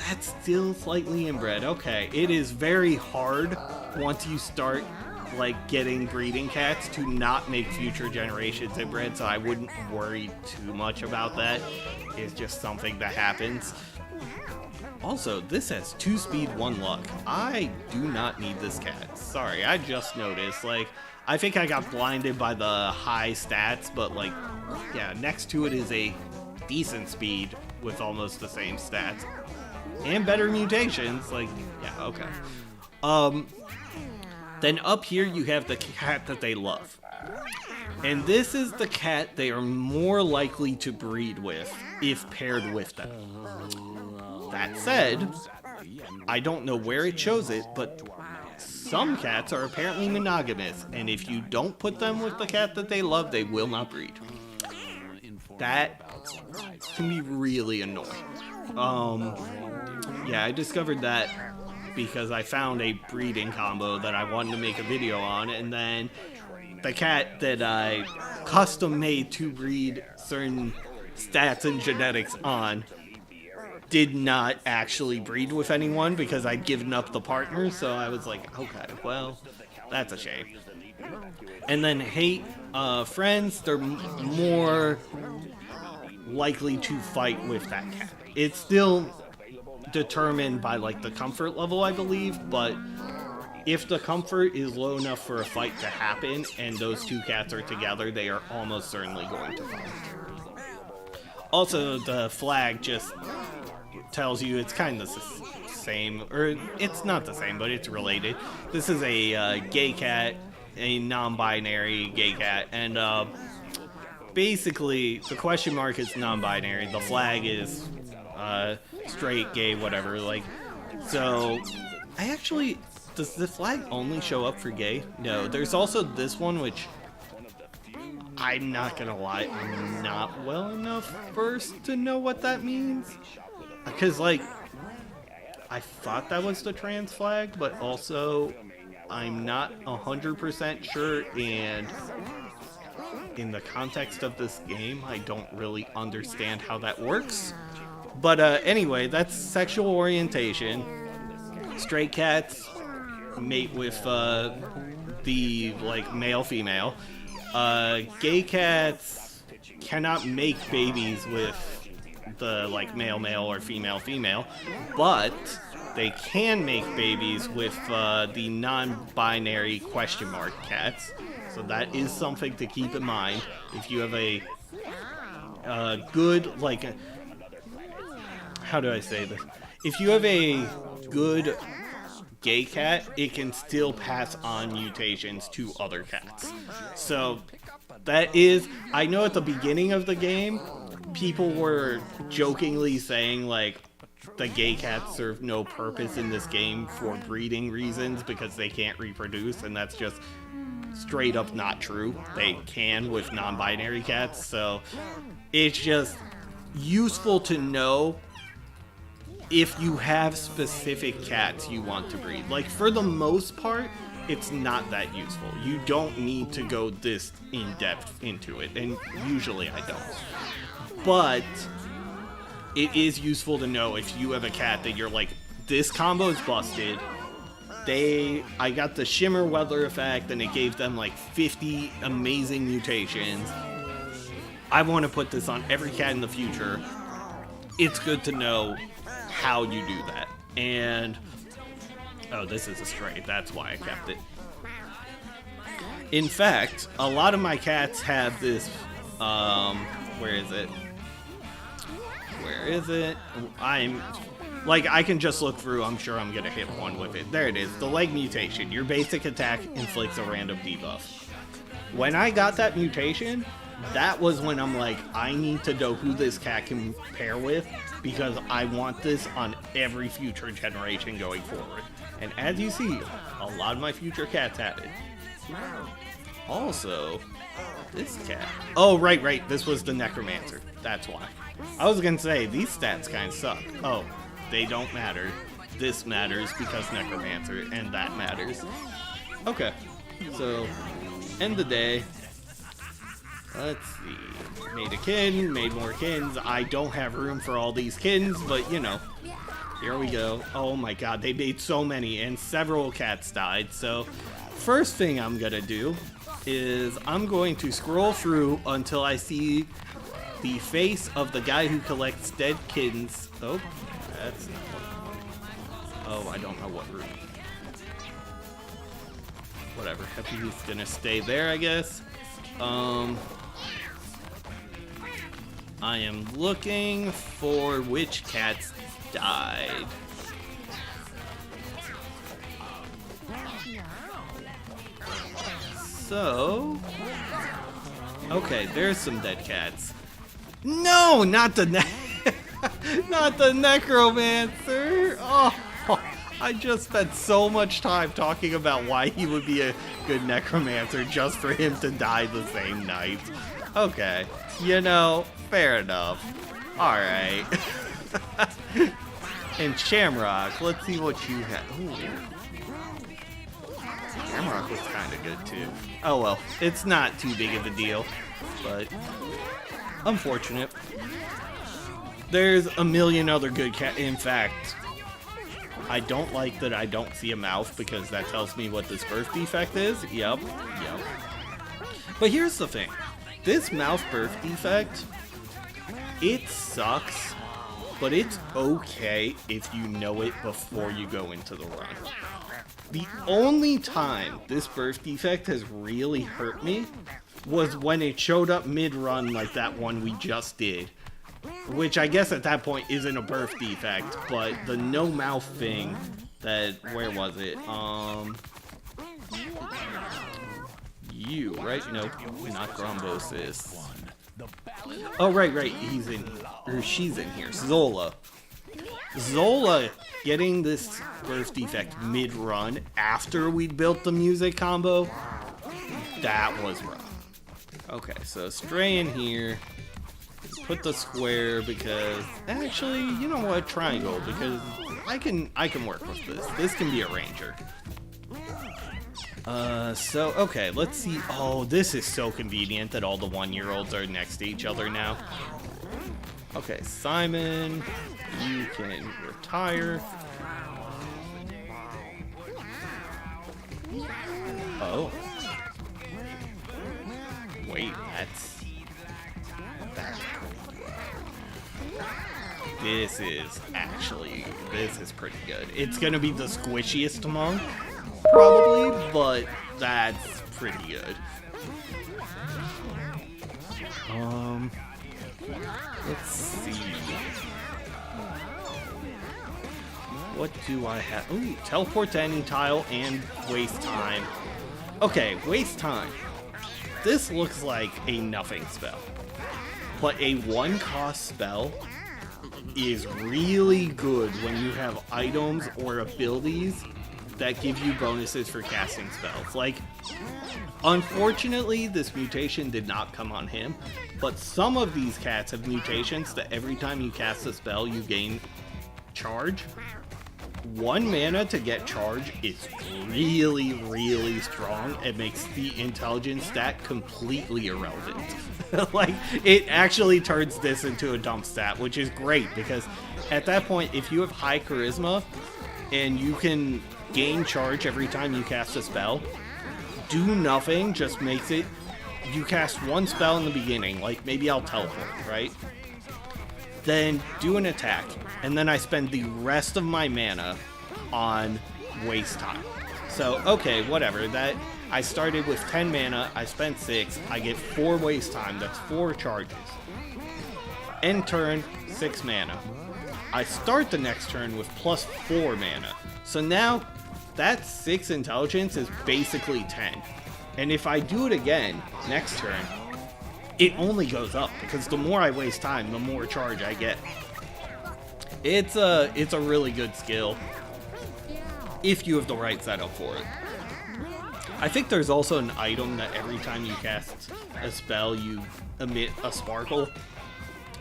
That's still slightly inbred. Okay, it is very hard once you start like getting breeding cats to not make future generations inbred, so I wouldn't worry too much about that. It's just something that happens. Also, this has 2 speed, 1 luck. I do not need this cat. Sorry, I just noticed. Like, I think I got blinded by the high stats, but like, yeah, next to it is a decent speed with almost the same stats. And better mutations, like, yeah, okay. Then up here you have the cat that they love. And this is the cat they are more likely to breed with if paired with them. That said, I don't know where it shows it, but some cats are apparently monogamous, and if you don't put them with the cat that they love, they will not breed. That can be really annoying. Yeah, I discovered that because I found a breeding combo that I wanted to make a video on, and then the cat that I custom made to breed certain stats and genetics on did not actually breed with anyone because I'd given up the partner, so I was like, okay, well, that's a shame. And then hate friends, they're more likely to fight with that cat. It's still determined by like the comfort level, I believe, but if the comfort is low enough for a fight to happen and those two cats are together, they are almost certainly going to fight. Also, the flag just tells you it's kind of the same, or it's not the same, but it's related. This is a gay cat, a non-binary gay cat, and basically the question mark is non-binary. The flag is straight, gay, whatever. Like, so I actually, does the flag only show up for gay? No, there's also this one, which I'm not gonna lie, I'm not well enough versed to know what that means. Because, like, I thought that was the trans flag, but also I'm not 100% sure, and in the context of this game, I don't really understand how that works. But anyway, that's sexual orientation. Straight cats mate with the, like, male-female. Gay cats cannot make babies with the, like, male-male or female-female, but they can make babies with the non-binary question mark cats. So that is something to keep in mind. If you have a good, like, how do I say this? If you have a good gay cat, it can still pass on mutations to other cats. So that is, I know at the beginning of the game, people were jokingly saying, like, the gay cats serve no purpose in this game for breeding reasons because they can't reproduce, and that's just straight up not true. They can with non-binary cats, so it's just useful to know if you have specific cats you want to breed. Like, for the most part, it's not that useful. You don't need to go this in-depth into it, and usually I don't. But it is useful to know if you have a cat that you're like, this combo is busted. I got the shimmer weather effect, and it gave them like 50 amazing mutations. I want to put this on every cat in the future. It's good to know how you do that. And oh, this is a stray, that's why I kept it. In fact, a lot of my cats have this where is it? I'm like, I can just look through, I'm sure I'm gonna hit one with it. There it is, the leg mutation. Your basic attack inflicts a random debuff. When I got that mutation, that was when I'm like, I need to know who this cat can pair with, because I want this on every future generation going forward. And as you see, a lot of my future cats had it. Also, this cat. Oh, right, this was the Necromancer. That's why. I was gonna say, these stats kind of suck. Oh, they don't matter. This matters because Necromancer, and that matters. Okay, so, end the day. Let's see. Made a kin, made more kins. I don't have room for all these kins, but you know. Here we go. Oh my god, they made so many, and several cats died. So, first thing I'm gonna do is I'm going to scroll through until I see the face of the guy who collects dead kittens. Oh, that's not one. Oh, I don't know what room. Whatever. He's gonna stay there, I guess. I am looking for which cats died. So, okay, there's some dead cats. No, not the not the Necromancer. Oh, I just spent so much time talking about why he would be a good Necromancer just for him to die the same night. Okay, you know, fair enough. Alright. And Shamrock, let's see what you have. Ooh. Shamrock was kind of good too. Oh well, it's not too big of a deal, but unfortunate. There's a million other good cats. In fact, I don't like that I don't see a mouth because that tells me what this birth defect is. Yep. But here's the thing. This mouth birth defect, it sucks, but it's okay if you know it before you go into the run. The only time this birth defect has really hurt me was when it showed up mid-run like that one we just did. Which I guess at that point isn't a birth defect, but the no mouth thing that, where was it? You, right? No, not Grombosis. Oh, right, he's in, or she's in here, Zola. Zola getting this birth defect mid-run after we'd built the music combo, that was rough. Okay, so Stray in here. Put the square because, actually, you know what, triangle, because I can work with this. This can be a ranger. So, okay, let's see. Oh, this is so convenient that all the 1-year-olds are next to each other now. Okay, Simon, you can retire. Oh. Wait, that's this is pretty good. It's gonna be the squishiest among, probably, but that's pretty good. Let's see. What do I have? Ooh, teleport to any tile and waste time. Okay, waste time. This looks like a nothing spell, but a 1-cost spell is really good when you have items or abilities that give you bonuses for casting spells. Like, unfortunately, this mutation did not come on him, but some of these cats have mutations that every time you cast a spell, you gain charge. 1 mana to get charge is really, really strong. It makes the intelligence stat completely irrelevant. Like, it actually turns this into a dump stat, which is great, because at that point, if you have high charisma and you can gain charge every time you cast a spell, do nothing just makes it, you cast 1 spell in the beginning, like maybe I'll teleport, right? Then do an attack, and then I spend the rest of my mana on waste time. So, okay, whatever, that I started with 10 mana, I spent 6, I get 4 waste time, that's 4 charges. End turn, 6 mana. I start the next turn with plus 4 mana. So now, that 6 intelligence is basically 10. And if I do it again, next turn, it only goes up, because the more I waste time, the more charge I get. It's a really good skill, if you have the right setup for it. I think there's also an item that every time you cast a spell, you emit a sparkle,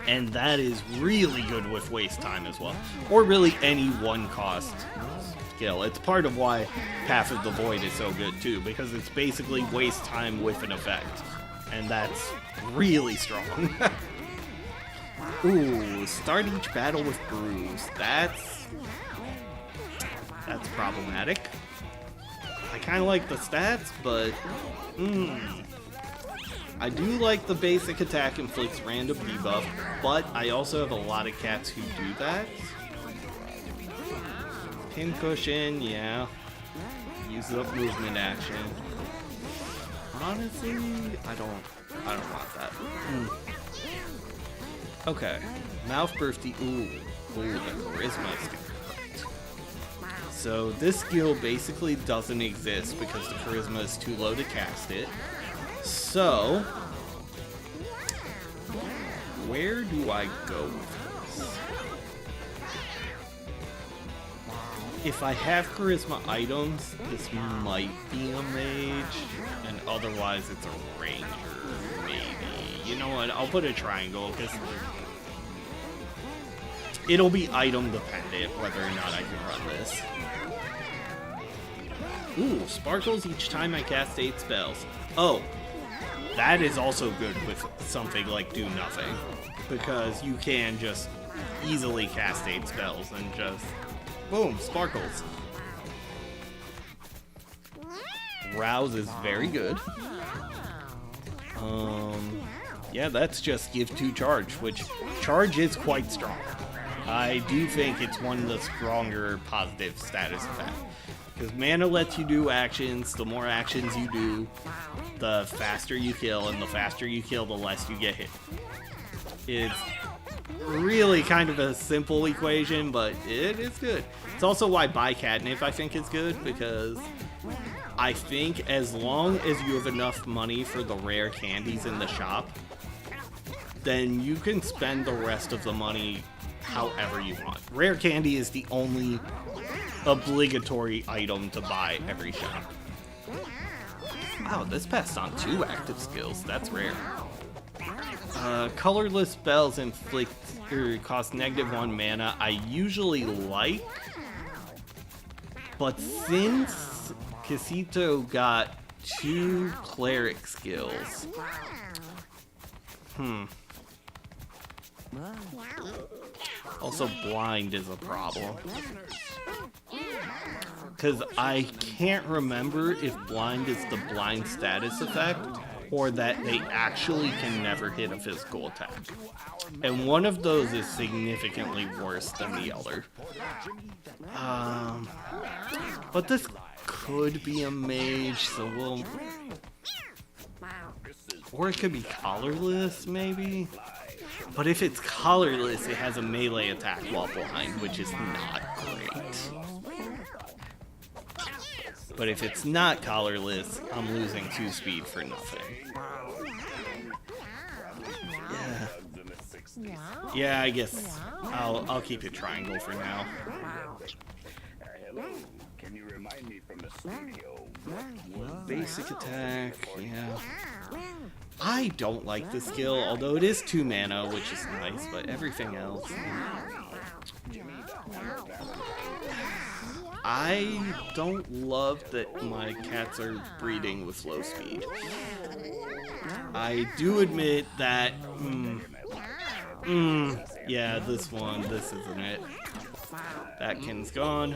and that is really good with waste time as well. Or really any 1-cost skill. It's part of why Path of the Void is so good too, because it's basically waste time with an effect. And that's really strong. Ooh, start each battle with Bruise. That's problematic. I kind of like the stats, but I do like the basic attack inflicts random debuff, but I also have a lot of cats who do that. Pincushion, yeah. Uses up movement action. Honestly, I don't want that. Okay. Mouth Birthday. Ooh, the charisma is gonna hurt. So this skill basically doesn't exist because the charisma is too low to cast it. So where do I go with this? If I have charisma items, this might be a mage, and otherwise it's a ranger, maybe. You know what, I'll put a triangle, because it'll be item dependent whether or not I can run this. Ooh, sparkles each time I cast 8 spells. Oh, that is also good with something like Do Nothing, because you can just easily cast 8 spells and just, boom, sparkles. Rouse is very good. Yeah, that's just give 2 charge, which charge is quite strong. I do think it's one of the stronger positive status effects. Because mana lets you do actions. The more actions you do, the faster you kill, and the faster you kill, the less you get hit. It's really kind of a simple equation, but it is good. It's also why buy catnip I think is good, because I think as long as you have enough money for the rare candies in the shop, then you can spend the rest of the money however you want. Rare candy is the only obligatory item to buy every shop. Wow, this passed on 2 active skills. That's rare. Colorless spells inflict or cost -1 mana. I usually like, but since Casito got 2 cleric skills, also blind is a problem. Because I can't remember if blind is the blind status effect or that they actually can never hit a physical attack. And one of those is significantly worse than the other. But this could be a mage, so we'll... Or it could be collarless, maybe? But if it's collarless, it has a melee attack while blind, which is not great. But if it's not collarless, I'm losing 2 speed for nothing. Yeah, I guess I'll keep it triangle for now. Basic attack, yeah. I don't like the skill, although it is 2 mana, which is nice, but everything else... I don't love that my cats are breeding with low speed. I do admit that... yeah, this isn't it. That kin's gone.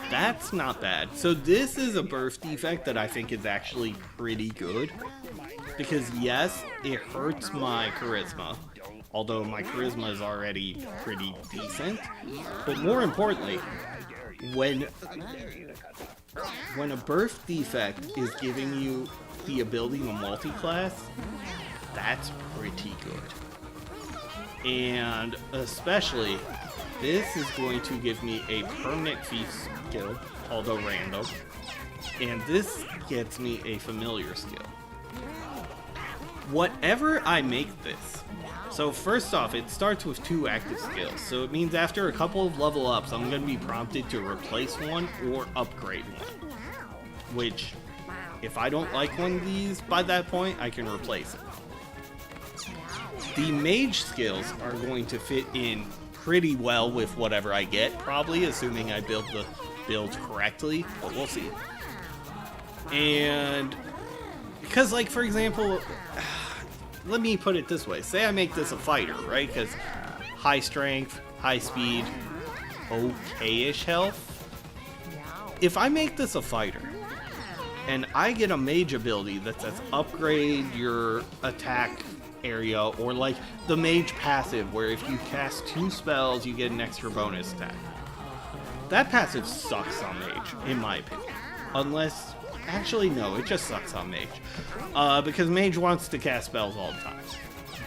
That's not bad. So this is a birth defect that I think is actually pretty good. Because yes, it hurts my charisma. Although my charisma is already pretty decent. But more importantly, when a birth defect is giving you the ability to multi-class, that's pretty good. And especially, this is going to give me a permanent feat skill, although random. And this gets me a familiar skill. Whatever I make this, so first off, it starts with 2 active skills, so it means after a couple of level ups, I'm going to be prompted to replace one or upgrade one. Which, if I don't like one of these by that point, I can replace it. The mage skills are going to fit in pretty well with whatever I get, probably, assuming I build the build correctly, but we'll see. And, because, like, for example... Let me put it this way. Say I make this a fighter, right? Because high strength, high speed, okay-ish health. If I make this a fighter, and I get a mage ability that says upgrade your attack area, or like the mage passive, where if you cast 2 spells, you get an extra bonus attack. That passive sucks on mage, in my opinion. Unless... Actually, no, it just sucks on mage. Because mage wants to cast spells all the time.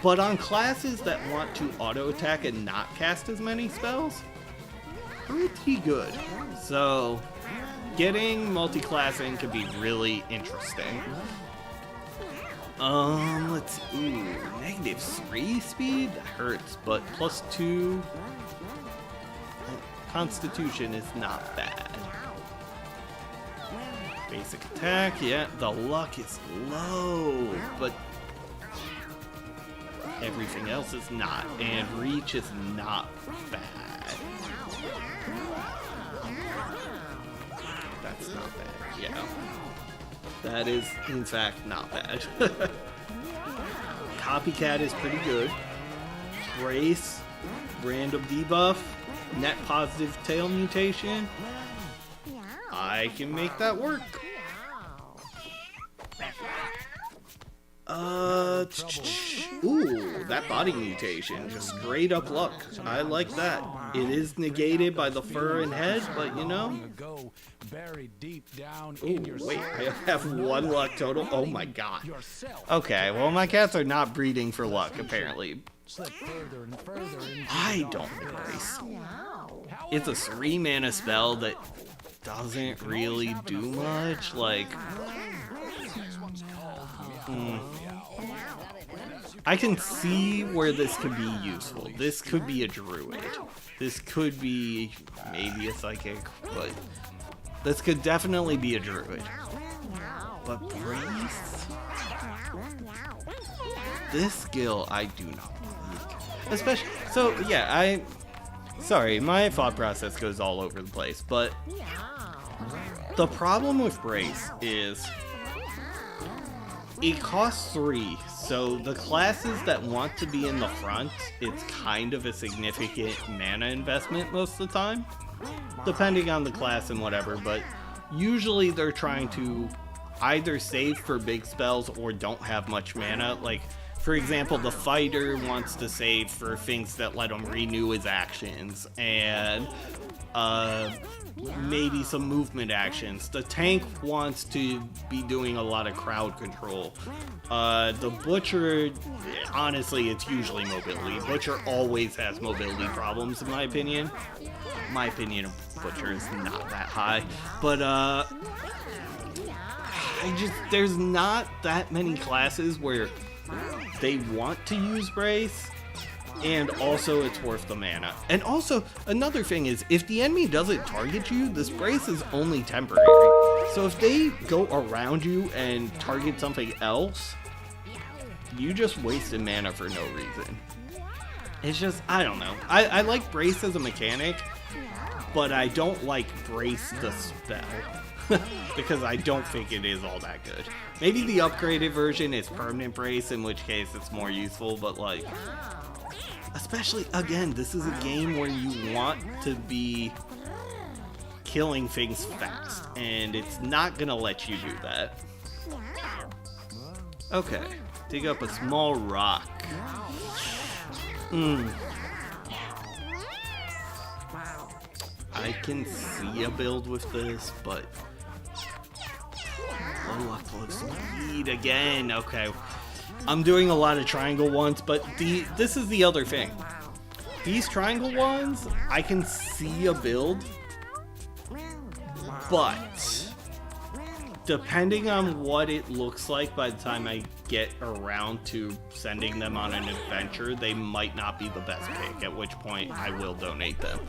But on classes that want to auto-attack and not cast as many spells, pretty good. So, getting multi-classing could be really interesting. Let's see. Ooh, -3 speed? That hurts, but +2... Constitution is not bad. Basic attack, yeah, the luck is low, but everything else is not, and reach is not bad. That's not bad, yeah. That is, in fact, not bad. Copycat is pretty good. Brace, random debuff, net positive tail mutation. I can make that work. Ooh, that body mutation, just straight up luck. I like that. It is negated by the fur and head, but you know. Ooh, wait, I have 1 luck total. Oh my god. Okay, well my cats are not breeding for luck, apparently. I don't embrace. It's a 3-mana spell that doesn't really do much, like... I can see where this could be useful. This could be a druid. This could be maybe a psychic, but this could definitely be a druid. But Brace? This skill I do not like. Especially, so yeah, sorry, my thought process goes all over the place, but the problem with Brace is it costs 3, so the classes that want to be in the front, it's kind of a significant mana investment most of the time, depending on the class and whatever, but usually they're trying to either save for big spells or don't have much mana. Like, for example, the fighter wants to save for things that let him renew his actions, and maybe some movement actions. The tank wants to be doing a lot of crowd control. The butcher, honestly, it's usually mobility. Butcher always has mobility problems, in my opinion. My opinion of butcher is not that high, but there's not that many classes where they want to use Brace, and also it's worth the mana. And also, another thing is, if the enemy doesn't target you, this Brace is only temporary. So if they go around you and target something else, you just wasted mana for no reason. It's just, I don't know. I like Brace as a mechanic, but I don't like Brace the spell. Because I don't think it is all that good. Maybe the upgraded version is permanent Brace, in which case it's more useful, but like... Especially, again, this is a game where you want to be killing things fast, and it's not gonna let you do that. Okay, dig up a small rock. I can see a build with this, but... Oh, upload speed again. Okay. I'm doing a lot of triangle ones, but this is the other thing. These triangle ones, I can see a build, but depending on what it looks like by the time I get around to sending them on an adventure, they might not be the best pick, at which point I will donate them.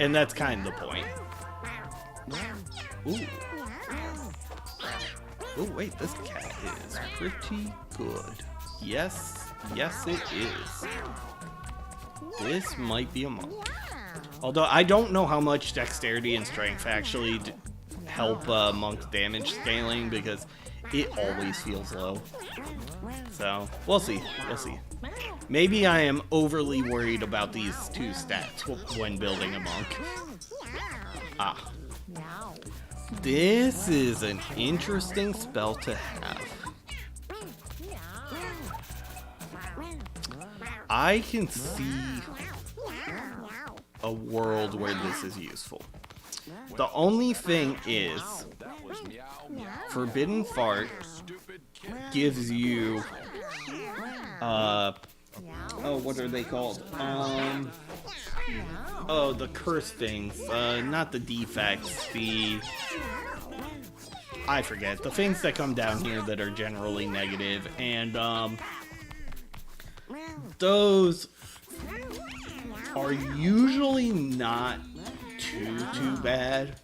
And that's kind of the point. Ooh. Oh wait, this cat is pretty good. Yes, yes it is. This might be a monk. Although I don't know how much dexterity and strength actually help monk damage scaling, because it always feels low. So, we'll see, we'll see. Maybe I am overly worried about these 2 stats when building a monk. Ah. This is an interesting spell to have. I can see a world where this is useful. The only thing is, Forbidden Fart gives you, oh, what are they called? Oh, the curse things, not the defects, I forget, the things that come down here that are generally negative, and, those are usually not too bad,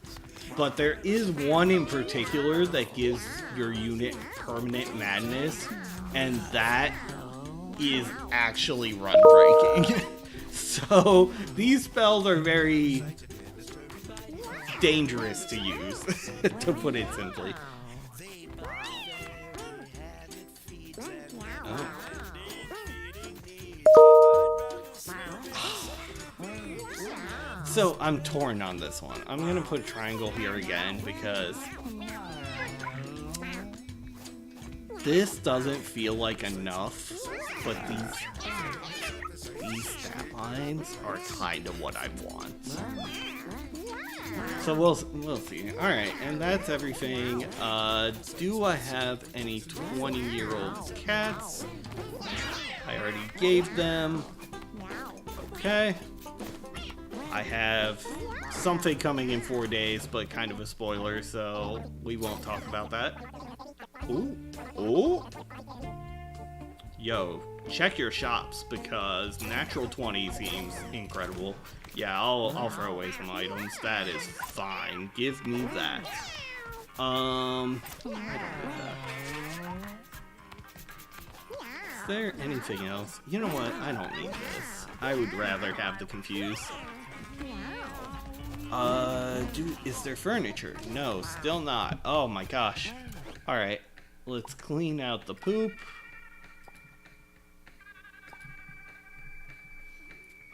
but there is one in particular that gives your unit permanent madness, and that is actually run breaking. So these spells are very dangerous to use, to put it simply. Oh. So I'm torn on this one. I'm gonna put a triangle here again because This doesn't feel like enough, but these stat lines are kind of what I want. So we'll see. Alright, and that's everything. Do I have any 20-year-old cats? I already gave them. Okay. I have something coming in 4 days, but kind of a spoiler, so we won't talk about that. Ooh. Ooh. Yo, check your shops, because natural 20 seems incredible. Yeah, I'll throw away some items. That is fine. Give me that. I don't need that. Is there anything else? You know what? I don't need this. I would rather have the confused. Is there furniture? No, still not. Oh my gosh. Alright, let's clean out the poop.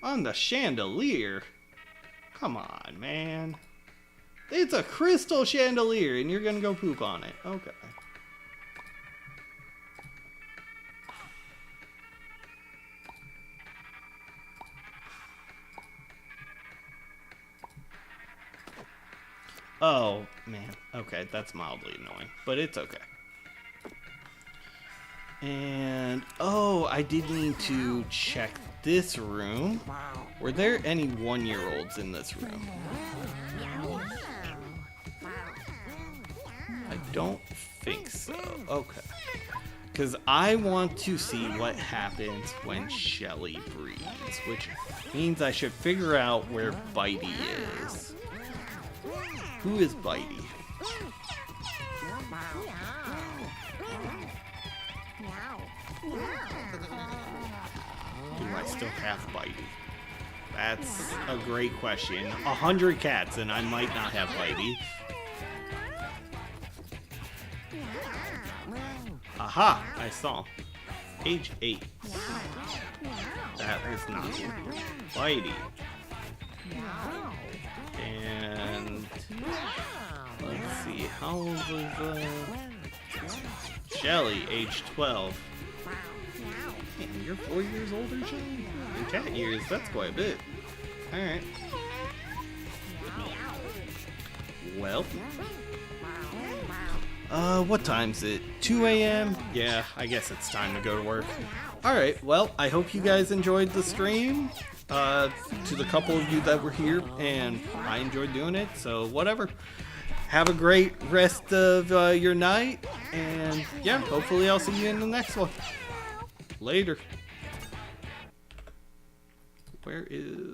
On the chandelier? Come on, man. It's a crystal chandelier and you're gonna go poop on it. Okay. Oh, man. Okay, that's mildly annoying, but it's okay. And, oh, I did need to check this room. Were there any 1-year-olds in this room? I don't think so. Okay. Because I want to see what happens when Shelly breeds, which means I should figure out where Bitey is. Who is Bitey? Do I still have Bitey? That's a great question. 100 cats and I might not have Bitey. Aha! I saw. Age 8. That is not Bitey. And let's see, how old was Shelly? Age 12. Man, you're 4 years older, Shelly? In cat years, that's quite a bit. Alright. Well. What time's it? 2 a.m.? Yeah, I guess it's time to go to work. Alright, well, I hope you guys enjoyed the stream. To the couple of you that were here, and I enjoyed doing it, so whatever. Have a great rest of your night, and yeah, hopefully I'll see you in the next one. Later. Where is...